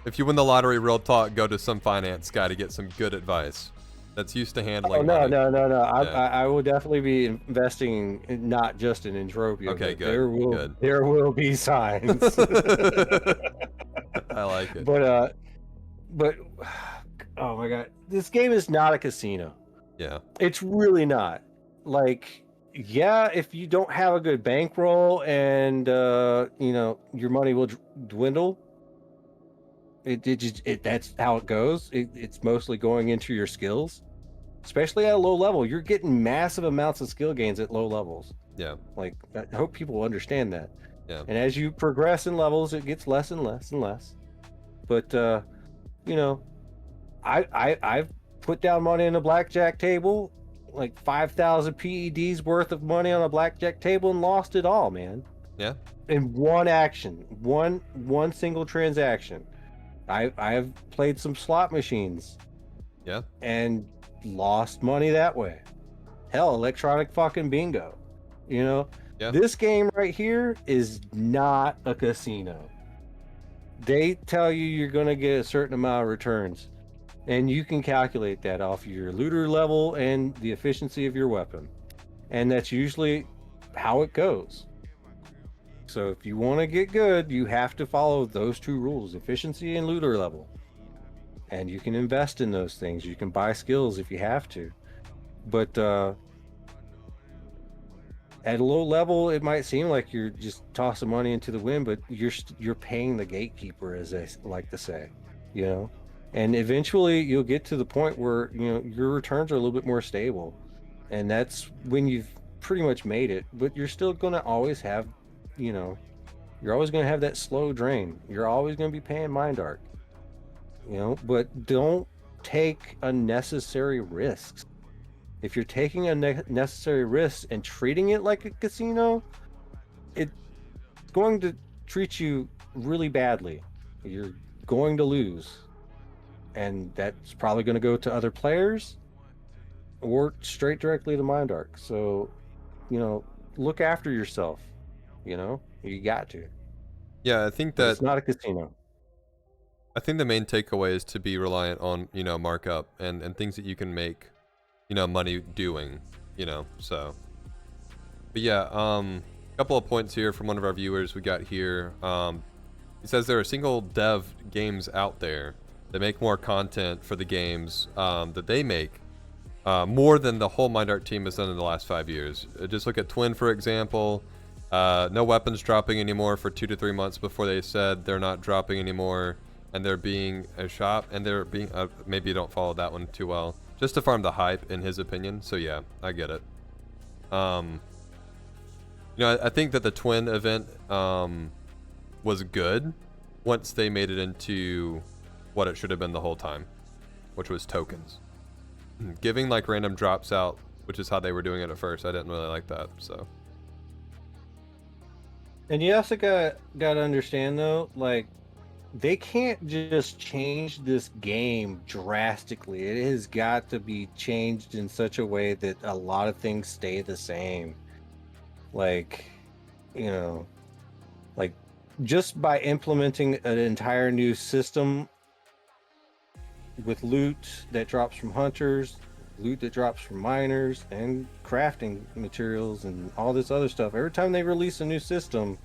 if you win the lottery, real talk, go to some finance guy to get some good advice. that's used to Oh handling no, money. no, no, no. Yeah. I will definitely be investing not just in Entropia, Okay, but good, good. there will be signs. I like it. But oh my god, this game is not a casino. Yeah. It's really not. Like, yeah, if you don't have a good bankroll and you know, your money will dwindle. That's how it goes. It's mostly going into your skills, especially at a low level. You're getting massive amounts of skill gains at low levels. Yeah. Like, I hope people understand that. Yeah. And as you progress in levels, it gets less and less and less. But you know, I've put down money in a blackjack table, like 5,000 PEDs worth of money on a blackjack table, and lost it all, man. Yeah. In one action, one single transaction. I've played some slot machines. Yeah. And lost money that way. Hell, electronic fucking bingo. You know, Yeah. this game right here is not a casino. They tell you you're going to get a certain amount of returns, and you can calculate that off your looter level and the efficiency of your weapon. And that's usually how it goes. So if you want to get good, you have to follow those two rules, efficiency and looter level. And you can invest in those things. You can buy skills if you have to. But at a low level, it might seem like you're just tossing money into the wind, but you're paying the gatekeeper, as they like to say, you know. And eventually, you'll get to the point where you know your returns are a little bit more stable, and that's when you've pretty much made it. But you're still going to always have, you know, you're always going to have that slow drain. You're always going to be paying Mind Arc, you know. But don't take unnecessary risks. If you're taking a necessary risk and treating it like a casino, it's going to treat you really badly. You're going to lose. And that's probably going to go to other players or straight directly to Mind Arc. So, you know, look after yourself. You know, you got to. Yeah, I think But that it's not a casino. I think the main takeaway is to be reliant on, you know, markup and things that you can make, you know, money doing, you know. So but yeah, a couple of points here from one of our viewers we got here. He says there are single dev games out there that make more content for the games that they make, more than the whole Mind Art team has done in the last 5 years. Just look at Twin, for example. No weapons dropping anymore for 2 to 3 months before they said they're not dropping anymore, and they're being a shop, and they're being maybe you don't follow that one too well, just to farm the hype, in his opinion. So yeah, I get it. You know, I think that the Twin event was good once they made it into what it should have been the whole time, which was tokens. Giving like random drops out, which is how they were doing it at first. I didn't really like that. So. And you also got to understand though, like they can't just change this game drastically. It has got to be changed in such a way that a lot of things stay the same. Like, you know, like just by implementing an entire new system with loot that drops from hunters, loot that drops from miners, and crafting materials and all this other stuff. Every time they release a new system,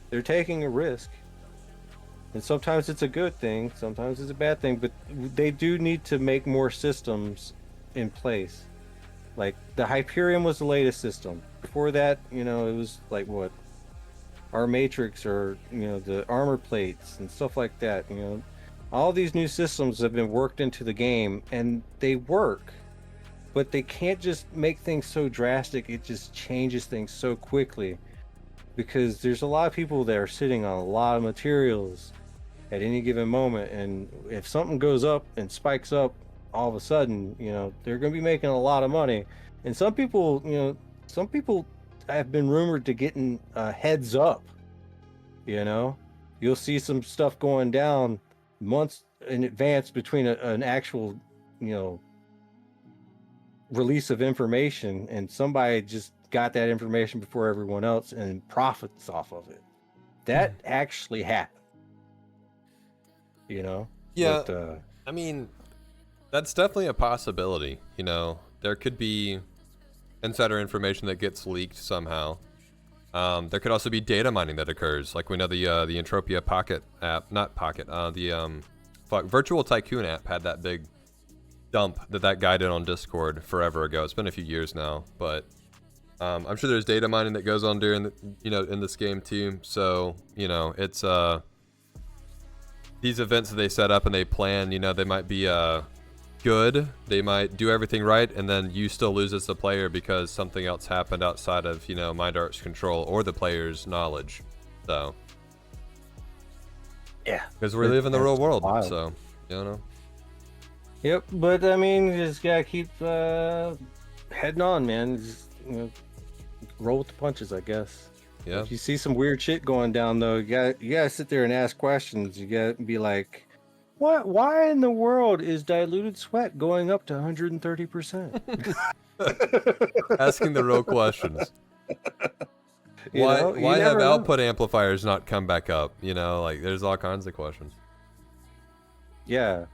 they're taking a risk. And sometimes it's a good thing, sometimes it's a bad thing, but they do need to make more systems in place. Like the Hyperion was the latest system. Before that, you know, it was like what? ARmatrix, or, you know, the armor plates and stuff like that, you know. All these new systems have been worked into the game and they work. But they can't just make things so drastic, it just changes things so quickly. Because there's a lot of people that are sitting on a lot of materials at any given moment, and if something goes up and spikes up all of a sudden, you know, they're going to be making a lot of money. And some people, you know, some people have been rumored to getting heads up. You know, you'll see some stuff going down months in advance between an actual, you know, release of information, and somebody just got that information before everyone else and profits off of it. That actually happened. You know? Yeah, But, I mean, That's definitely a possibility. You know, there could be insider information that gets leaked somehow. There could also be data mining that occurs, like we know the Entropia Pocket app, not Pocket, Virtual Tycoon app had that big dump that guy did on Discord forever ago. It's been a few years now, but I'm sure there's data mining that goes on during in this game too. So it's these events that they set up and they plan. They might be good, they might do everything right, and then you still lose as the player because something else happened outside of Mind Art's control or the player's knowledge. So yeah, because we live in the real world, wild. so Yep, but I mean, you just gotta keep heading on, man. Just, roll with the punches, I guess. Yeah. If you see some weird shit going down, though, you gotta sit there and ask questions. You gotta be like, "What? Why in the world is diluted sweat going up to 130%?" Asking the real questions. Why have output amplifiers not come back up? Like there's all kinds of questions. Yeah.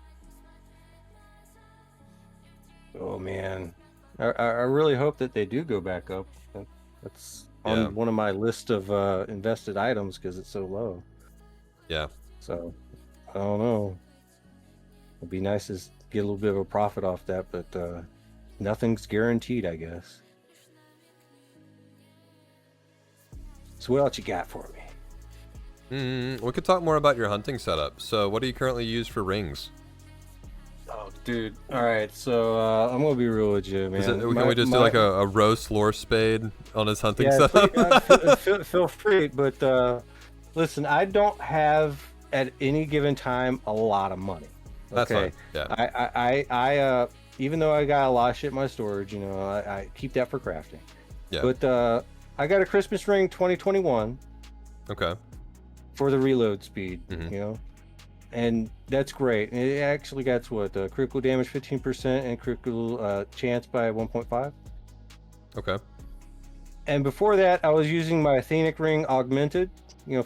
Oh man, I really hope that they do go back up. That's on one of my list of invested items because it's so low. Yeah. So I don't know. It'd be nice to get a little bit of a profit off that, but nothing's guaranteed, I guess. So what else you got for me? We could talk more about your hunting setup. So what do you currently use for rings? Oh, dude. All right, so I'm gonna be real with you, man. Can we just do like a roast Lorespade on his hunting setup? Feel free, but listen, I don't have at any given time a lot of money. That's okay? fine. Yeah. I even though I got a lot of shit in my storage, I keep that for crafting. Yeah. But I got a Christmas ring 2021. Okay. For the reload speed, and that's great. And it actually got critical damage 15% and critical chance by 1.5. Okay. And before that, I was using my Athenic ring augmented,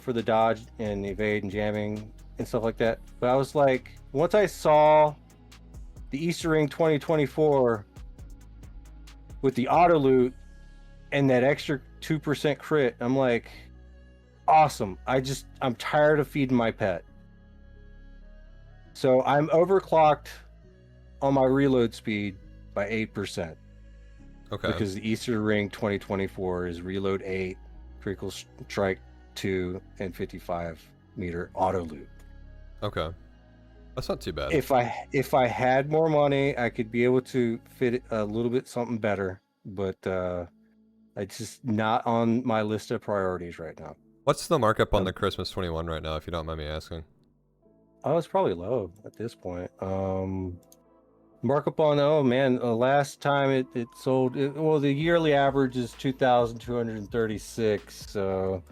for the dodge and evade and jamming and stuff like that. But I was like, once I saw the Easter ring 2024 with the auto loot and that extra 2% crit, I'm like, awesome. I'm tired of feeding my pet. So I'm overclocked on my reload speed by 8%. Okay. Because the Easter ring 2024 is reload 8, critical strike 2, and 55 meter auto loot. Okay. That's not too bad. If I had more money, I could be able to fit it a little bit something better, but it's just not on my list of priorities right now. What's the markup on the Christmas 21 right now, if you don't mind me asking? Oh, it's probably low at this point. Markup on, last time it sold, the yearly average is 2,236, so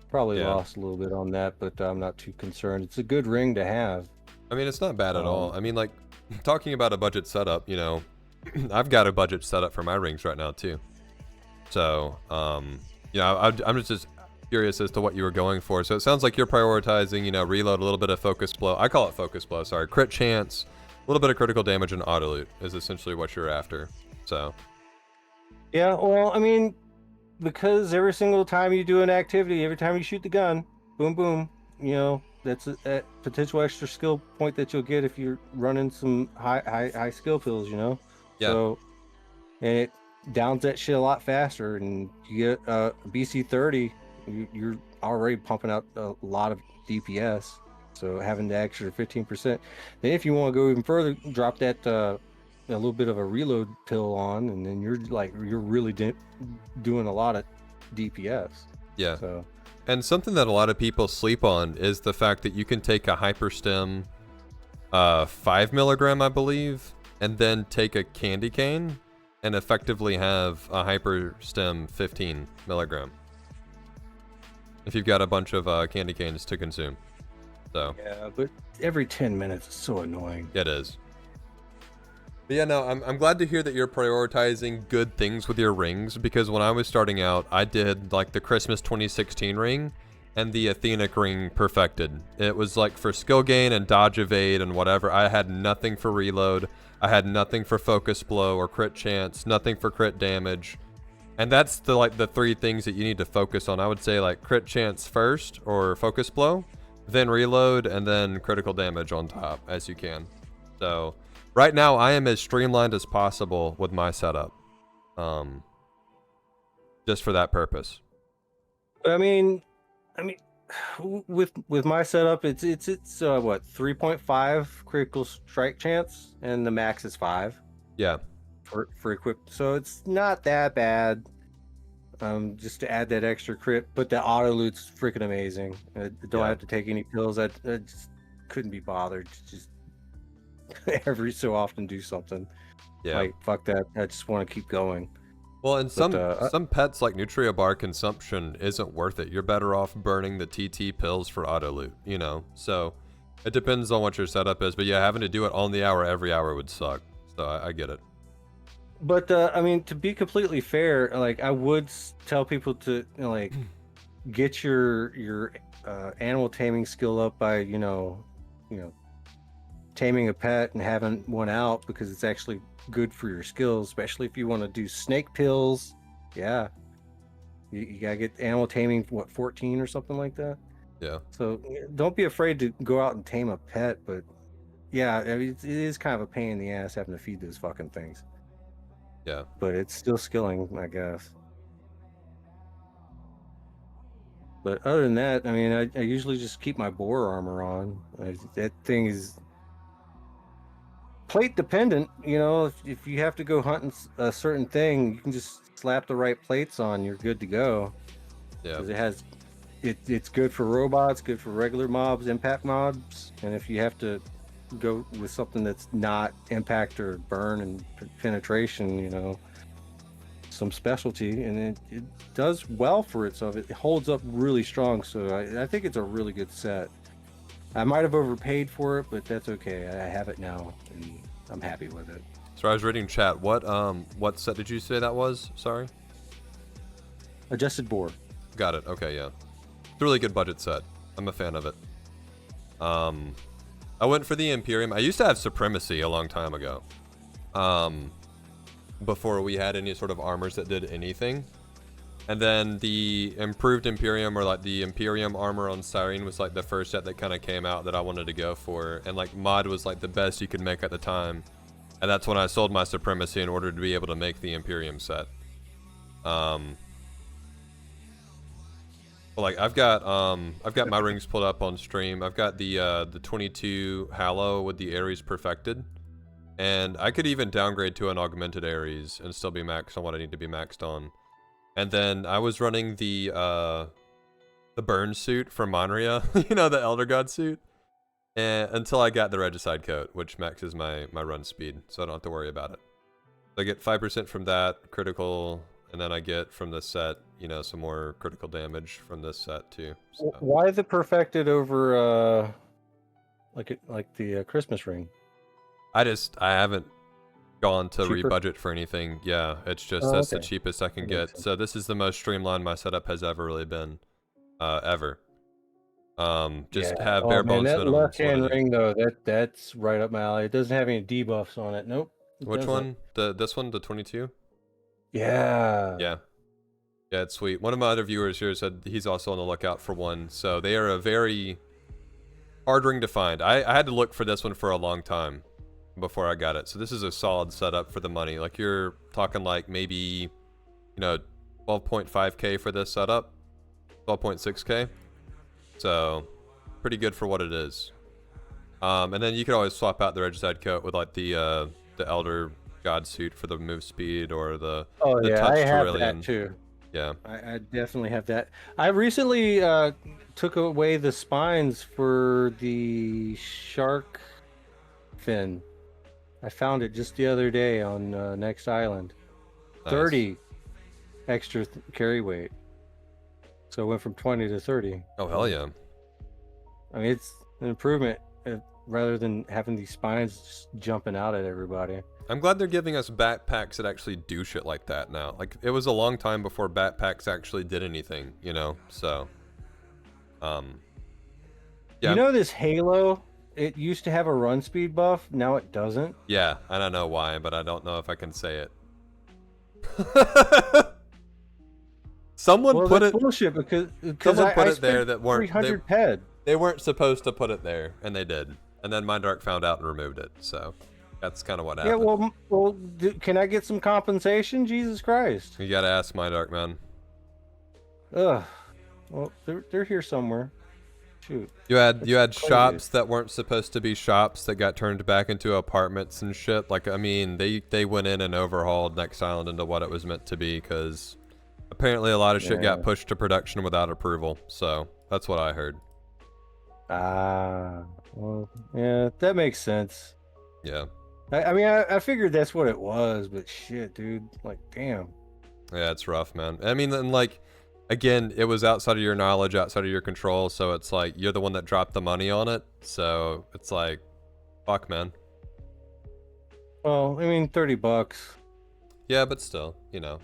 probably lost a little bit on that, but I'm not too concerned. It's a good ring to have. I mean, it's not bad at all. I mean, like, talking about a budget setup, I've got a budget setup for my rings right now, too. So, I'm just curious as to what you were going for. So it sounds like you're prioritizing, reload, a little bit of focus blow. I call it focus blow, sorry. Crit chance, a little bit of critical damage, and auto loot is essentially what you're after. So. Yeah, well, I mean, because every single time you do an activity, every time you shoot the gun, boom, boom, that's a potential extra skill point that you'll get if you're running some high skill pills, Yeah. So, and it downs that shit a lot faster, and you get BC 30, you're already pumping out a lot of DPS. So having the extra 15%. Then if you want to go even further, drop that a little bit of a reload pill on, and then you're really doing a lot of DPS. Yeah. So. And something that a lot of people sleep on is the fact that you can take a hyperstem 5 milligram, I believe, and then take a candy cane and effectively have a hyperstem 15 milligram. If you've got a bunch of candy canes to consume. So. Yeah, but every 10 minutes is so annoying. It is. But yeah, no, I'm glad to hear that you're prioritizing good things with your rings, because when I was starting out, I did like the Christmas 2016 ring, and the Athenic ring perfected. It was like for skill gain and dodge evade and whatever. I had nothing for reload. I had nothing for focus blow or crit chance, nothing for crit damage. And that's the 3 things that you need to focus on. I would say like crit chance first or focus blow, then reload, and then critical damage on top as you can. So right now I am as streamlined as possible with my setup. Just for that purpose. I mean, with my setup, it's what 3.5 critical strike chance, and the max is 5. Yeah. For equipped, so it's not that bad. Just to add that extra crit, but the auto loot's freaking amazing. I don't have to take any pills. I just couldn't be bothered to just every so often do something. Yeah. Like fuck that. I just want to keep going. Well, and some pets like Nutria Bar consumption isn't worth it. You're better off burning the TT pills for auto loot, you know? So it depends on what your setup is. But yeah, having to do it on the hour every hour would suck. So I get it. But I mean, to be completely fair, like I would tell people to like get your animal taming skill up by you know taming a pet and having one out, because it's actually good for your skills, especially if you want to do snake pills. Yeah, you gotta get animal taming, what, 14 or something like that. Yeah. So don't be afraid to go out and tame a pet. But yeah, I mean, it is kind of a pain in the ass having to feed those fucking things. Yeah. But it's still skilling, I guess. But other than that, I mean, I usually just keep my boar armor on. That thing is plate dependent, you know. If you have to go hunting a certain thing, you can just slap the right plates on. You're good to go. Yeah. Because it's good for robots, good for regular mobs, impact mobs, and if you have to go with something that's not impact or burn and penetration, you know, some specialty, and it does well for it, so it holds up really strong. So I think it's a really good set. I might have overpaid for it, but that's okay. I have it now and I'm happy with it. So I was reading chat. What set did you say that was? Sorry. Adjusted board. Got it. Okay, yeah. It's a really good budget set. I'm a fan of it. I went for the Imperium. I used to have Supremacy a long time ago. Before we had any sort of armors that did anything. And then the improved Imperium, or like the Imperium armor on Siren, was like the first set that kind of came out that I wanted to go for. And like mod was like the best you could make at the time. And that's when I sold my Supremacy in order to be able to make the Imperium set. Well, like I've got my rings pulled up on stream. I've got the 22 Hallow with the Aries perfected, and I could even downgrade to an augmented Aries and still be maxed on what I need to be maxed on. And then I was running the burn suit from Monria, you know, the Elder God suit, and until I got the Regicide coat, which maxes my run speed, so I don't have to worry about it. So I get 5% from that critical. And then I get from this set, you know, some more critical damage from this set too. So. Why the perfected over like the Christmas ring? I haven't gone to Cheaper? rebudget for anything. Yeah, it's just that's the cheapest I can get. So this is the most streamlined my setup has ever really been, ever. Just have bare bones that minimum. left-hand ring though, that's right up my alley. It doesn't have any debuffs on it. Nope. Which one? This one, the 22? Yeah. Yeah, it's sweet. One of my other viewers here said he's also on the lookout for one. So they are a very hard ring to find. I had to look for this one for a long time before I got it. So this is a solid setup for the money. Like you're talking like maybe, you know, 12.5k for this setup, 12.6k. So pretty good for what it is. And then you could always swap out the Regicide coat with like the Elder God suit for the move speed or the touch I have Cerulean. that too. Yeah, I definitely have that. I recently took away the spines for the shark fin. I found it just the other day on Next Island. nice. 30 extra carry weight. So it went from 20 to 30. Oh hell yeah. I mean, it's an improvement rather than having these spines just jumping out at everybody. I'm glad they're giving us backpacks that actually do shit like that now. Like, it was a long time before backpacks actually did anything, you know, so. Yeah, You know this Halo? It used to have a run speed buff. Now it doesn't. yeah, I don't know why, but I don't know if I can say it. Someone Well, put that's it. bullshit because Someone put I it there spent that weren't 300 ped. they weren't supposed to put it there, and they did. And then Mindark found out and removed it. So that's kind of what Yeah, happened. can I get some compensation? Jesus Christ. You gotta ask Mindark, man. Ugh. Well, they're here somewhere. Shoot. You had Crazy. shops that weren't supposed to be shops that got turned back into apartments and shit. Like, I mean, they went in and overhauled Next Island into what it was meant to be, because apparently a lot of shit got pushed to production without approval. So that's what I heard. Well, yeah, that makes sense. Yeah. I mean, I figured that's what it was, but shit, dude. Like, damn. Yeah, it's rough, man. I mean, and like, again, it was outside of your knowledge, outside of your control, so it's like, you're the one that dropped the money on it, so it's like, fuck, man. Well, I mean, $30. Yeah, but still, you know.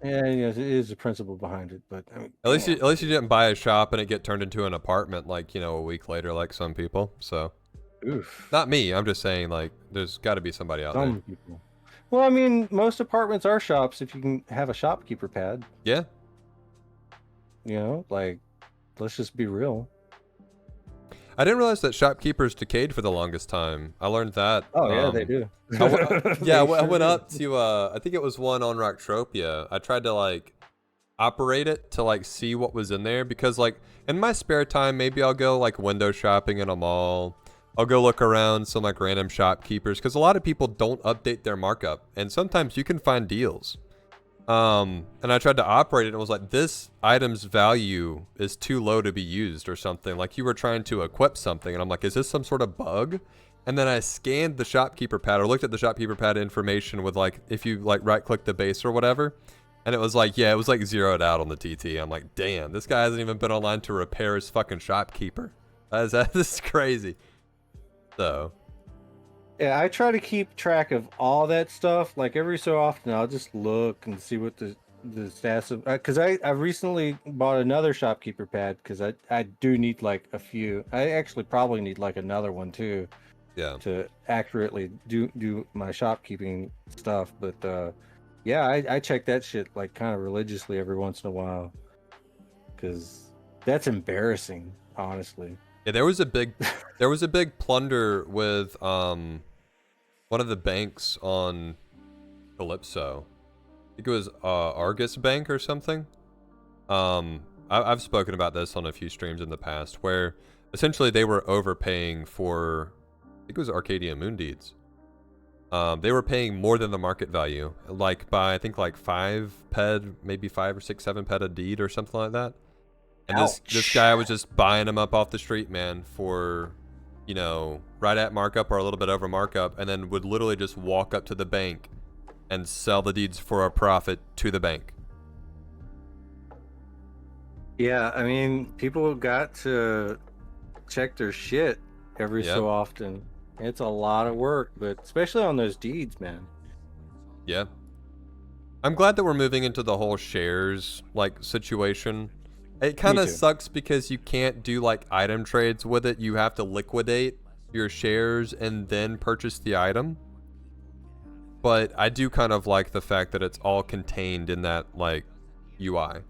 Yeah, it is the principle behind it, but I mean, At least you didn't buy a shop and it get turned into an apartment, like, you know, a week later, like some people, so. oof. Not me, I'm just saying, like, there's got to be somebody out there. People. Well, I mean, most apartments are shops if you can have a shopkeeper pad. Yeah. You know, like, let's just be real. I didn't realize that shopkeepers decayed for the longest time. I learned that. Oh, yeah, they do. I went up to, I think it was one on Rocktropia. I tried to, like, operate it to, like, see what was in there. Because, like, in my spare time, maybe I'll go, like, window shopping in a mall. I'll go look around some, like, random shopkeepers. Because a lot of people don't update their markup. And sometimes you can find deals. And I tried to operate it and it was like, this item's value is too low to be used or something. Like, you were trying to equip something. And I'm like, is this some sort of bug? And then I scanned the shopkeeper pad or looked at the shopkeeper pad information with, like, if you, like, right click the base or whatever. And it was like, yeah, it was like zeroed out on the TT. I'm like, damn, this guy hasn't even been online to repair his fucking shopkeeper. This is crazy. So. Yeah, I try to keep track of all that stuff. Like, every so often, I'll just look and see what the stats of. Because I recently bought another shopkeeper pad because I do need, like, a few. I actually probably need, like, another one too. Yeah. To accurately do my shopkeeping stuff. But yeah, I check that shit, like, kind of religiously every once in a while. Because that's embarrassing, honestly. Yeah, there was a big plunder with one of the banks on Calypso. I think it was Aegis Bank or something. I've spoken about this on a few streams in the past, where essentially they were overpaying for, I think it was Arcadia Moon Deeds. They were paying more than the market value, like by I think like 5 ped, maybe 5 or 6, 7 ped a deed or something like that. And this guy was just buying them up off the street, man, for, you know, right at markup or a little bit over markup, and then would literally just walk up to the bank and sell the deeds for a profit to the bank. Yeah, I mean, people got to check their shit every so often. It's a lot of work, but especially on those deeds, man. Yeah. I'm glad that we're moving into the whole shares, like, situation. It kind of sucks because you can't do, like, item trades with it. You have to liquidate your shares and then purchase the item. But I do kind of like the fact that it's all contained in that, like, UI.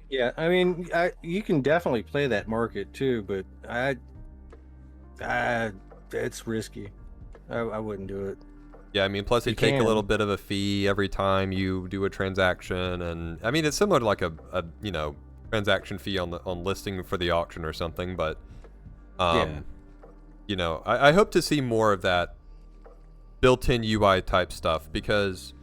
Yeah, I mean, you can definitely play that market too, but it's risky. I wouldn't do it. Yeah, I mean, plus you take a little bit of a fee every time you do a transaction, and I mean, it's similar to like a you know, transaction fee on listing for the auction or something, but you know, I hope to see more of that built-in UI type stuff, because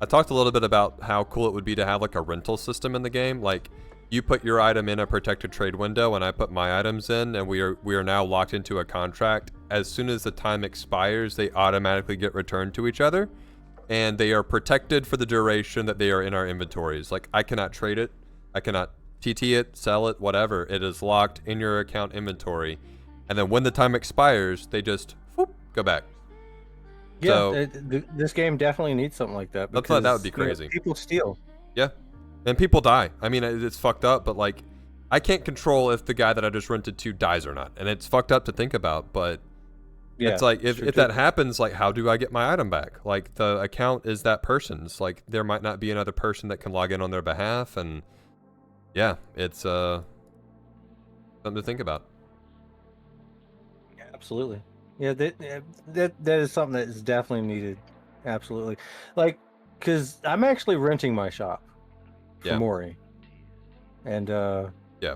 I talked a little bit about how cool it would be to have like a rental system in the game. Like, you put your item in a protected trade window and I put my items in, and we are now locked into a contract. As soon as the time expires, they automatically get returned to each other, and they are protected for the duration that they are in our inventories. Like, I cannot trade it, I cannot TT it, sell it, whatever. It is locked in your account inventory, and then when the time expires, they just whoop, go back. Yeah, so, this game definitely needs something like that. Because, that would be crazy. You know, people steal. Yeah, and people die. I mean, it's fucked up, but like, I can't control if the guy that I just rented to dies or not, and it's fucked up to think about. But Yeah, it's like if sure that happens, like how do I get my item back? Like the account is that person's. Like there might not be another person that can log in on their behalf, and yeah, it's something to think about. Absolutely. Yeah, that is something that is definitely needed. Absolutely. Like, because I'm actually renting my shop for Mori. And yeah,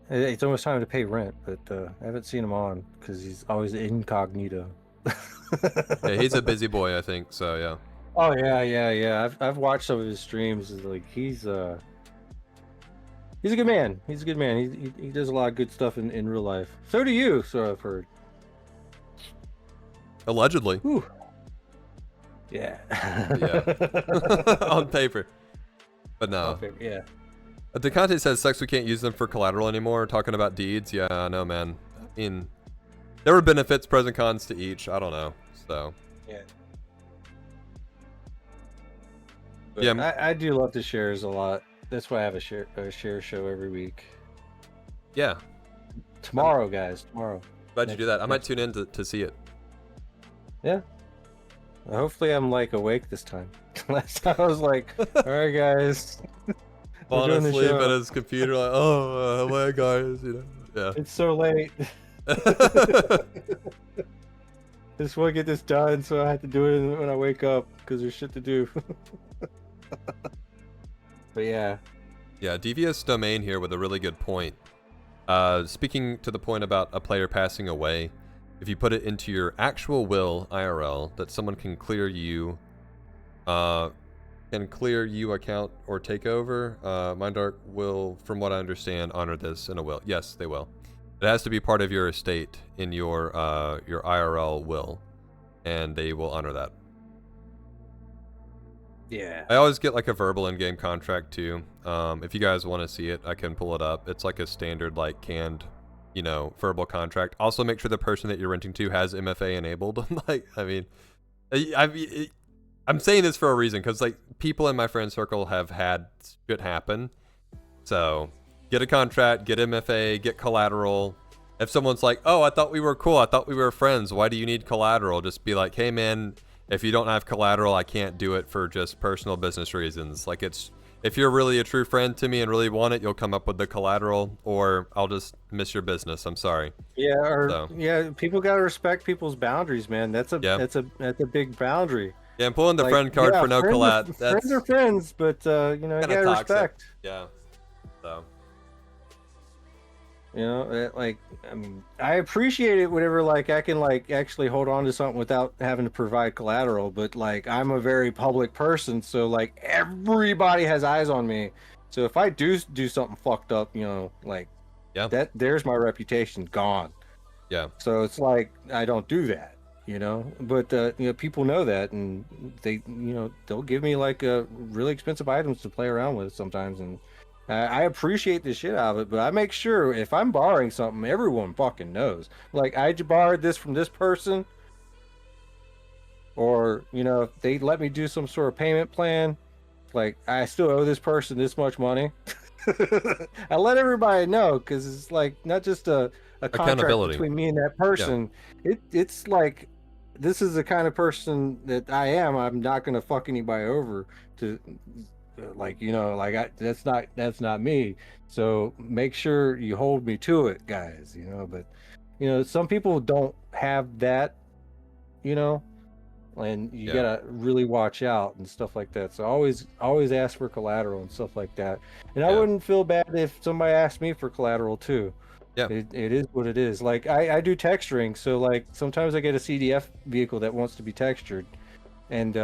it's almost time to pay rent, but I haven't seen him on because he's always incognito. yeah, he's a busy boy, I think. So yeah. Oh yeah. I've watched some of his streams. Like he's a good man. He's a good man. He does a lot of good stuff in real life. So do you, so I've heard. Allegedly. Whew. Yeah. Yeah. On paper. But no. On paper, yeah. Decante says, sucks we can't use them for collateral anymore. Talking about deeds. Yeah, I know, man. I mean, there were benefits, pros and cons to each. I don't know. So. Yeah. But yeah. I do love the shares a lot. That's why I have a share show every week. Yeah. Tomorrow, guys. Tomorrow. Glad you do that. I might tune in to see it. Yeah. Hopefully I'm like awake this time. Last time I was like, all right, guys. Falling asleep at his computer like, oh, my guys, you know. Yeah. It's so late. I just want to get this done, so I have to do it when I wake up because there's shit to do. But yeah. Yeah, Devious Domain here with a really good point. Speaking to the point about a player passing away, if you put it into your actual will IRL, that someone can clear you account or take over, Mindark will, from what I understand, honor this in a will. Yes, they will. It has to be part of your estate in your IRL will, and they will honor that. Yeah. I always get like a verbal in-game contract too. If you guys want to see it, I can pull it up. It's like a standard like canned, you know, verbal contract. Also make sure the person that you're renting to has MFA enabled. Like, I mean, I'm saying this for a reason because like people in my friend circle have had shit happen. So get a contract, get MFA, get collateral. If someone's like, oh, I thought we were cool, I thought we were friends, why do you need collateral? Just be like, hey man, if you don't have collateral, I can't do it for just personal business reasons. Like it's, if you're really a true friend to me and really want it, you'll come up with the collateral, or I'll just miss your business. I'm sorry. Yeah, yeah. People gotta respect people's boundaries, man. That's a big boundary. Yeah, I'm pulling the friend card for no collat. Friends are friends, but you know, you gotta respect. Yeah. So. You know, like, I mean, I appreciate it whenever, like, I can, like, actually hold on to something without having to provide collateral, but, like, I'm a very public person, so, like, everybody has eyes on me. So if I do something fucked up, you know, like, there's my reputation gone. Yeah. So it's like, I don't do that, you know? But, you know, people know that, and they, you know, they'll give me, like, really expensive items to play around with sometimes, and I appreciate the shit out of it, but I make sure if I'm borrowing something, everyone fucking knows. Like, I borrowed this from this person, or, you know, if they let me do some sort of payment plan, like, I still owe this person this much money. I let everybody know, because it's like not just a contract between me and that person. Yeah. It's like, this is the kind of person that I am. I'm not going to fuck anybody over to... like, you know, like that's not me, so make sure you hold me to it, guys, you know. But you know, some people don't have that, you know, and you gotta really watch out and stuff like that. So always ask for collateral and stuff like that. And I wouldn't feel bad if somebody asked me for collateral too. It is what it is. Like I do texturing, so like sometimes I get a CDF vehicle that wants to be textured, and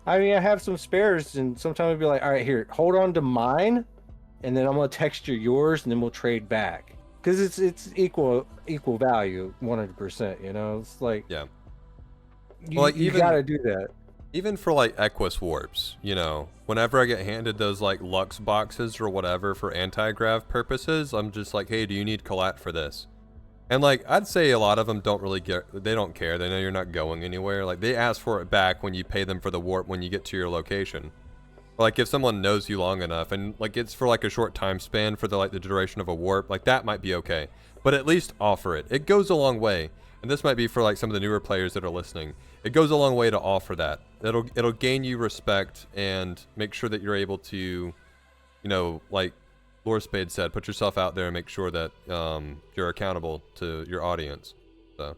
I mean, I have some spares, and sometimes I'd be like, all right, here, hold on to mine, and then I'm going to texture yours, and then we'll trade back. Because it's equal value, 100%, you know? It's like, you got to do that. Even for, like, Equus warps, you know, whenever I get handed those, like, Lux boxes or whatever for anti-grav purposes, I'm just like, hey, do you need collat for this? And, like, I'd say a lot of them don't really they don't care. They know you're not going anywhere. Like, they ask for it back when you pay them for the warp when you get to your location. Like if someone knows you long enough and like it's for like a short time span for the like the duration of a warp, like that might be okay. But at least offer it. It goes a long way. And this might be for like some of the newer players that are listening. It goes a long way to offer that. It'll gain you respect and make sure that you're able to, you know, like Lorespade said, put yourself out there and make sure that you're accountable to your audience. So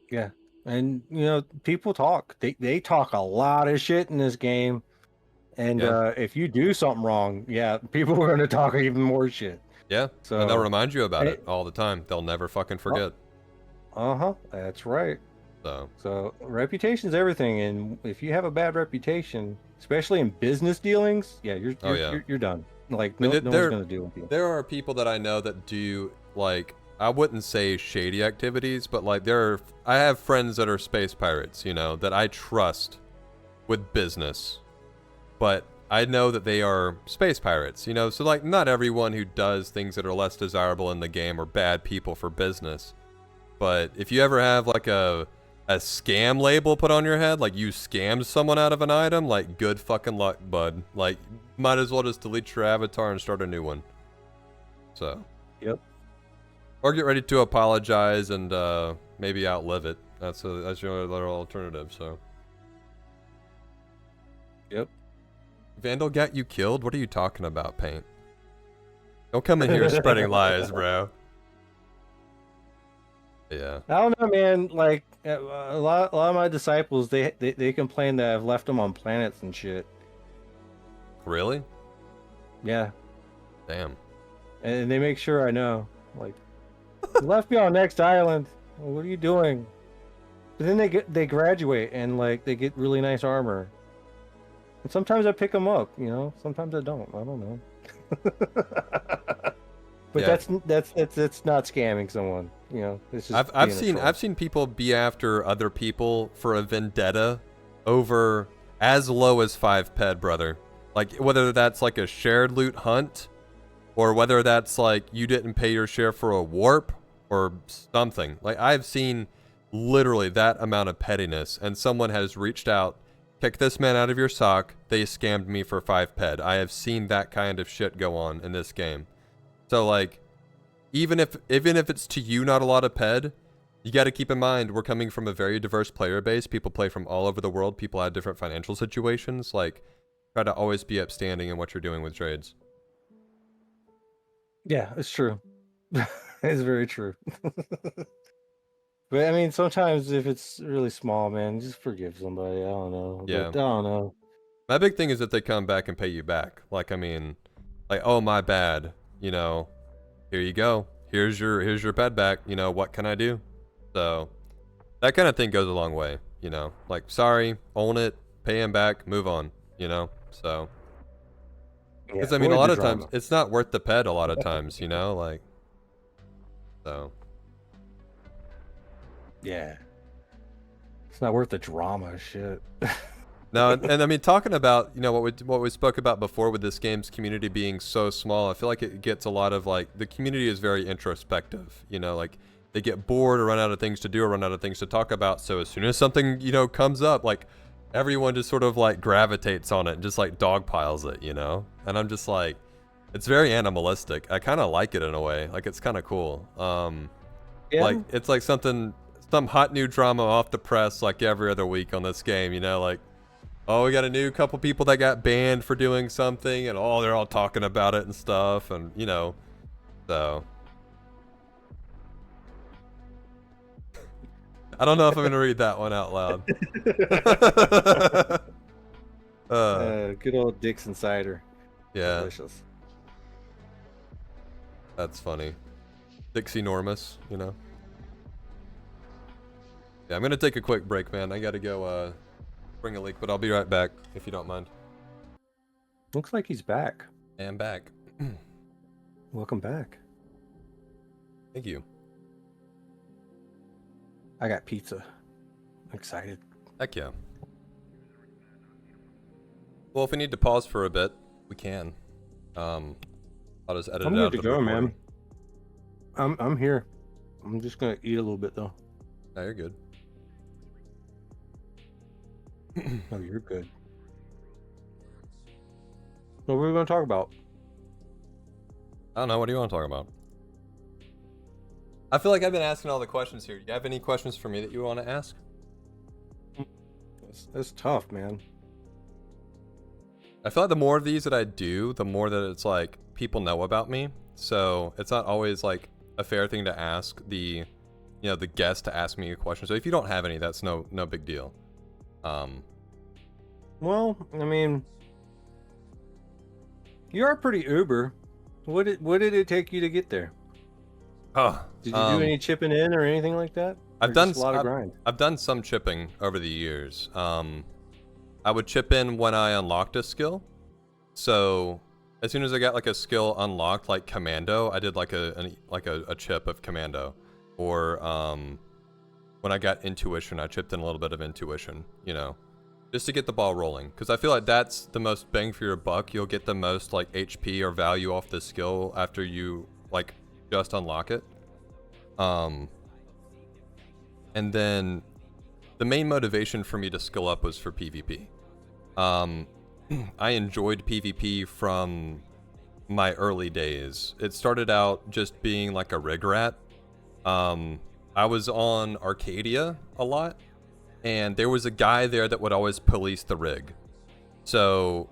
Yeah. And you know, people talk. They talk a lot of shit in this game. And yeah. if you do something wrong, yeah, people are gonna talk even more shit. Yeah. So And they'll remind you about eh, it all the time. They'll never fucking forget. uh-huh, that's right. So So reputation's everything, and if you have a bad reputation, especially in business dealings, yeah, you're done. Like I mean, no one's gonna deal with you. there are people that I know that do like, I wouldn't say shady activities, but like I have friends that are space pirates, you know, that I trust with business, but I know that they are space pirates, you know, so like not everyone who does things that are less desirable in the game are bad people for business. But if you ever have like a scam label put on your head, like you scammed someone out of an item, like good fucking luck, bud. Like might as well just delete your avatar and start a new one. So. Yep. Or get ready to apologize and maybe outlive it. That's your other alternative. So. Yep. Vandal got you killed? What are you talking about, Paint? Don't come in here spreading lies, bro. Yeah. I don't know, man. Like a lot of my disciples, they complain that I've left them on planets and shit. Really? Yeah. Damn. And they make sure I know. Like, you left me on next island. What are you doing? But then they graduate and like they get really nice armor. And sometimes I pick them up, you know. Sometimes I don't. I don't know. But Yeah. that's not scamming someone, you know. It's just I've seen people be after other people for a vendetta over as low as 5 ped, brother. Like whether that's like a shared loot hunt or whether that's like you didn't pay your share for a warp or something. Like I've seen literally that amount of pettiness, and someone has reached out, kick this man out of your sock, they scammed me for 5 ped. I have seen that kind of shit go on in this game. So like, even if it's to you not a lot of ped, you got to keep in mind we're coming from a very diverse player base. People play from all over the world. People have different financial situations. Like, try to always be upstanding in what you're doing with trades. Yeah, it's true. It's very true. But I mean, sometimes if it's really small, man, just forgive somebody. I don't know. Yeah. But, I don't know. My big thing is that they come back and pay you back. Like, I mean, like, oh, my bad. You know, here you go. Here's your ped back. You know, what can I do? So that kind of thing goes a long way. You know, like, sorry, own it, pay him back, move on. You know, so. Because Yeah, I mean, a avoid lot the of times drama. it's not worth the ped. A lot of times, you know, like. So. Yeah. It's not worth the drama, shit. No, and I mean, talking about, you know, what we spoke about before with this game's community being so small, I feel like it gets a lot of, like, the community is very introspective, you know, like, they get bored or run out of things to do or run out of things to talk about, so as soon as something, you know, comes up, like, everyone just sort of, like, gravitates on it and just, like, dogpiles it, you know? And I'm just like, it's very animalistic. I kind of like it in a way. Like, it's kind of cool. Yeah. Like, it's like some hot new drama off the press, like, every other week on this game, you know, like, oh, we got a new couple people that got banned for doing something, and oh, they're all talking about it and stuff, and you know, so I don't know if I'm gonna read that one out loud. Good old Dixon cider. Yeah, Delicious. that's funny. Dixie-normous, you know. Yeah, I'm gonna take a quick break, man. I gotta go bring a leak, but I'll be right back if you don't mind. Looks like he's back. I am back. Welcome back. Thank you. I got pizza. I'm excited. Heck yeah. Well, if we need to pause for a bit, we can. I'll just edit I'm it good out to of the go, recording. man. I'm here. I'm just gonna eat a little bit though. No, you're good. Oh, you're good. What were we going to talk about? I don't know. What do you want to talk about? I feel like I've been asking all the questions here. Do you have any questions for me that you want to ask? It's tough, man. I feel like the more of these that I do, the more that it's like people know about me. So it's not always like a fair thing to ask the guest to ask me a question. So if you don't have any, that's no big deal. Well, I mean, you are pretty uber. What did it take you to get there? Oh, Did you do any chipping in or anything like that? I've done a lot of grind. I've done some chipping over the years. I would chip in when I unlocked a skill. So as soon as I got like a skill unlocked, like commando, I did like a chip of commando. Or when I got intuition, I chipped in a little bit of intuition, just to get the ball rolling. Because I feel like that's the most bang for your buck. You'll get the most like HP or value off the skill after you like just unlock it. And then the main motivation for me to skill up was for PvP. I enjoyed PvP from my early days. It started out just being like a rig rat. I was on Arcadia a lot, and there was a guy there that would always police the rig. So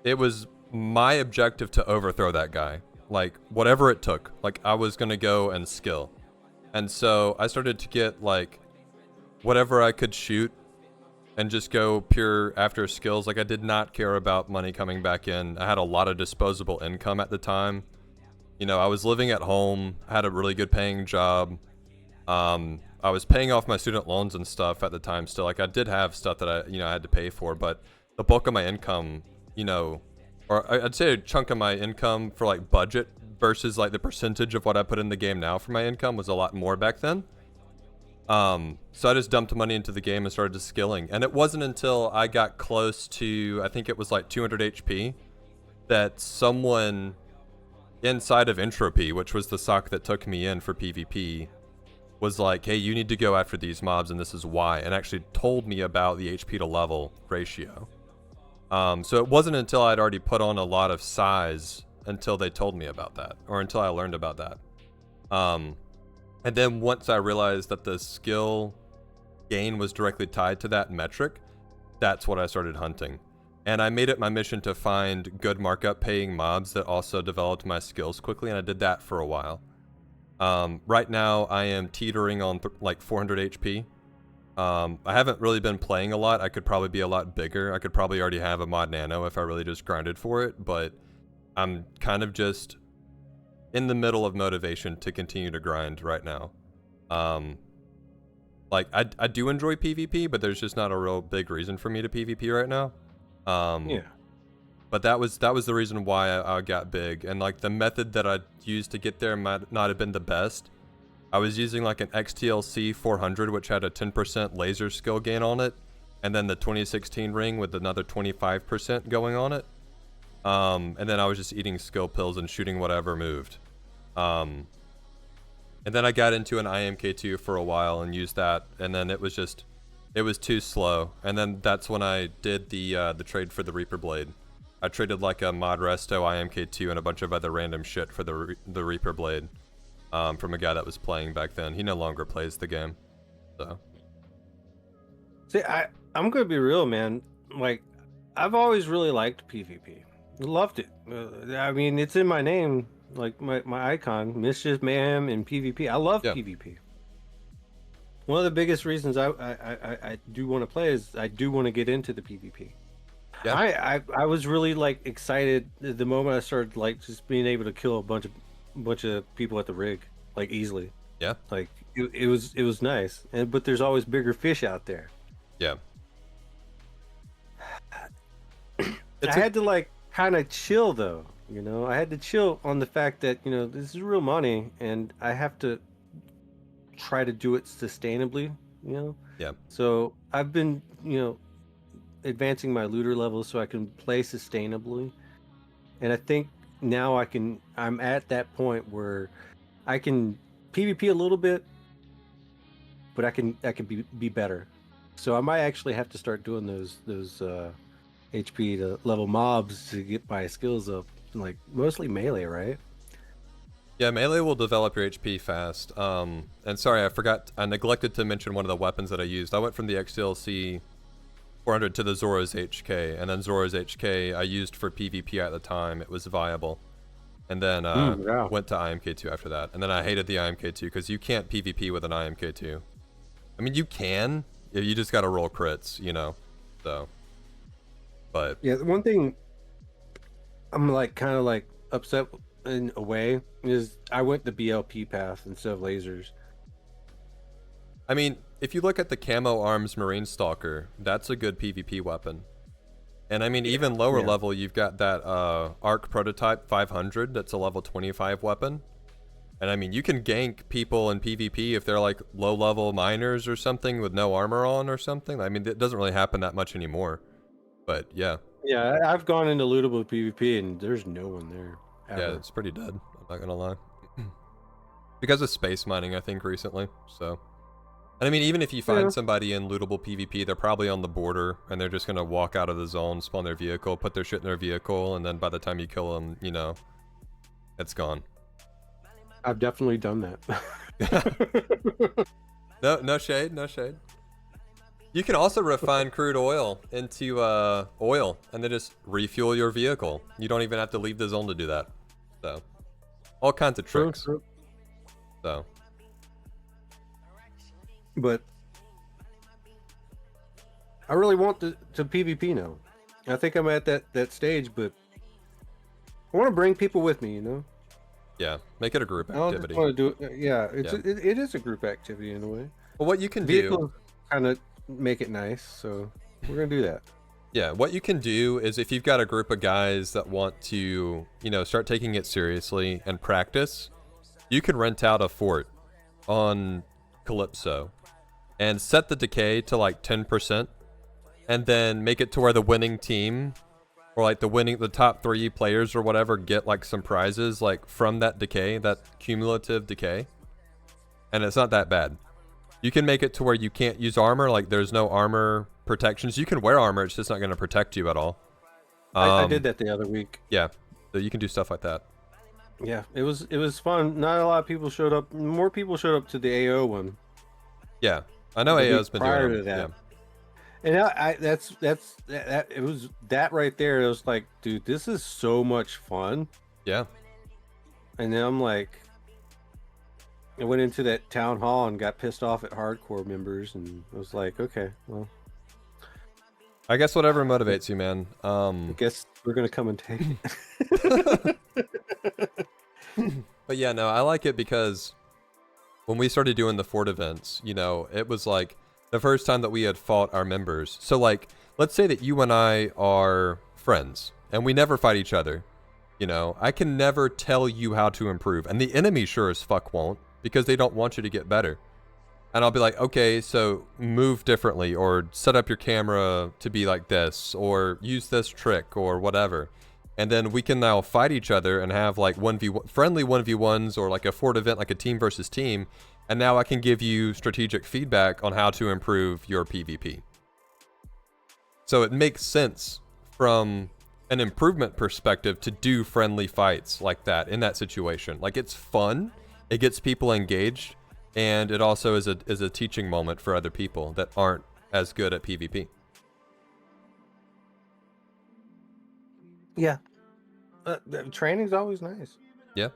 it was my objective to overthrow that guy. Like, whatever it took. Like, I was gonna go and skill. And so I started to get, like, whatever I could shoot and just go pure after skills. Like, I did not care about money coming back in. I had a lot of disposable income at the time. I was living at home. I had a really good paying job. I was paying off my student loans and stuff at the time still. Like, I did have stuff that I had to pay for, but the bulk of my income, or I'd say a chunk of my income for like budget versus like the percentage of what I put in the game now for my income was a lot more back then. So I just dumped money into the game and started skilling. And it wasn't until I got close to, I think it was like 200 HP, that someone inside of Entropia, which was the sock that took me in for PvP, was like, hey, you need to go after these mobs and this is why, and actually told me about the HP to level ratio. So it wasn't until I'd already put on a lot of size until they told me about that, or until I learned about that. And then once I realized that the skill gain was directly tied to that metric, that's what I started hunting. And I made it my mission to find good markup paying mobs that also developed my skills quickly, and I did that for a while. Right now I am teetering on like 400 HP. I haven't really been playing a lot. I could probably be a lot bigger. I could probably already have a mod nano if I really just grinded for it, but I'm kind of just in the middle of motivation to continue to grind right now. Like I do enjoy PvP, but there's just not a real big reason for me to PvP right now. Yeah. But that was the reason why I got big, and like the method that I used to get there might not have been the best. I was using like an XTLC 400, which had a 10% laser skill gain on it, and then the 2016 ring with another 25% going on it. And then I was just eating skill pills and shooting whatever moved. And then I got into an IMK2 for a while and used that, and then it was too slow. And then that's when I did the trade for the Reaper Blade. I traded like a Mod Resto IMK2 and a bunch of other random shit for the Reaper Blade from a guy that was playing back then. He no longer plays the game. So. See, I'm gonna be real, man. Like, I've always really liked PvP. Loved it. I mean, it's in my name, like my icon, Mischief, Mayhem, and PvP. I love PvP. One of the biggest reasons I do want to play is I do want to get into the PvP. Yeah. I was really like excited the moment I started like just being able to kill a bunch of people at the rig like easily. Yeah. Like it was nice. But there's always bigger fish out there. Yeah. I had to like kind of chill though, I had to chill on the fact that this is real money and I have to try to do it sustainably. Yeah. So I've been advancing my looter levels so I can play sustainably, and I think now I'm at that point where I can PvP a little bit, but I can be better. So I might actually have to start doing those HP to level mobs to get my skills up. Like mostly melee, right? Yeah, melee will develop your HP fast. And sorry, I neglected to mention one of the weapons that I used. I went from the XDLC 400 to the Zora's HK, and then Zora's HK I used for PvP at the time. It was viable. And then Yeah. went to IMK2 after that. And then I hated the IMK2 because you can't PvP with an IMK2. I mean, you can. You just got to roll crits, you know. So, but Yeah, the one thing I'm like kind of like upset in a way is I went the BLP path instead of lasers. I mean, if you look at the Camo Arms Marine Stalker, that's a good PvP weapon. And I mean, even lower level, you've got that Arc Prototype 500, that's a level 25 weapon. And I mean, you can gank people in PvP if they're like low-level miners or something with no armor on or something. I mean, it doesn't really happen that much anymore. But yeah. Yeah, I've gone into lootable PvP and there's no one there. Ever. Yeah, it's pretty dead. I'm not gonna lie. Because of space mining, I think, recently. So, and I mean, even if you find somebody in lootable PvP, they're probably on the border and they're just gonna walk out of the zone, spawn their vehicle, put their shit in their vehicle, and then by the time you kill them, you know, it's gone. I've definitely done that. No shade, no shade. You can also refine crude oil into oil and then just refuel your vehicle. You don't even have to leave the zone to do that. So, all kinds of tricks. True. So, but I really want to PvP now. I think I'm at that stage, but I want to bring people with me, you know? yeah, make it a group I don't activity. just want to do it. Yeah, it is a group activity in a way. Well, what you can Vehicles do, kind of make it nice, so we're gonna do that. yeah, what you can do is if you've got a group of guys that want to, you know, start taking it seriously and practice, you can rent out a fort on Calypso and set the decay to like 10%, and then make it to where the winning team or like the top 3 players or whatever get like some prizes like from that decay, that cumulative decay. And it's not that bad. You can make it to where you can't use armor, like there's no armor protections. You can wear armor, it's just not going to protect you at all. I did that the other week. Yeah, so you can do stuff like that. Yeah, it was fun. Not a lot of people showed up. More people showed up to the AO one. Yeah, I know The AO's week been doing prior them. to that. Yeah. And that it was that right there. It was like, dude, this is so much fun. Yeah. And then I'm like, I went into that town hall and got pissed off at hardcore members, and I was like, okay, well, I guess whatever motivates you, man. I guess we're gonna come and take it. But yeah, no, I like it because when we started doing the fort events, you know, it was like the first time that we had fought our members. So like, let's say that you and I are friends and we never fight each other. You know, I can never tell you how to improve, and the enemy sure as fuck won't, because they don't want you to get better. And I'll be like, okay, so move differently, or set up your camera to be like this, or use this trick, or whatever. And then we can now fight each other and have like 1v1, friendly 1v1s, or like a fort event, like a team versus team. And now I can give you strategic feedback on how to improve your PvP. So it makes sense from an improvement perspective to do friendly fights like that in that situation. Like, it's fun, it gets people engaged, and it also is a teaching moment for other people that aren't as good at PvP. Yeah, training's always nice. Yeah.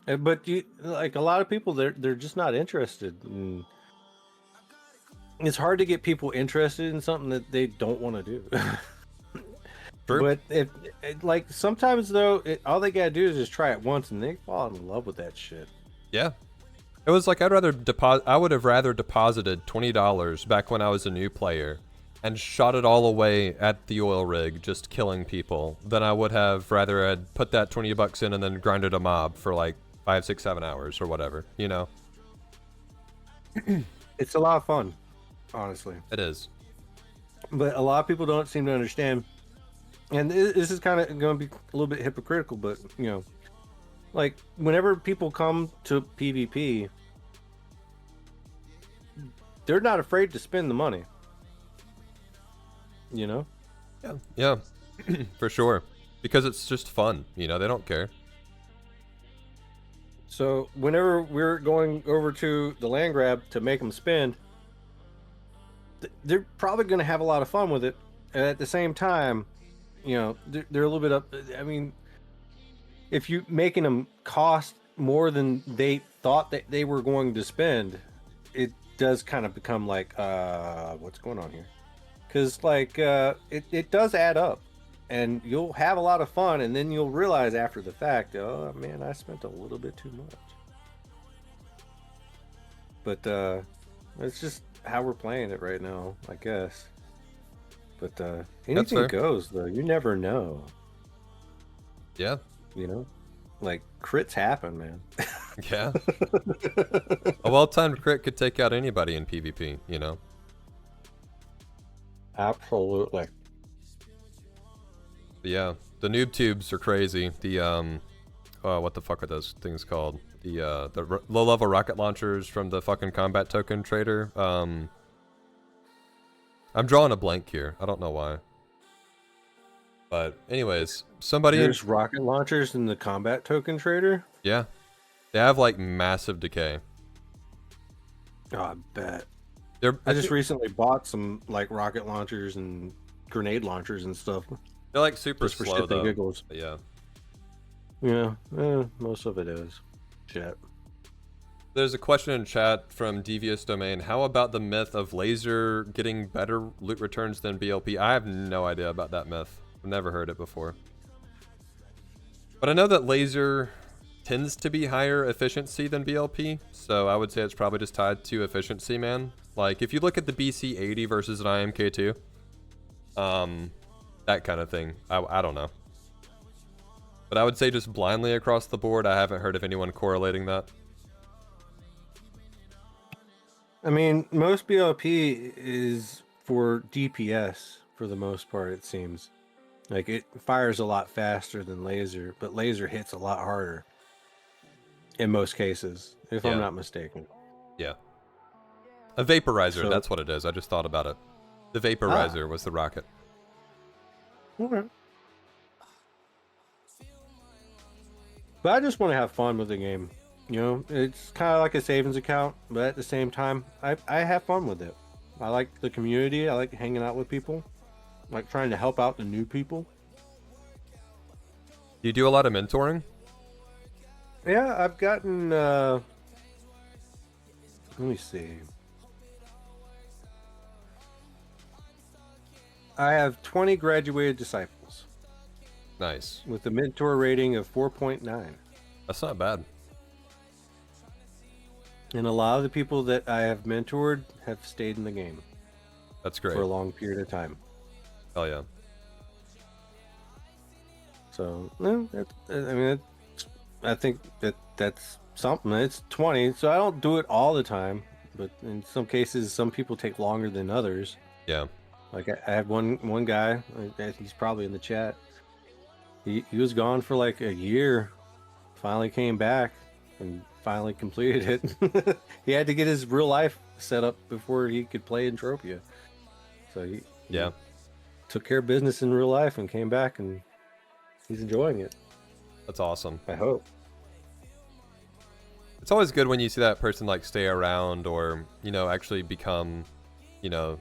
But you, like, a lot of people, they're just not interested. It's hard to get people interested in something that they don't want to do. True. But if like sometimes though, all they gotta do is just try it once, and they fall in love with that shit. Yeah. It was like I would have rather deposited $20 back when I was a new player and shot it all away at the oil rig, just killing people, than I would have rather had put that $20 in and then grinded a mob for like 5, 6, 7 hours or whatever, you know? It's a lot of fun, honestly. It is. But a lot of people don't seem to understand. And this is kind of going to be a little bit hypocritical, but, you know, like, whenever people come to PvP, they're not afraid to spend the money. You know? Yeah, for sure. Because it's just fun, you know, they don't care. So whenever we're going over to the land grab to make them spend, they're probably going to have a lot of fun with it. And at the same time, you know, they're a little bit up. I mean, if you making them cost more than they thought that they were going to spend, it does kind of become like, what's going on here? Because like it does add up, and you'll have a lot of fun, and then you'll realize after the fact, oh man, I spent a little bit too much. But it's just how we're playing it right now, I guess. But anything goes, though. You never know. Yeah. You know, like crits happen, man. Yeah. A well-timed crit could take out anybody in PvP, you know. Absolutely. But yeah, the noob tubes are crazy. The what the fuck are those things called? The low-level rocket launchers from the fucking combat token trader. I'm drawing a blank here. I don't know why. But anyways, There's rocket launchers in the combat token trader? Yeah. They have like massive decay. Oh, I bet. I just recently bought some like rocket launchers and grenade launchers and stuff. They're like super just for slow shits and though. giggles. But yeah. Yeah, most of it is. Shit. There's a question in chat from Devious Domain. How about the myth of laser getting better loot returns than BLP? I have no idea about that myth. I've never heard it before. But I know that laser tends to be higher efficiency than BLP, so I would say it's probably just tied to efficiency, man. Like, if you look at the BC80 versus an IMK2, that kind of thing, I don't know. But I would say just blindly across the board, I haven't heard of anyone correlating that. I mean, most BLP is for DPS for the most part, it seems. Like, it fires a lot faster than laser, but laser hits a lot harder. In most cases, if I'm not mistaken. Yeah. A vaporizer, that's what it is. I just thought about it. The vaporizer was the rocket. Okay. But I just want to have fun with the game. You know, it's kind of like a savings account, but at the same time, I have fun with it. I like the community. I like hanging out with people. I like trying to help out the new people. Do you do a lot of mentoring? Yeah, I've gotten, let me see. I have 20 graduated disciples. Nice. With a mentor rating of 4.9. That's not bad. And a lot of the people that I have mentored have stayed in the game. That's great. For a long period of time. Hell yeah. So, no, I think that's something. It's 20, so I don't do it all the time. But in some cases, some people take longer than others. Yeah. Like I had one guy, he's probably in the chat. He was gone for like a year. Finally came back and finally completed it. He had to get his real life set up before he could play Entropia. So he took care of business in real life and came back, and he's enjoying it. That's awesome. I hope. It's always good when you see that person like stay around or, you know, actually become, you know,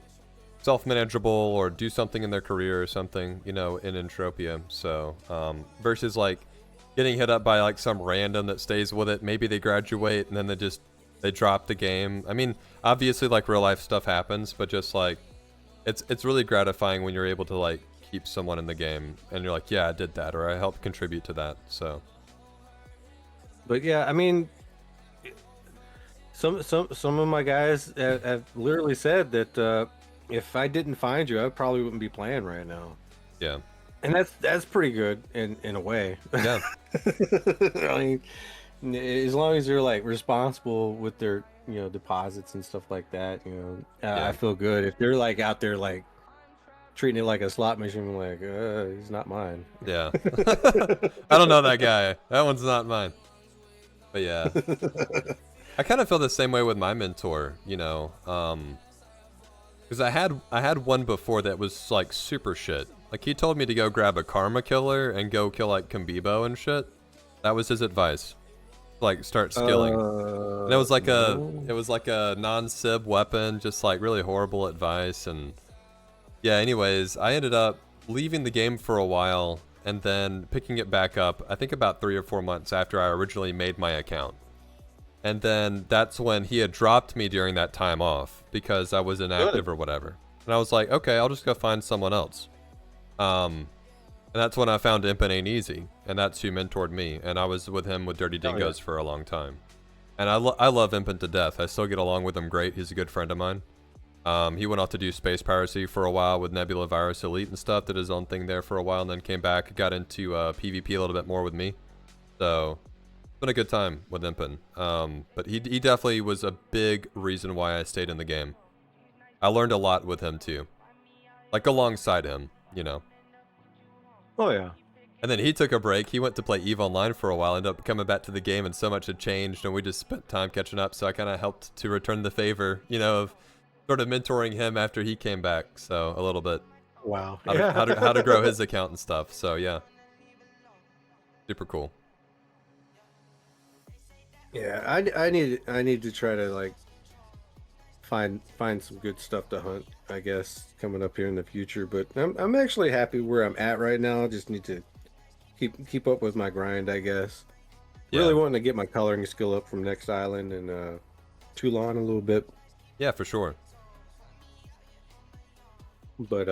self-manageable or do something in their career or something, you know, in Entropia. So, versus like getting hit up by like some random that stays with it. Maybe they graduate and then they drop the game. I mean, obviously like real life stuff happens, but just like, it's really gratifying when you're able to like keep someone in the game and you're like, yeah, I did that, or I helped contribute to that. So, but yeah, I mean, some of my guys have literally said that if I didn't find you, I probably wouldn't be playing right now. Yeah, and that's pretty good in a way. Yeah. I mean, as long as you're like responsible with their, you know, deposits and stuff like that, you know, I feel good. If they're like out there like treating it like a slot machine, I'm like, he's not mine. Yeah. I don't know that guy. That one's not mine. But yeah. I kind of feel the same way with my mentor, you know, because I had one before that was like super shit, Like, he told me to go grab a karma killer and go kill, like, Kimbibo and shit. That was his advice. Like, start skilling. And it was like a non-sib weapon, just, like, really horrible advice. And, yeah, anyways, I ended up leaving the game for a while and then picking it back up, I think about 3 or 4 months after I originally made my account. And then that's when he had dropped me during that time off because I was inactive or whatever. And I was like, okay, I'll just go find someone else. And that's when I found Imp Ain't Easy, and that's who mentored me. And I was with him with Dirty Dingoes for a long time. And I love Imp to death. I still get along with him great. He's a good friend of mine. He went off to do space piracy for a while with Nebula Virus Elite and stuff. Did his own thing there for a while, and then came back, got into PvP a little bit more with me. So it's been a good time with Impin. But he definitely was a big reason why I stayed in the game. I learned a lot with him too, like alongside him, you know. Oh yeah. And then he took a break. He went to play EVE Online for a while, ended up coming back to the game, and so much had changed, and we just spent time catching up. So I kind of helped to return the favor, you know, of sort of mentoring him after he came back. So a little bit. Wow. How to grow his account and stuff. So yeah, super cool. Yeah, I need to try to like find some good stuff to hunt, I guess, coming up here in the future. But I'm actually happy where I'm at right now. I just need to keep up with my grind, I guess. Yeah. Really wanting to get my coloring skill up from Next Island and Toulon a little bit. Yeah, for sure. But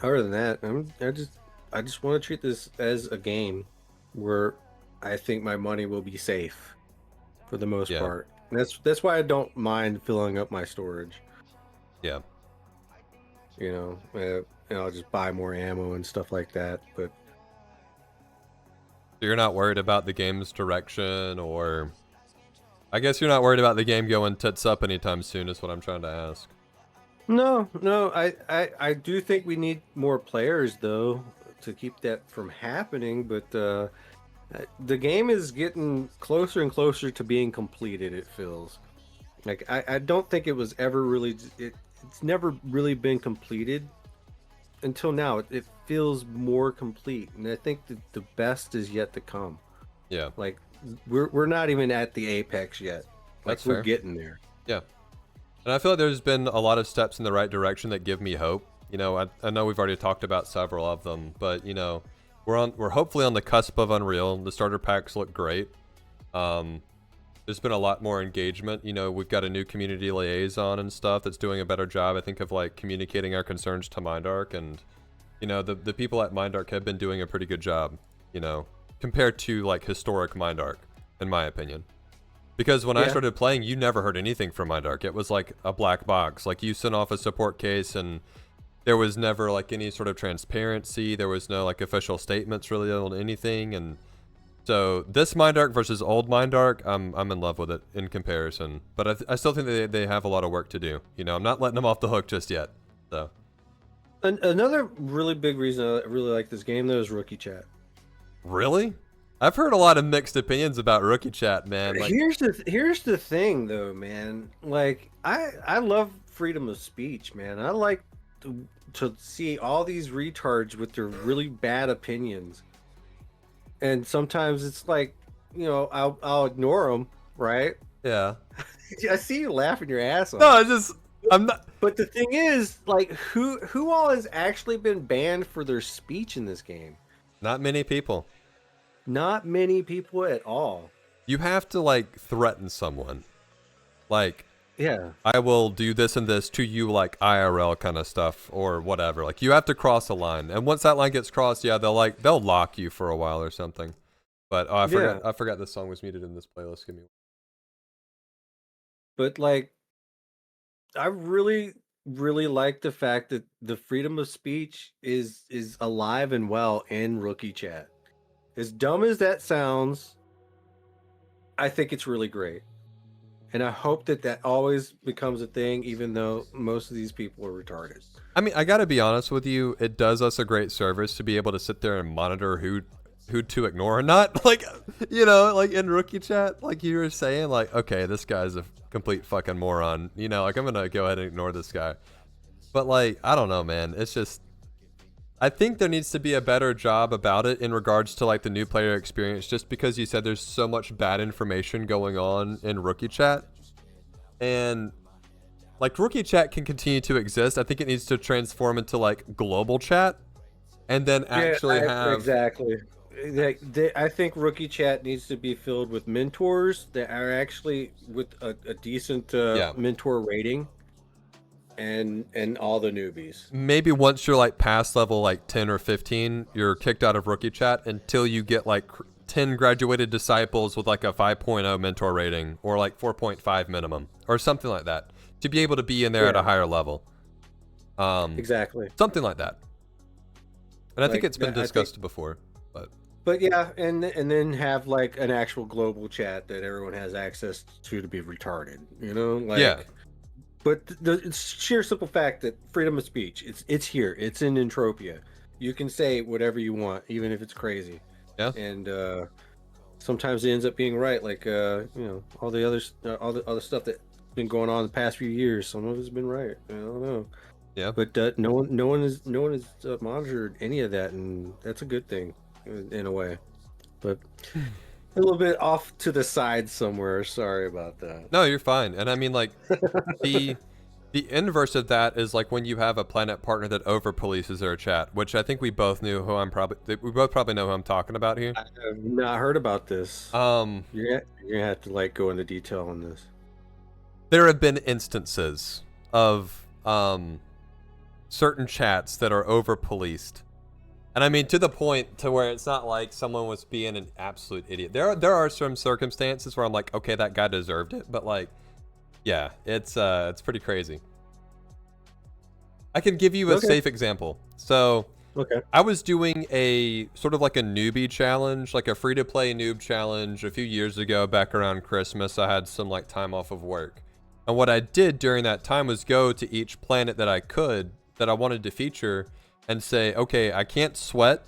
other than that, I just want to treat this as a game where I think my money will be safe for the most part. And that's why I don't mind filling up my storage. Yeah. You know, I'll just buy more ammo and stuff like that. But so you're not worried about the game's direction, or I guess you're not worried about the game going tits up anytime soon, is what I'm trying to ask. No, I do think we need more players though to keep that from happening. But the game is getting closer and closer to being completed. It feels like I don't think it was ever really. It's never really been completed until now. It feels more complete, and I think that the best is yet to come. Yeah, like we're not even at the apex yet. Like, that's fair. We're getting there. Yeah, and I feel like there's been a lot of steps in the right direction that give me hope. You know, I know we've already talked about several of them, but you know, we're hopefully on the cusp of Unreal. The starter packs look great. There's been a lot more engagement. You know, we've got a new community liaison and stuff that's doing a better job, I think, of like communicating our concerns to MindArc, and you know, the people at MindArc have been doing a pretty good job, you know, compared to like historic MindArc, in my opinion. Because when I started playing, you never heard anything from MindArc. It was like a black box. Like, you sent off a support case and there was never like any sort of transparency. There was no like official statements really on anything. And so this MindArc versus old MindArc, I'm in love with it in comparison. But I still think they have a lot of work to do. You know, I'm not letting them off the hook just yet. So another really big reason I really like this game though is rookie chat. Really? I've heard a lot of mixed opinions about rookie chat, man. Like, here's the thing though, man. Like I love freedom of speech, man. I like to see all these retards with their really bad opinions. And sometimes it's like, you know, I'll ignore them, right? yeah. I see you laughing your ass off. No, I'm not. But the thing is, like, who all has actually been banned for their speech in this game? Not many people. Not many people at all. You have to like threaten someone. Like, yeah, I will do this and this to you, like IRL kind of stuff or whatever. Like, you have to cross a line, and once that line gets crossed, yeah, they'll lock you for a while or something. But oh, I forgot this song was muted in this playlist. Give me. But like, I really like the fact that the freedom of speech is alive and well in rookie chat. As dumb as that sounds, I think it's really great. And I hope that always becomes a thing, even though most of these people are retarded. I mean, I gotta be honest with you, it does us a great service to be able to sit there and monitor who to ignore or not. Like, you know, like in rookie chat, like you were saying, like, okay, this guy's a complete fucking moron. You know, like, I'm gonna go ahead and ignore this guy. But like, I don't know, man. It's just, I think there needs to be a better job about it in regards to like the new player experience, just because you said there's so much bad information going on in rookie chat. And like rookie chat can continue to exist. I think it needs to transform into like global chat and then actually have exactly. I think rookie chat needs to be filled with mentors that are actually with a decent yeah. mentor rating, and all the newbies. Maybe once you're like past level like 10 or 15, you're kicked out of rookie chat until you get like 10 graduated disciples with like a 5.0 mentor rating or like 4.5 minimum or something like that to be able to be in there at a higher level. Exactly. Something like that. And I think it's been discussed before, but yeah, and then have like an actual global chat that everyone has access to be retarded, you know? Like, yeah. But the sheer simple fact that freedom of speech, it's here, it's in Entropia. You can say whatever you want, even if it's crazy. Yeah. And sometimes it ends up being right, like you know, all the other stuff that's been going on the past few years. Some of it's been right. I don't know. Yeah. But no one has monitored any of that, and that's a good thing in a way. But a little bit off to the side somewhere. Sorry about that. No, you're fine. And I mean, like, the inverse of that is like when you have a planet partner that over polices their chat, which I think we both knew who we both probably know who I'm talking about here. I have not heard about this. You're gonna have to like go into detail on this. There have been instances of certain chats that are over policed. And I mean, to the point to where it's not like someone was being an absolute idiot. There are some circumstances where I'm like, okay, that guy deserved it, but like, yeah, it's pretty crazy. I can give you a safe example. So, I was doing a sort of like a newbie challenge, like a free-to-play noob challenge a few years ago, back around Christmas. I had some like time off of work, and what I did during that time was go to each planet that I wanted to feature, and say, okay, I can't sweat.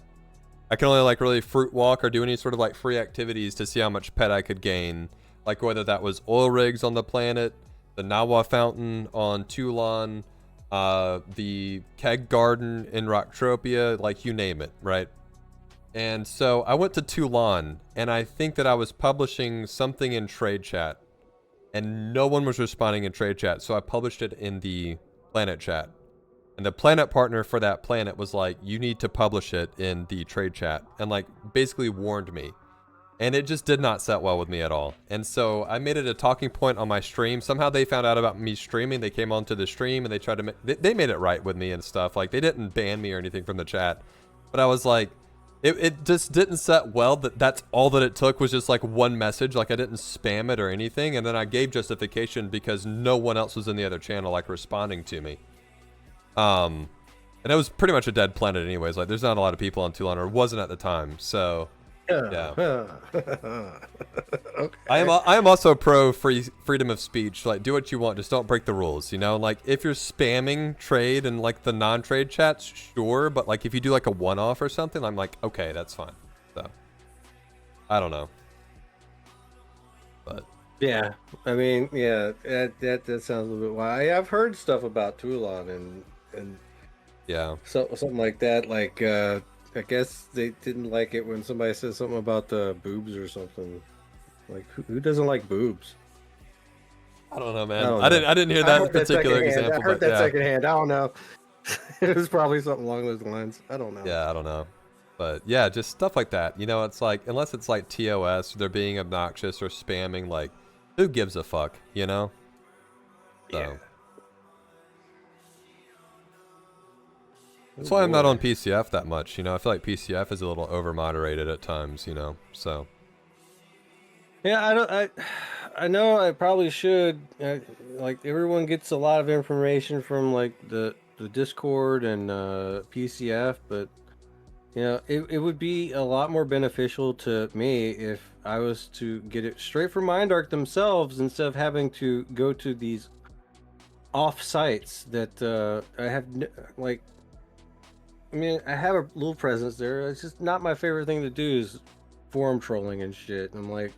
I can only like really fruit walk or do any sort of like free activities to see how much pet I could gain. Like whether that was oil rigs on the planet, the Nawa fountain on Toulon, the keg garden in Rocktropia, like you name it, right? And so I went to Toulon, and I think that I was publishing something in trade chat, and no one was responding in trade chat, so I published it in the planet chat. And the planet partner for that planet was like, you need to publish it in the trade chat, and like basically warned me. And it just did not set well with me at all. And so I made it a talking point on my stream. Somehow they found out about me streaming. They came onto the stream and they tried to they made it right with me and stuff. Like they didn't ban me or anything from the chat. But I was like, it just didn't set well. That's all that it took was just like one message. Like I didn't spam it or anything. And then I gave justification because no one else was in the other channel like responding to me. And it was pretty much a dead planet anyways. Like there's not a lot of people on Toulon, or wasn't at the time. So yeah. Okay. I am also pro freedom of speech. Like do what you want, just don't break the rules, you know? Like if you're spamming trade and like the non-trade chats, sure, but like if you do like a one-off or something, I'm like, okay, that's fine. So I don't know. But yeah, I mean, yeah, that sounds a little bit wild. I've heard stuff about Toulon and yeah, something like that. Like I guess they didn't like it when somebody said something about the boobs or something. Like who doesn't like boobs? I don't know, man. I didn't hear that particular example. I heard that secondhand. I don't know. It was probably something along those lines. I don't know. Yeah, I don't know. But yeah, just stuff like that. You know, it's like, unless it's like TOS, or they're being obnoxious or spamming, like, who gives a fuck, you know? So. Yeah. That's why I'm not on PCF that much, you know? I feel like PCF is a little over-moderated at times, you know? So. Yeah, I know I probably should. Like, everyone gets a lot of information from, like, the Discord and PCF, but, you know, it would be a lot more beneficial to me if I was to get it straight from Mindark themselves instead of having to go to these off sites that I have, like, I mean, I have a little presence there. It's just not my favorite thing to do is forum trolling and shit. I'm like,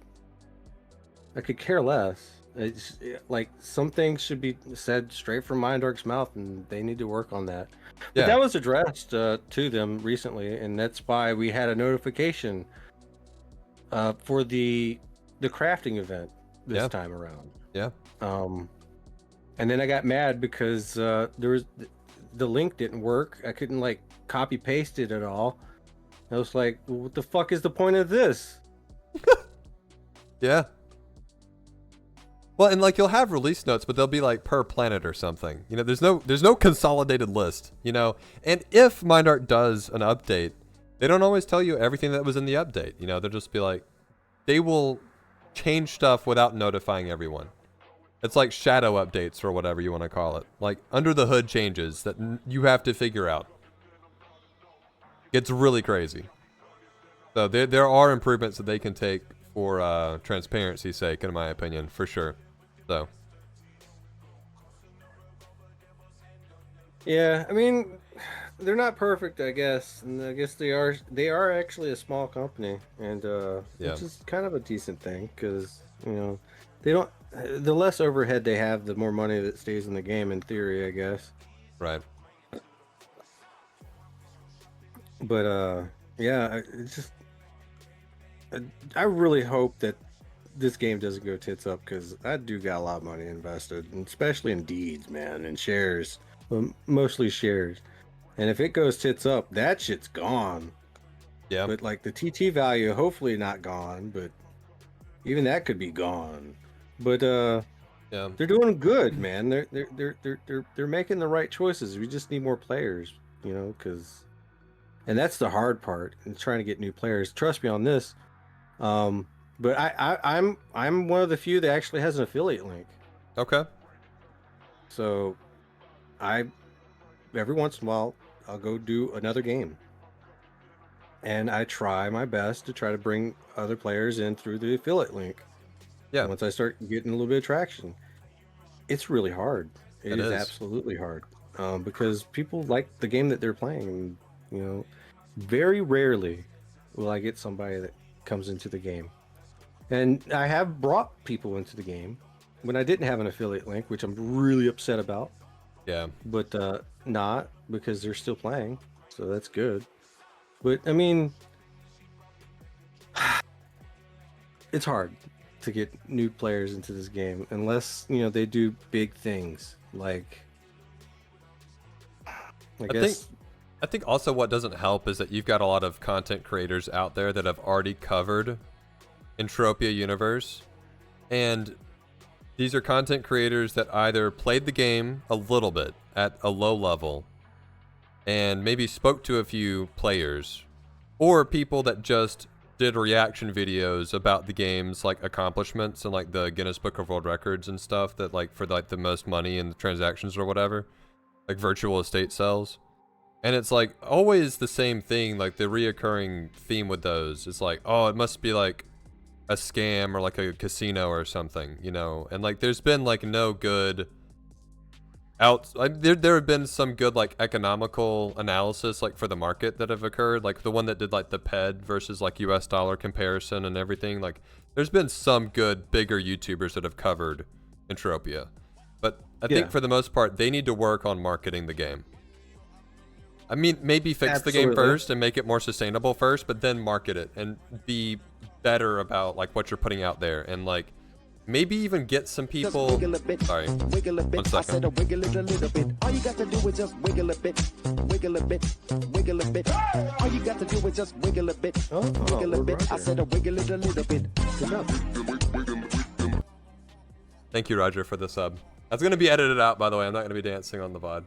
I could care less. It's like some things should be said straight from Mindark's mouth, and they need to work on that. But Yeah. that was addressed to them recently, and that's why we had a notification for the crafting event this time around. Yeah. And then I got mad because there was the link didn't work. I couldn't like copy paste it at all. I was like, well, what the fuck is the point of this? Yeah. Well, and like you'll have release notes, but they'll be like per planet or something. You know, there's no consolidated list, you know. And if Mindark does an update, they don't always tell you everything that was in the update. You know, they'll just be like, they will change stuff without notifying everyone. It's like shadow updates or whatever you want to call it. Like under the hood changes that you have to figure out. It's really crazy. So there are improvements that they can take for transparency's sake, in my opinion, for sure. So. Yeah, I mean, they're not perfect, I guess, and I guess they are actually a small company, and which is kind of a decent thing because you know they don't. The less overhead they have, the more money that stays in the game. In theory, I guess. Right. But yeah, it's just I really hope that this game doesn't go tits up because I do got a lot of money invested, and especially in deeds, man, and shares, well, mostly shares. And if it goes tits up, that shit's gone. Yeah. But like the TT value, hopefully not gone, but even that could be gone. But Yeah. they're doing good, man. They're making the right choices. We just need more players, you know, because and that's the hard part in trying to get new players. Trust me on this. But I'm one of the few that actually has an affiliate link. Okay. So every once in a while I'll go do another game. And I try my best to try to bring other players in through the affiliate link. Yeah. Once I start getting a little bit of traction, it's really hard. It is absolutely hard. Because people like the game that they're playing. And, you know, very rarely will I get somebody that comes into the game. And I have brought people into the game when I didn't have an affiliate link, which I'm really upset about. Yeah. But not because they're still playing. So that's good. But I mean, it's hard to get new players into this game unless, you know, they do big things like I think also what doesn't help is that you've got a lot of content creators out there that have already covered Entropia universe, and these are content creators that either played the game a little bit at a low level and maybe spoke to a few players, or people that just did reaction videos about the game's like accomplishments and like the Guinness Book of World Records and stuff that like for like the most money in the transactions or whatever, like virtual estate sales. And it's like always the same thing, like the reoccurring theme with those is like, oh, it must be like a scam or like a casino or something, you know? And like there's been like no good there have been some good like economical analysis like for the market that have occurred, like the one that did like the PED versus like US dollar comparison and everything. Like there's been some good bigger YouTubers that have covered Entropia, but I think for the most part they need to work on marketing the game. I mean, maybe fix the game first and make it more sustainable first, but then market it and be better about like what you're putting out there, and like maybe even get some people. Sorry, one second. Wiggle it a little bit. All you got to do is just wiggle a bit, wiggle a bit, wiggle a bit. All you got to do is just wiggle a bit, wiggle a bit. I said wiggle it a little bit. Good job. Thank you, Roger, for the sub. That's gonna be edited out, by the way. I'm not gonna be dancing on the VOD.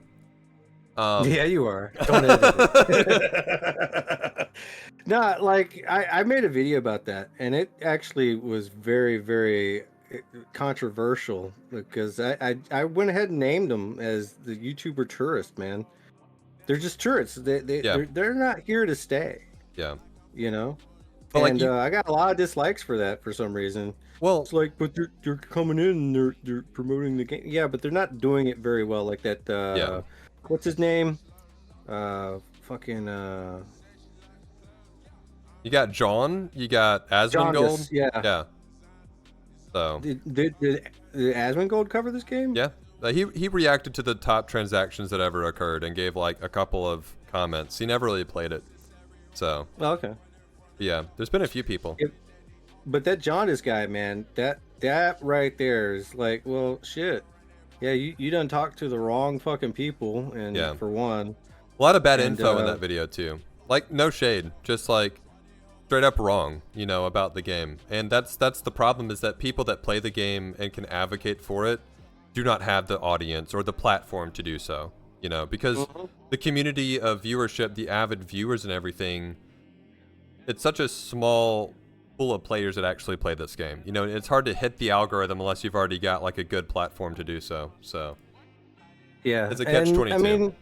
Yeah, you are. Don't edit it. No, like I made a video about that, and it actually was very, very controversial because I went ahead and named them as the YouTuber tourist, man. They're just tourists. They're not here to stay. Yeah. You know. But and I got a lot of dislikes for that for some reason. Well, it's like, but they're coming in and they're promoting the game. Yeah, but they're not doing it very well, like that. Yeah. What's his name? You got John. You got Asmongold. Yeah. Yeah. So Did Asmongold cover this game? yeah, he reacted to the top transactions that ever occurred and gave like a couple of comments. He never really played it. So Oh, okay. yeah, there's been a few people. But that Jaundice guy, man, that right there is like, well, shit. Yeah, you done talked to the wrong fucking people, and Yeah. for one. A lot of bad info in that video too. Like no shade, just like straight up wrong, you know, about the game. And that's the problem, is that people that play the game and can advocate for it do not have the audience or the platform to do so, you know, because the community of viewership, the avid viewers and everything, it's such a small pool of players that actually play this game. You know, it's hard to hit the algorithm unless you've already got like a good platform to do so. So Yeah, it's a catch-22. I mean,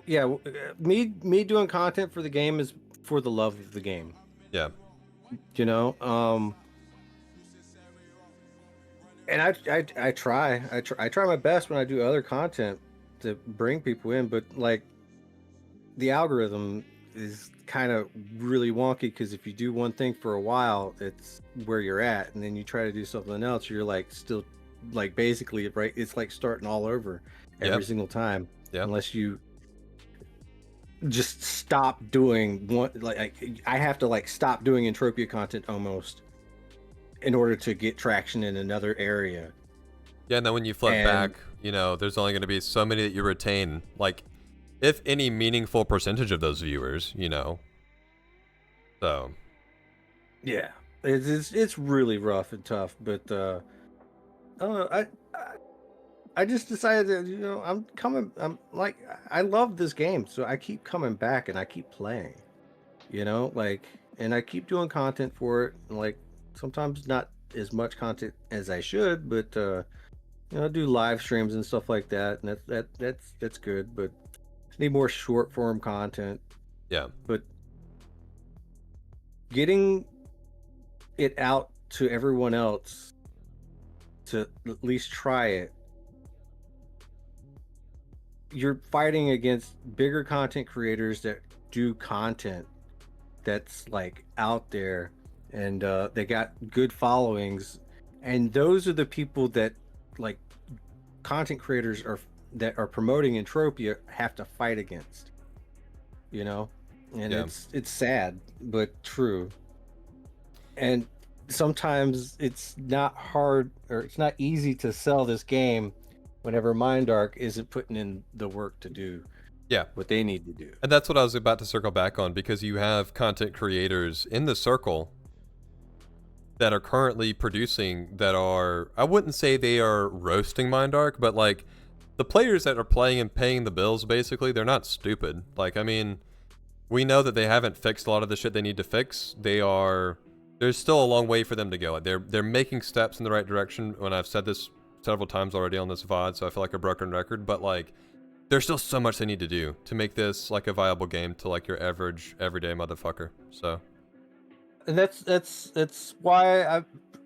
yeah, me doing content for the game is for the love of the game. Yeah. You know, and I try my best when I do other content to bring people in, but like the algorithm is kind of really wonky, because if you do one thing for a while, it's where you're at, and then you try to do something else, you're like still like basically right. It's like starting all over every single time, unless you just stop doing one. Like I have to like stop doing Entropia content almost in order to get traction in another area. Yeah, and then when you flip back, you know, there's only going to be so many that you retain, like, if any meaningful percentage of those viewers, you know. So. Yeah, it's really rough and tough, but I don't know. I just decided that, you know, I'm like, I love this game, so I keep coming back and I keep playing, you know, like, and I keep doing content for it, and like sometimes not as much content as I should, but you know, I do live streams and stuff like that, and that's good, but I need more short form content. Yeah. But getting it out to everyone else to at least try it, you're fighting against bigger content creators that do content that's like out there, and they got good followings, and those are the people that like content creators that are promoting Entropia have to fight against, you know. And it's sad but true. And sometimes it's not hard, or it's not easy to sell this game whenever Mindark isn't putting in the work to do what they need to do. And that's what I was about to circle back on, because you have content creators in the circle that are currently producing that are, I wouldn't say they are roasting Mindark, but like the players that are playing and paying the bills, basically, they're not stupid. Like, I mean, we know that they haven't fixed a lot of the shit they need to fix. There's still a long way for them to go. They're making steps in the right direction, when I've said this several times already on this VOD, so I feel like a broken record, but like, there's still so much they need to do to make this like a viable game to like your average everyday motherfucker. So, and that's why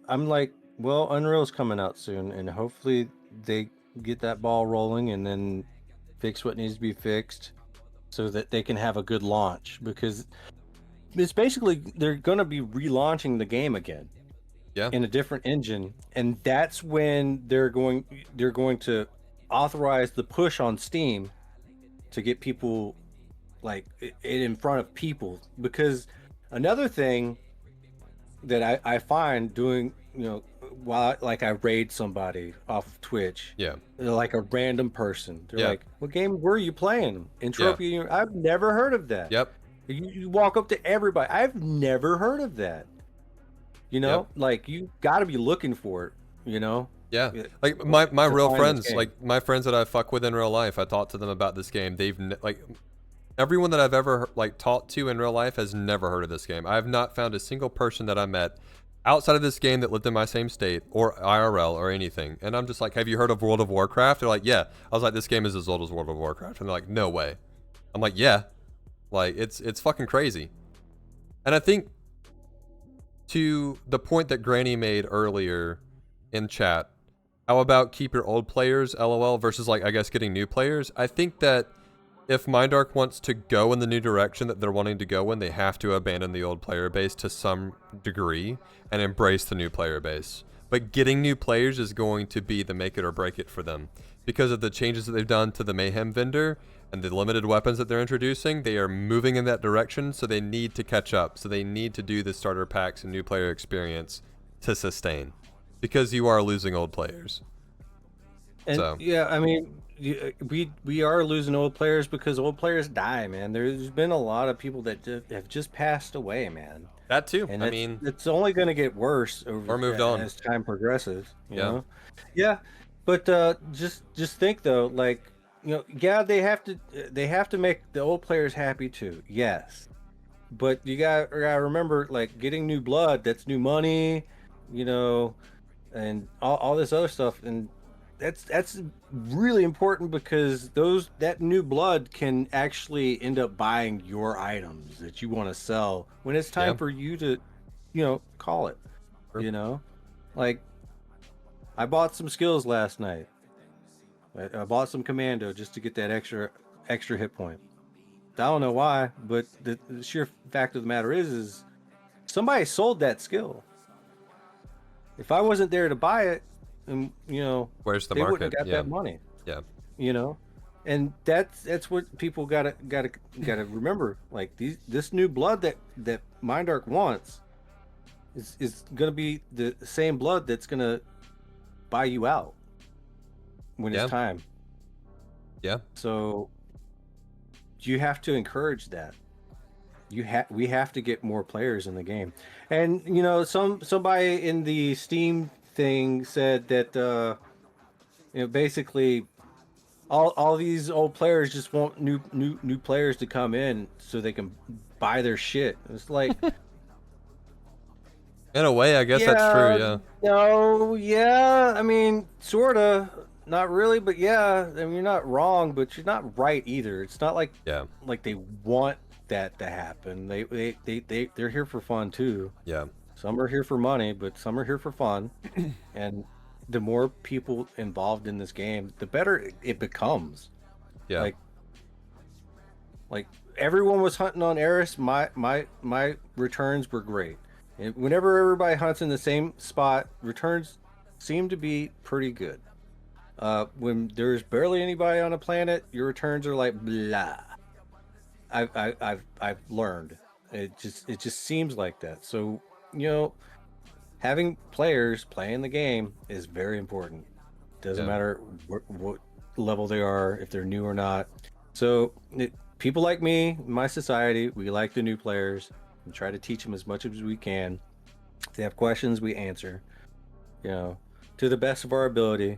I'm like, well, Unreal's coming out soon, and hopefully they get that ball rolling and then fix what needs to be fixed so that they can have a good launch, because it's basically they're going to be relaunching the game again in a different engine, and that's when they're going to authorize the push on Steam to get people like it in front of people. Because another thing that I find doing, you know, while I raid somebody off of Twitch, they're like a random person, they're like, what game were you playing? Entropia? I've never heard of that. You walk up to everybody, I've never heard of that, you know. Like, you got to be looking for it, you know. Like my real friends, like my friends that I fuck with in real life, I talk to them about this game. They've like, everyone that I've ever like talked to in real life has never heard of this game. I have not found a single person that I met outside of this game that lived in my same state or IRL or anything. And I'm just like, have you heard of World of Warcraft? They're like, yeah. I was like, this game is as old as World of Warcraft. And they're like, no way. I'm like, yeah. Like, it's fucking crazy. And I think to the point that Granny made earlier in chat, how about keep your old players, LOL, versus like, I guess, getting new players? I think that if Mindark wants to go in the new direction that they're wanting to go in, they have to abandon the old player base to some degree and embrace the new player base. but getting new players is going to be the make it or break it for them. Because of the changes that they've done to the Mayhem vendor and the limited weapons that they're introducing, they are moving in that direction, so they need to catch up. So they need to do the starter packs and new player experience to sustain. Because you are losing old players. And So. yeah, I mean, we are losing old players because old players die, man. There's been a lot of people that have just passed away, man. That too. And I mean, it's only going to get worse over or moved on as time progresses. You Yeah. know? Yeah, but just think though, like, you know, yeah, they have to make the old players happy too. Yes, but you gotta remember, like, getting new blood, that's new money, you know, and all this other stuff, and that's really important because that new blood can actually end up buying your items that you want to sell when it's time for you to, you know, call it. Sure. You know, like, I bought some skills last night. I bought some commando just to get that extra hit point. I don't know why, but the sheer fact of the matter is somebody sold that skill. If I wasn't there to buy it, and, you know, where's the they market? wouldn't have got that money. Yeah. You know, and that's what people gotta remember. Like, this new blood that Mindark wants is gonna be the same blood that's gonna buy you out when it's time. Yeah. So you have to encourage that. We have to get more players in the game. And, you know, somebody in the Steam thing said that you know, basically all these old players just want new players to come in so they can buy their shit. It's like, in a way, I guess that's true. Yeah. No, yeah. I mean, sorta. Not really, but yeah. I mean, you're not wrong, but you're not right either. It's not like they want that to happen. They're here for fun too. Yeah. Some are here for money, but some are here for fun. And the more people involved in this game, the better it becomes. Yeah. Like everyone was hunting on Aries. My returns were great. And whenever everybody hunts in the same spot, returns seem to be pretty good. When there's barely anybody on a planet, your returns are like blah. I've learned. It just seems like that. So, you know, having players playing the game is very important. Doesn't matter what level they are, if they're new or not. So people like me, my society, we like the new players and try to teach them as much as we can. If they have questions, we answer, you know, to the best of our ability.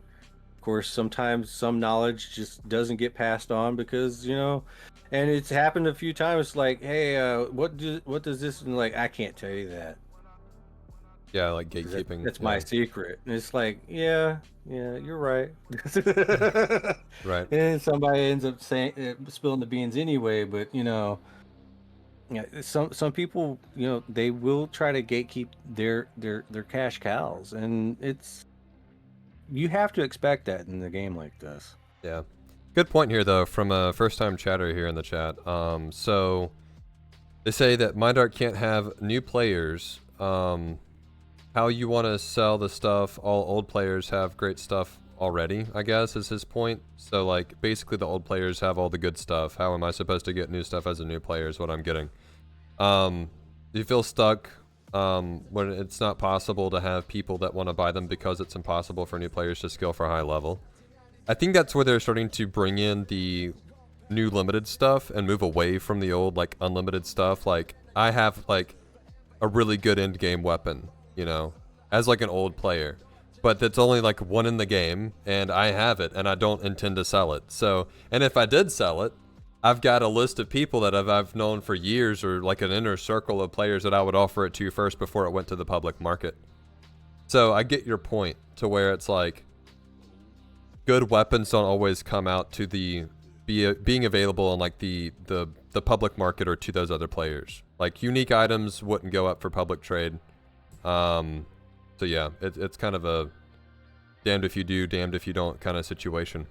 Of course, sometimes some knowledge just doesn't get passed on because, you know, and it's happened a few times. Like, hey, what does this? And like, I can't tell you that. Yeah, like gatekeeping. That's my secret. And it's like, yeah, you're right. Right. And somebody ends up spilling the beans anyway. But, you know, some people, you know, they will try to gatekeep their cash cows, and you have to expect that in the game like this. Yeah. Good point here, though, from a first-time chatter here in the chat. So they say that Mindark can't have new players. How you want to sell the stuff? All old players have great stuff already, I guess, is his point. So, like, basically the old players have all the good stuff. How am I supposed to get new stuff as a new player is what I'm getting. Do you feel stuck when it's not possible to have people that want to buy them because it's impossible for new players to skill for high level? I think that's where they're starting to bring in the new limited stuff and move away from the old, like, unlimited stuff. Like, I have, like, a really good end game weapon, you know, as like an old player, but that's only like one in the game, and I have it and I don't intend to sell it. So, and if I did sell it, I've got a list of people that I've known for years, or like an inner circle of players that I would offer it to first before it went to the public market. So I get your point to where it's like good weapons don't always come out to the being available in like the public market or to those other players. Like unique items wouldn't go up for public trade. So yeah, it's kind of a damned if you do, damned if you don't kind of situation.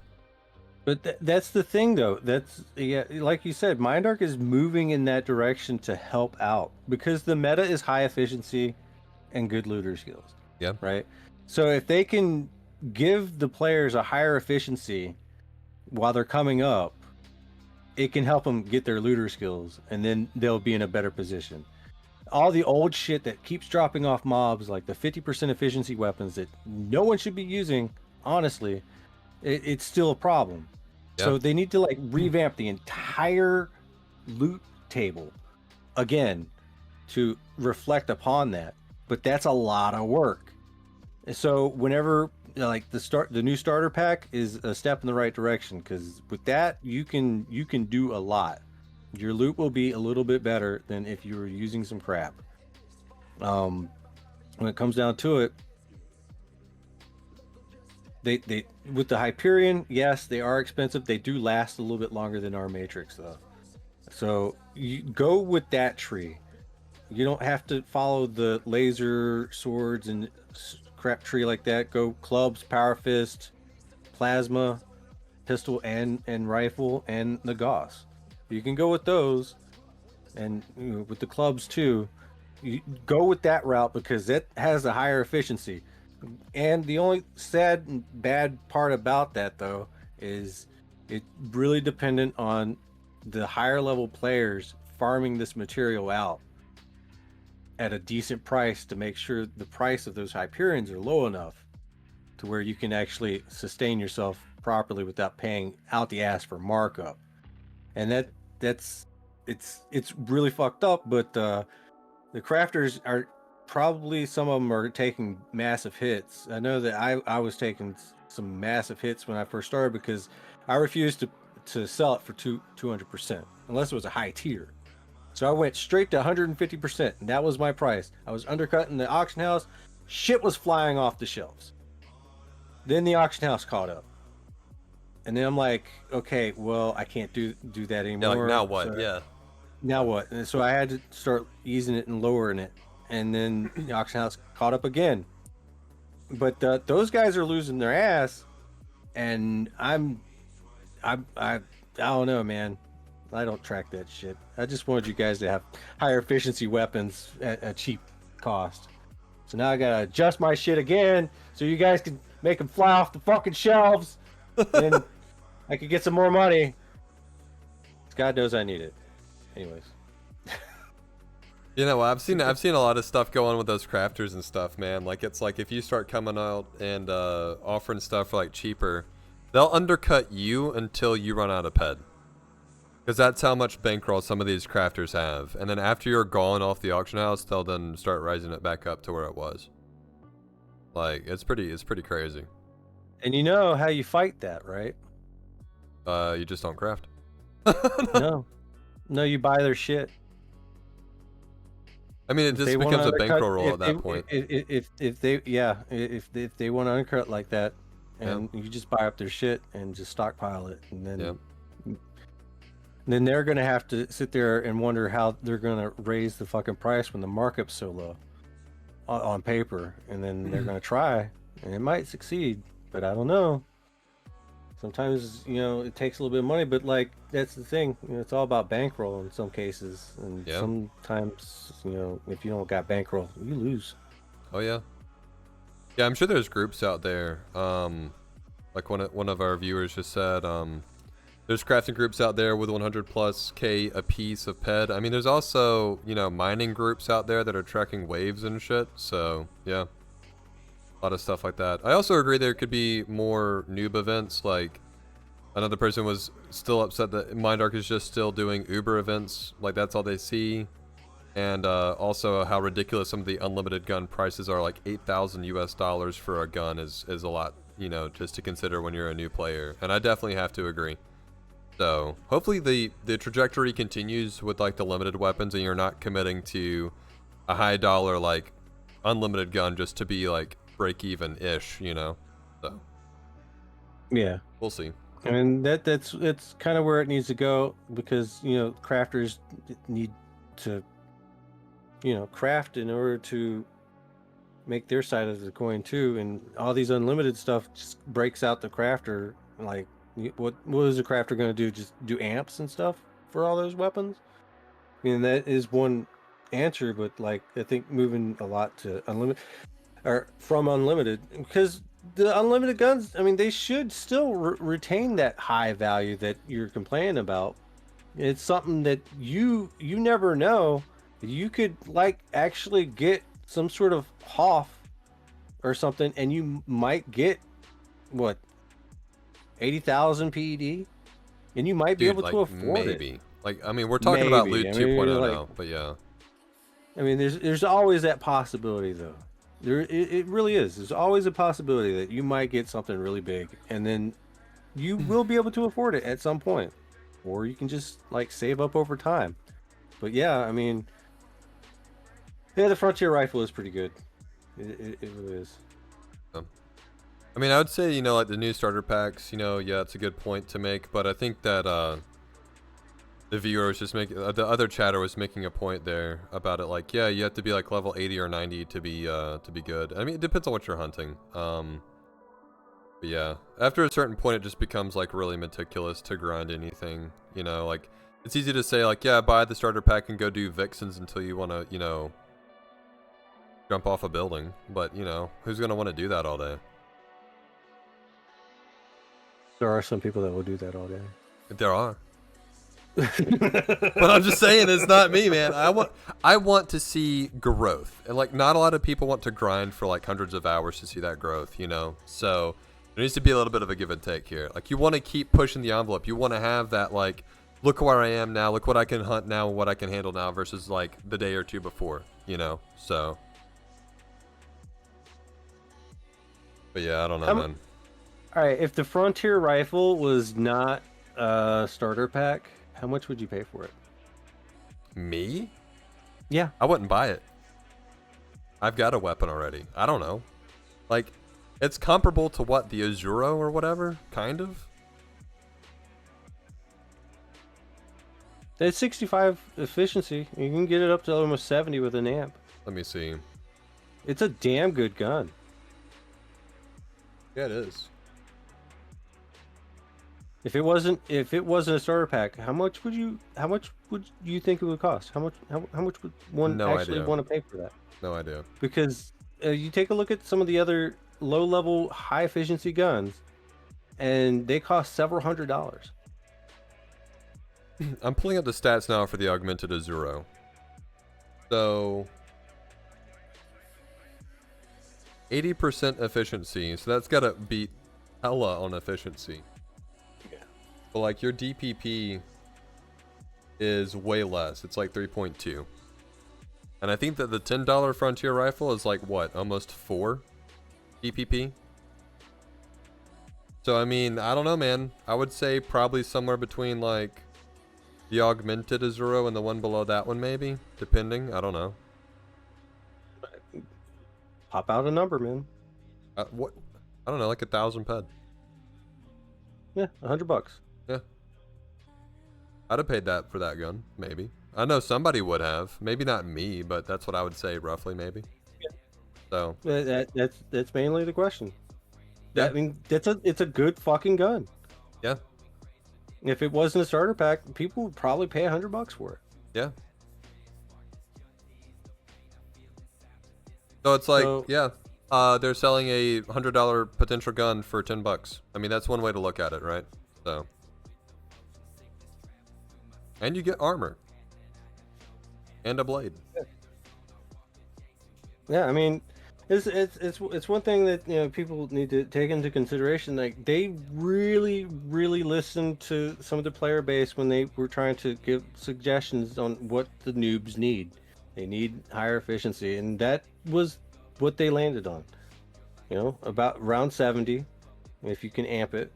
But that's the thing, though. That's, yeah, like you said, Mindark is moving in that direction to help out because the meta is high efficiency and good looter skills. Yeah. Right. So if they can give the players a higher efficiency while they're coming up, it can help them get their looter skills, and then they'll be in a better position. All the old shit that keeps dropping off mobs, like the 50% efficiency weapons that no one should be using, honestly, it's still a problem. Yeah. So they need to like revamp the entire loot table again to reflect upon that. But that's a lot of work. So whenever like the new starter pack is a step in the right direction, because with that you can do a lot. Your loot will be a little bit better than if you were using some crap. When it comes down to it, they with the Hyperion, yes, they are expensive. They do last a little bit longer than ARmatrix though. So you go with that tree. You don't have to follow the laser swords and crap tree like that. Go clubs, power fist, plasma, pistol, and rifle, and the Gauss. You can go with those, and with the clubs too. You go with that route because it has a higher efficiency. And the only sad and bad part about that though is it really dependent on the higher level players farming this material out at a decent price to make sure the price of those Hyperions are low enough to where you can actually sustain yourself properly without paying out the ass for markup. And it's really fucked up, but the crafters are probably, some of them are taking massive hits. I know that I was taking some massive hits when I first started because I refused to sell it for 200% unless it was a high tier. So I went straight to 150%, and that was my price. I was undercutting the auction house. Shit was flying off the shelves. Then the auction house caught up. And then I'm like, okay, well, I can't do that anymore. Like, now what? So, yeah. Now what? And so I had to start easing it and lowering it. And then the auction house caught up again. But those guys are losing their ass. And I don't know, man. I don't track that shit. I just wanted you guys to have higher efficiency weapons at a cheap cost. So now I gotta adjust my shit again so you guys can make them fly off the fucking shelves. And I could get some more money. God knows I need it. Anyways. You know, I've seen a lot of stuff going on with those crafters and stuff, man. Like, it's like if you start coming out and offering stuff for like cheaper, they'll undercut you until you run out of PED. Because that's how much bankroll some of these crafters have. And then after you're gone off the auction house, they'll then start rising it back up to where it was. Like, it's pretty crazy. And you know how you fight that, right? You just don't craft. No, you buy their shit. I mean, it just becomes a bankroll roll at that point. If they want to undercut like that, and you just buy up their shit and just stockpile it, and then then they're gonna have to sit there and wonder how they're gonna raise the fucking price when the markup's so low on paper, and then they're gonna try, and it might succeed, but I don't know. Sometimes, you know, it takes a little bit of money, but like, that's the thing, you know, it's all about bankroll in some cases, and sometimes, you know, if you don't got bankroll, you lose. Oh yeah, I'm sure there's groups out there, like one of our viewers just said, there's crafting groups out there with 100+ K a piece of PED. I mean, there's also, you know, mining groups out there that are tracking waves and shit. So yeah, a lot of stuff like that. I also agree there could be more noob events. Like, another person was still upset that MindArc is just still doing Uber events. Like, that's all they see. And also how ridiculous some of the unlimited gun prices are. Like $8,000 for a gun is a lot, you know, just to consider when you're a new player. And I definitely have to agree. So hopefully the trajectory continues with like the limited weapons, and you're not committing to a high dollar like unlimited gun just to be like break even ish, you know. So yeah, we'll see. And it's kind of where it needs to go, because, you know, crafters need to, you know, craft in order to make their side of the coin too, and all these unlimited stuff just breaks out the crafter. Like, what is the crafter going to do? Just do amps and stuff for all those weapons? I mean, that is one answer, but like, I think moving a lot to unlimited, or from unlimited, because the unlimited guns, I mean, they should still retain that high value that you're complaining about. It's something that you never know. You could like actually get some sort of HOF or something, and you might get what 80,000 PED, and you might be able to afford it. Like, I mean, we're talking about loot 2.0 like, now, but yeah. I mean, there's always that possibility, though. It really is. There's always a possibility that you might get something really big, and then you will be able to afford it at some point, or you can just like save up over time. But yeah, I mean, yeah, the Frontier rifle is pretty good. It really is. I mean, I would say, you know, like the new starter packs, you know, yeah, it's a good point to make, but I think that the viewer was just making, the other chatter was making a point there about it, like, yeah, you have to be like level 80 or 90 to be good. I mean, it depends on what you're hunting. But yeah, after a certain point, it just becomes like really meticulous to grind anything, you know, like it's easy to say like, yeah, buy the starter pack and go do Vixens until you want to, you know, jump off a building, but you know, who's going to want to do that all day? There are some people that will do that all day. There are. But I'm just saying, it's not me, man. I want to see growth, and like not a lot of people want to grind for like hundreds of hours to see that growth, you know. So there needs to be a little bit of a give and take here. Like you want to keep pushing the envelope. You want to have that like, look where I am now, look what I can hunt now, what I can handle now, versus like the day or two before, you know. So, but yeah, I don't know, man. All right, if the Frontier rifle was not a starter pack, how much would you pay for it? Me? Yeah. I wouldn't buy it. I've got a weapon already. I don't know. Like, it's comparable to what? The Azuro or whatever? Kind of? It's 65 efficiency. You can get it up to almost 70 with an amp. Let me see. It's a damn good gun. Yeah, it is. If it wasn't a starter pack, how much would you think it would cost? How much would one actually want to pay for that? No idea. Because you take a look at some of the other low level high efficiency guns, and they cost several $100s. I'm pulling up the stats now for the augmented Azuro. So 80% efficiency, so that's gotta beat hella on efficiency. But like your DPP is way less. It's like 3.2. And I think that the $10 Frontier rifle is like what? Almost 4 DPP? So I mean, I don't know, man. I would say probably somewhere between like the augmented Azuro and the one below that one maybe, depending. I don't know. Pop out a number, man. What? I don't know, like 1,000 ped. Yeah, $100. Yeah. I'd have paid that for that gun, maybe. I know somebody would have. Maybe not me, but that's what I would say roughly, maybe. Yeah. So that's mainly the question. Yeah. I mean, it's a good fucking gun. Yeah. If it wasn't a starter pack, people would probably pay $100 for it. Yeah. So it's like, yeah, they're selling a $100 potential gun for $10. I mean, that's one way to look at it, right? So, and you get armor and a blade. Yeah, I mean, it's one thing that, you know, people need to take into consideration. Like, they really listened to some of the player base when they were trying to give suggestions on what the noobs need. They need higher efficiency, and that was what they landed on. You know, about round 70, if you can amp it.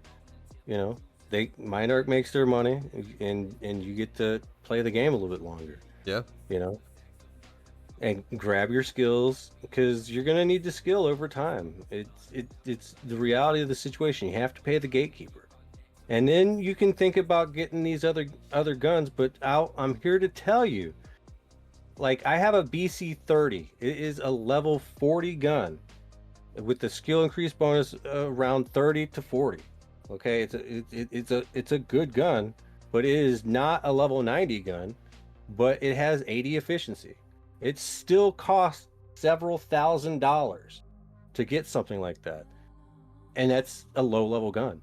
You know, Minarch makes their money, and you get to play the game a little bit longer. Yeah. You know, and grab your skills, because you're gonna need the skill over time. It's the reality of the situation. You have to pay the gatekeeper, and then you can think about getting these other guns. But I'm here to tell you, like, I have a BC30. It is a level 40 gun with the skill increase bonus around 30 to 40. Okay, it's a good gun, but it is not a level 90 gun, but it has 80 efficiency. It still costs several $1,000s. to get something like that, and that's a low level gun.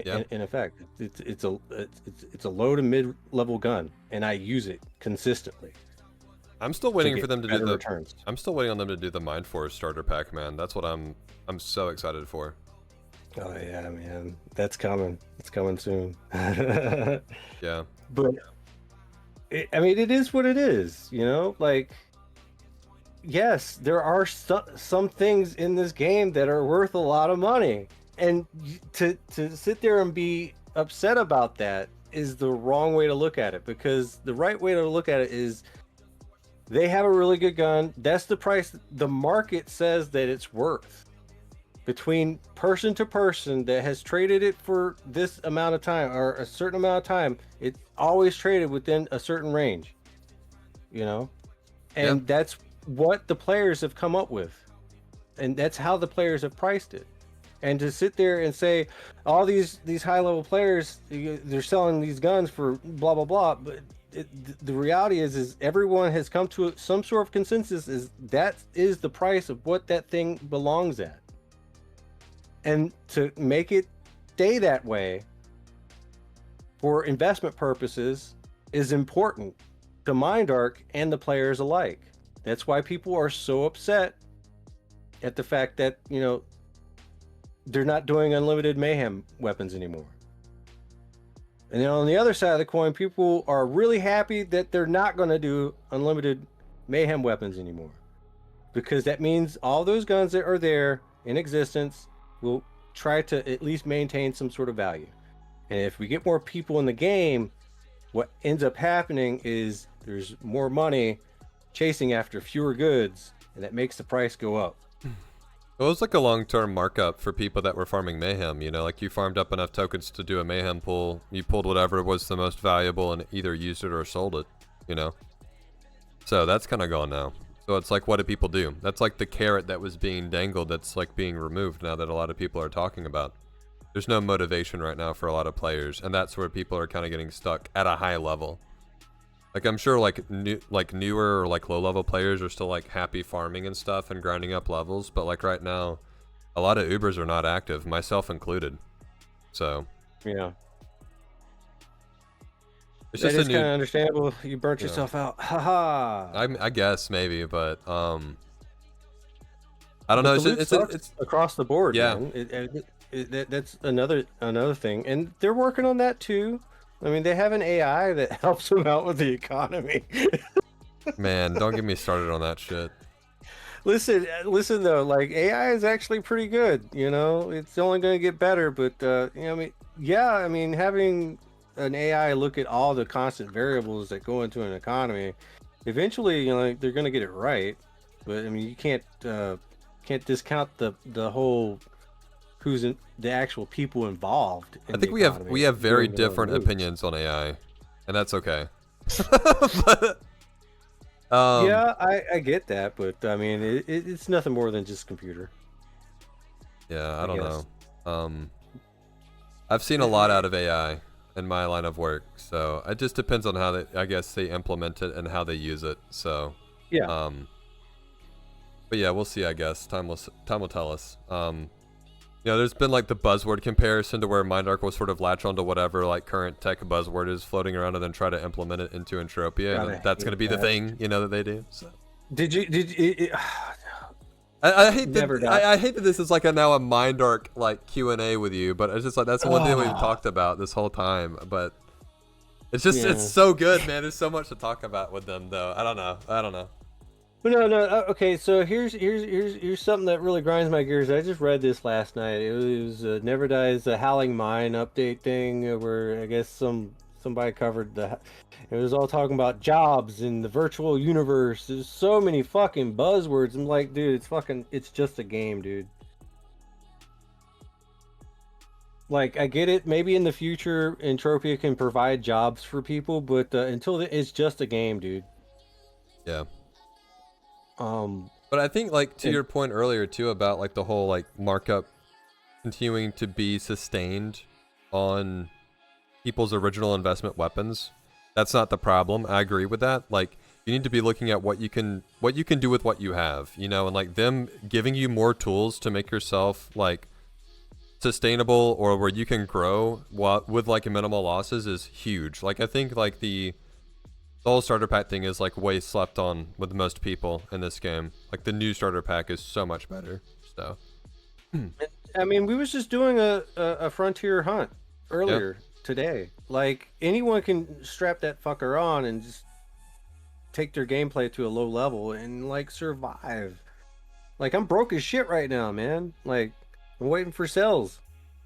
Yeah. In effect, it's a low to mid level gun, and I use it consistently. I'm still waiting for them to do the returns. I'm still waiting on them to do the Mind Force starter pack, man. That's what I'm so excited for. Oh yeah, man, that's coming. It's coming soon. Yeah. But I mean, it is what it is, you know. Like, yes, there are some things in this game that are worth a lot of money, and to sit there and be upset about that is the wrong way to look at it, because the right way to look at it is they have a really good gun. That's the price the market says that it's worth. Between person to person that has traded it for this amount of time or a certain amount of time, it's always traded within a certain range, you know? And that's what the players have come up with. And that's how the players have priced it. And to sit there and say, all these high level players, they're selling these guns for blah, blah, blah. But the reality is everyone has come to some sort of consensus is that is the price of what that thing belongs at. And to make it stay that way for investment purposes is important to MindArc and the players alike. That's why people are so upset at the fact that, you know, they're not doing unlimited Mayhem weapons anymore. And then on the other side of the coin, people are really happy that they're not going to do unlimited Mayhem weapons anymore. Because that means all those guns that are there in existence will try to at least maintain some sort of value. And if we get more people in the game, what ends up happening is there's more money chasing after fewer goods, and that makes the price go up. Well, it was like a long-term markup for people that were farming Mayhem, you know, like you farmed up enough tokens to do a Mayhem pool, you pulled whatever was the most valuable and either used it or sold it, you know? So that's kind of gone now. So it's like, what do people do? That's like the carrot that was being dangled that's like being removed now that a lot of people are talking about. There's no motivation right now for a lot of players, and that's where people are kind of getting stuck at a high level. Like I'm sure like newer or like low level players are still like happy farming and stuff and grinding up levels, but like right now, a lot of Ubers are not active, myself included. So yeah. It's that just is kind of understandable. You burnt yourself out. Haha. I guess maybe, but I don't know. It's across the board. Yeah, man. That's another thing, and they're working on that too. I mean, they have an AI that helps them out with the economy. Man, don't get me started on that shit. Listen though, like AI is actually pretty good. You know, it's only going to get better, but you know, I mean, having an AI look at all the constant variables that go into an economy, eventually, you know, like, they're going to get it right. But I mean, you can't discount the whole who's in the actual people involved. I think we have very different opinions on AI, and that's okay. But, yeah, I get that, but I mean, it's nothing more than just computer. Yeah, I don't know. I've seen a lot out of AI in my line of work, so it just depends on how they implement it and how they use it. So yeah. But yeah, we'll see. I guess time will tell us. You know, there's been like the buzzword comparison to where MindArc will sort of latch onto whatever like current tech buzzword is floating around and then try to implement it into Entropia, and that's going to be the thing, you know, that they do. So. I hate that this is like now a MindArc like Q&A with you, but it's just like that's the one thing we've talked about this whole time. But it's just it's so good, man. There's so much to talk about with them, though. I don't know. No. Okay, so here's something that really grinds my gears. I just read this last night. It was Never Dies a Howling Mine update thing where I guess somebody covered the. It was all talking about jobs in the virtual universe. There's so many fucking buzzwords. I'm like, dude, it's just a game, dude. Like, I get it. Maybe in the future, Entropia can provide jobs for people, but until then, it's just a game, dude. Yeah. But I think, like, to your point earlier too about like the whole like markup continuing to be sustained on people's original investment weapons, that's not the problem. I agree with that. Like, you need to be looking at what you can do with what you have, you know, and like them giving you more tools to make yourself like sustainable or where you can grow with like minimal losses is huge. Like I think like the whole starter pack thing is like way slept on with most people in this game. Like the new starter pack is so much better. So I mean, we was just doing a frontier hunt earlier today. Like anyone can strap that fucker on and just take their gameplay to a low level and like survive. Like I'm broke as shit right now, man. Like I'm waiting for cells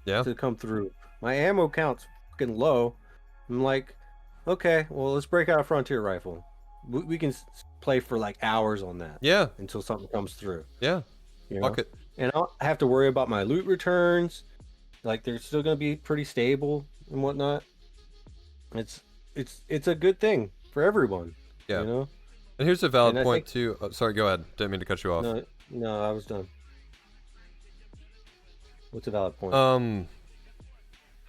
to come through. My ammo count's fucking low. I'm like, okay, well let's break out a frontier rifle. We can play for like hours on that. Yeah. Until something comes through. Yeah. You know? Fuck it. And I don't have to worry about my loot returns. Like they're still gonna be pretty stable and whatnot. It's a good thing for everyone. Yeah. You know? And here's a valid point too. Oh, sorry, go ahead. Didn't mean to cut you off. No, I was done. What's a valid point?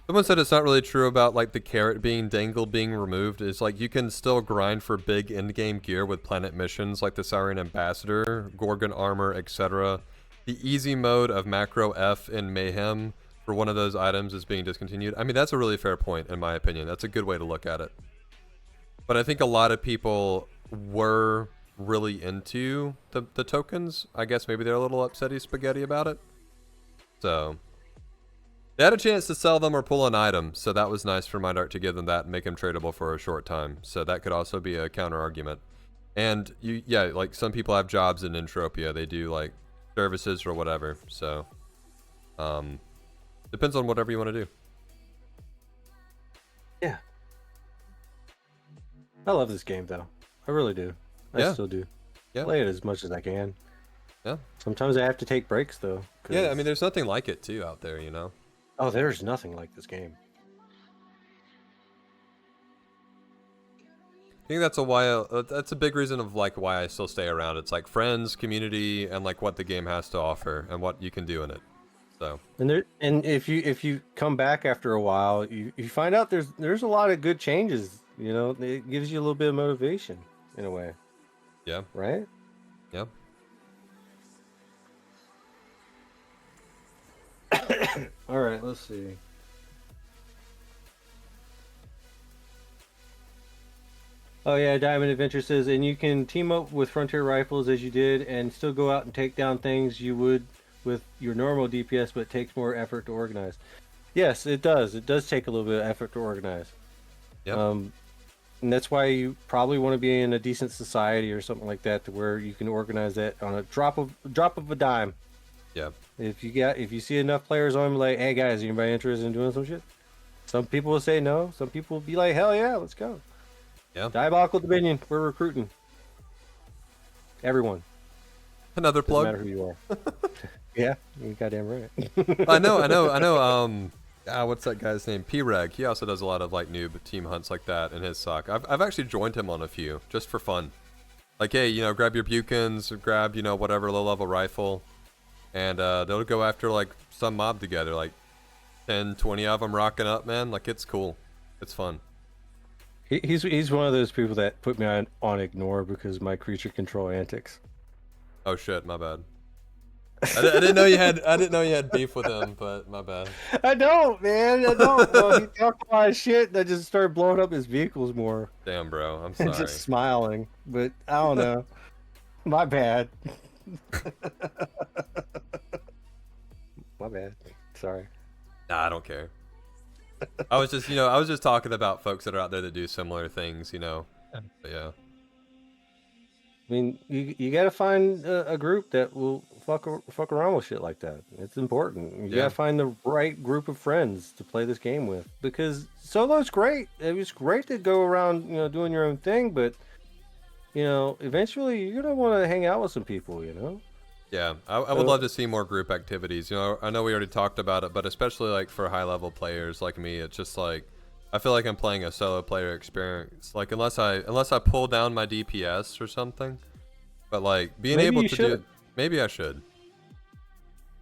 Someone said it's not really true about like the carrot being dangled being removed. It's like you can still grind for big end-game gear with planet missions like the Siren Ambassador, Gorgon Armor, etc. The easy mode of Macro F in Mayhem for one of those items is being discontinued. I mean, that's a really fair point in my opinion. That's a good way to look at it. But I think a lot of people were really into the tokens. I guess maybe they're a little upsetty spaghetti about it. So they had a chance to sell them or pull an item, so that was nice for Mind Art to give them that and make them tradable for a short time. So that could also be a counter argument. And like some people have jobs in Entropia. They do like services or whatever. So depends on whatever you want to do. Yeah. I love this game though. I really do. I still do. Yeah. Play it as much as I can. Yeah. Sometimes I have to take breaks though. Yeah, I mean there's nothing like it too out there, you know. Oh, there's nothing like this game. I think that's a big reason of like why I still stay around. It's like friends, community, and like what the game has to offer and what you can do in it. So and if you come back after a while, you find out there's a lot of good changes. You know, it gives you a little bit of motivation in a way. Yeah. Right? Yeah. All right, let's see. Oh yeah, Diamond Adventure says, and you can team up with Frontier Rifles as you did and still go out and take down things you would with your normal DPS, but it takes more effort to organize. Yes, it does. It does take a little bit of effort to organize. Yeah. And that's why you probably want to be in a decent society or something like that, to where you can organize that on a drop of a dime. Yeah. If you see enough players on, like, hey guys, anybody interested in doing some shit? Some people will say no. Some people will be like, hell yeah, let's go. Yeah. Diabolical Dominion, we're recruiting. Everyone. Another plug. Doesn't matter who you are. Yeah, you goddamn right. I know. What's that guy's name? P-Reg. He also does a lot of like noob team hunts like that in his sock. I've actually joined him on a few just for fun. Like, hey, you know, grab your Bukins, grab, you know, whatever low-level rifle, and they'll go after like some mob together, like 10, 20 of them rocking up, man. Like, it's cool. It's fun. He's one of those people that put me on ignore because my creature control antics. Oh shit, my bad. I didn't know you had beef with him, but my bad. I don't, man. I don't. Well, he talked a lot of shit and I just started blowing up his vehicles more. Damn, bro. I'm sorry. And just smiling, but I don't know. My bad. My bad. Sorry. Nah, I don't care. I was just talking about folks that are out there that do similar things, you know. But yeah. I mean, you got to find a group that will fuck around with shit like that. It's important. You got to find the right group of friends to play this game with, because solo's great. It was great to go around, you know, doing your own thing, but you know, eventually you're gonna want to hang out with some people, you know. Yeah, I would love to see more group activities. You know, I know we already talked about it, but especially like for high-level players like me, it's just like I feel like I'm playing a solo player experience. Like unless I pull down my DPS or something, but like being maybe able to do, maybe I should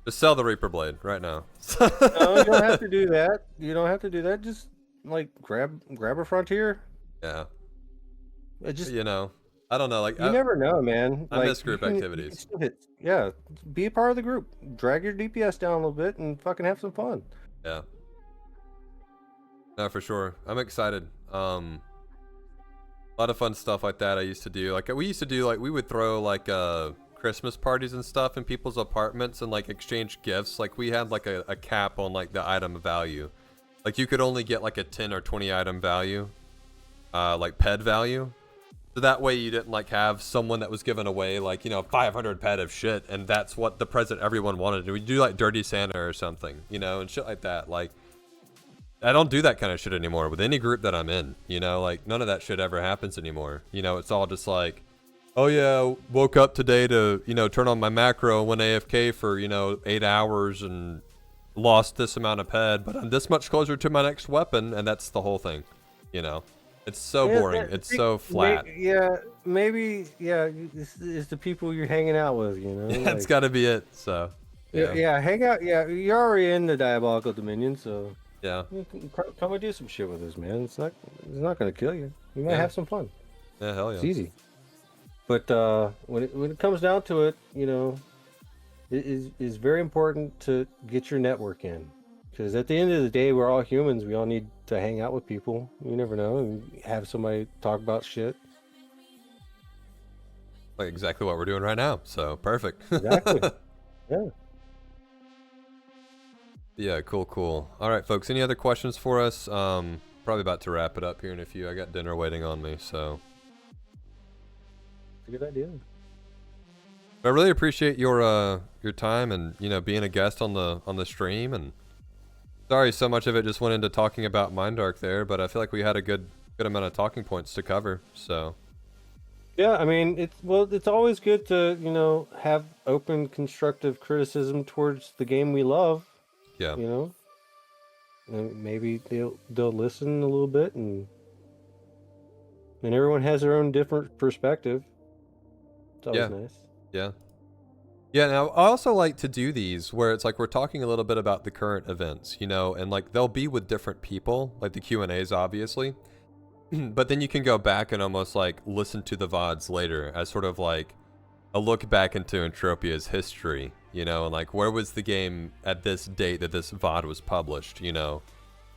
just sell the Reaper Blade right now. No, you don't have to do that. You don't have to do that. Just like grab a Frontier. Yeah. Just, you know, I don't know. Like You never know, man. I miss group you can activities. still yeah, be a part of the group. Drag your DPS down a little bit and fucking have some fun. Yeah. No, for sure. I'm excited. A lot of fun stuff like that I used to do. Like we used to do, like we would throw like Christmas parties and stuff in people's apartments and like exchange gifts. Like we had like a cap on like the item value. Like you could only get like a 10 or 20 item value, like ped value. So that way you didn't like have someone that was giving away like, you know, 500 ped of shit, and that's what the present everyone wanted. We do like Dirty Santa or something, you know, and shit like that. Like I don't do that kind of shit anymore with any group that I'm in, you know, like none of that shit ever happens anymore. You know, it's all just like, oh yeah, woke up today to, you know, turn on my macro, went AFK for, you know, 8 hours and lost this amount of ped, but I'm this much closer to my next weapon, and that's the whole thing, you know. It's so boring. It's so flat. Maybe it's the people you're hanging out with, you know. Yeah, it's got to be it. So yeah, hang out. Yeah, you're already in the Diabolical Dominion, so yeah, you can come and do some shit with us, man. It's not gonna kill you. You might have some fun. Yeah, hell yeah. It's easy. But when it comes down to it, you know, it is very important to get your network in. Because at the end of the day, we're all humans. We all need to hang out with people. You never know. And have somebody talk about shit. Like exactly what we're doing right now. So perfect. Exactly. Yeah. Yeah, cool. All right, folks. Any other questions for us? Probably about to wrap it up here in a few. I got dinner waiting on me, so. It's a good idea. I really appreciate your time and, you know, being a guest on the stream. And sorry, so much of it just went into talking about Mindark there, but I feel like we had a good amount of talking points to cover. So yeah, I mean, it's always good to, you know, have open, constructive criticism towards the game we love. Yeah, you know, and maybe they'll listen a little bit, and everyone has their own different perspective. It's always nice. Yeah, now I also like to do these where it's like we're talking a little bit about the current events, you know, and like they'll be with different people, like the Q&As obviously, but then you can go back and almost like listen to the VODs later as sort of like a look back into Entropia's history, you know, and like where was the game at this date that this VOD was published, you know,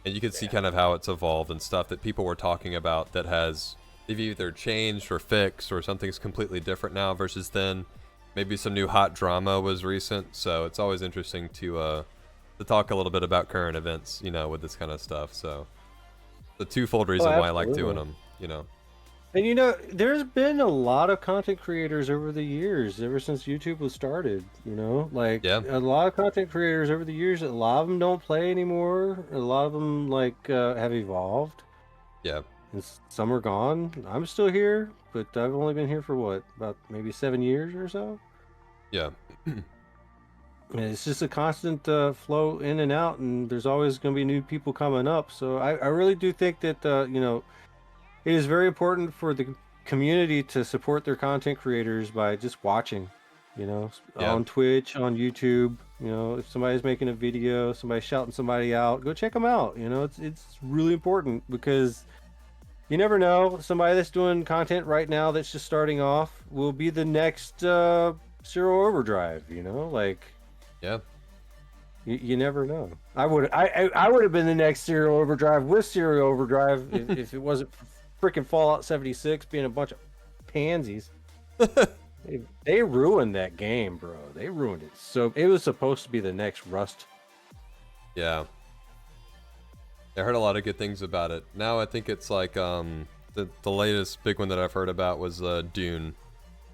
and you can see kind of how it's evolved and stuff that people were talking about that has either changed or fixed or something's completely different now versus then. Maybe some new hot drama was recent, so it's always interesting to talk a little bit about current events, you know, with this kind of stuff. So the twofold reason why I like doing them, you know. And you know, there's been a lot of content creators over the years, ever since YouTube was started, you know, like a lot of content creators over the years, a lot of them don't play anymore. A lot of them like have evolved. Yeah. And some are gone. I'm still here, but I've only been here for what, about maybe 7 years or so. Yeah. And it's just a constant flow in and out, and there's always going to be new people coming up. So I really do think that, you know, it is very important for the community to support their content creators by just watching, you know, on Twitch, on YouTube. You know, if somebody's making a video, somebody's shouting somebody out, go check them out. You know, it's really important because you never know. Somebody that's doing content right now that's just starting off will be the next Zero Overdrive, you know, like, yeah, you never know. I would have been the next Serial Overdrive with Serial Overdrive if it wasn't freaking Fallout 76 being a bunch of pansies. They ruined that game, bro. They ruined it. So it was supposed to be the next Rust. Yeah. I heard a lot of good things about it. Now I think it's like the latest big one that I've heard about was Dune.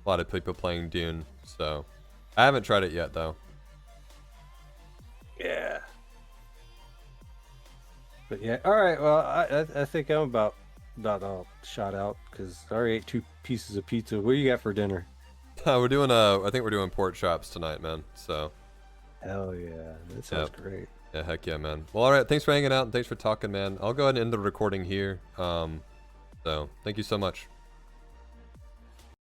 A lot of people playing Dune. So I haven't tried it yet though. Yeah. But yeah, all right. Well, I think I'm about shot out because I already ate 2 pieces of pizza. What do you got for dinner? We're doing I think we're doing pork chops tonight, man. So. Hell yeah, that sounds great. Yeah, heck yeah, man. Well, all right. Thanks for hanging out and thanks for talking, man. I'll go ahead and end the recording here. So thank you so much.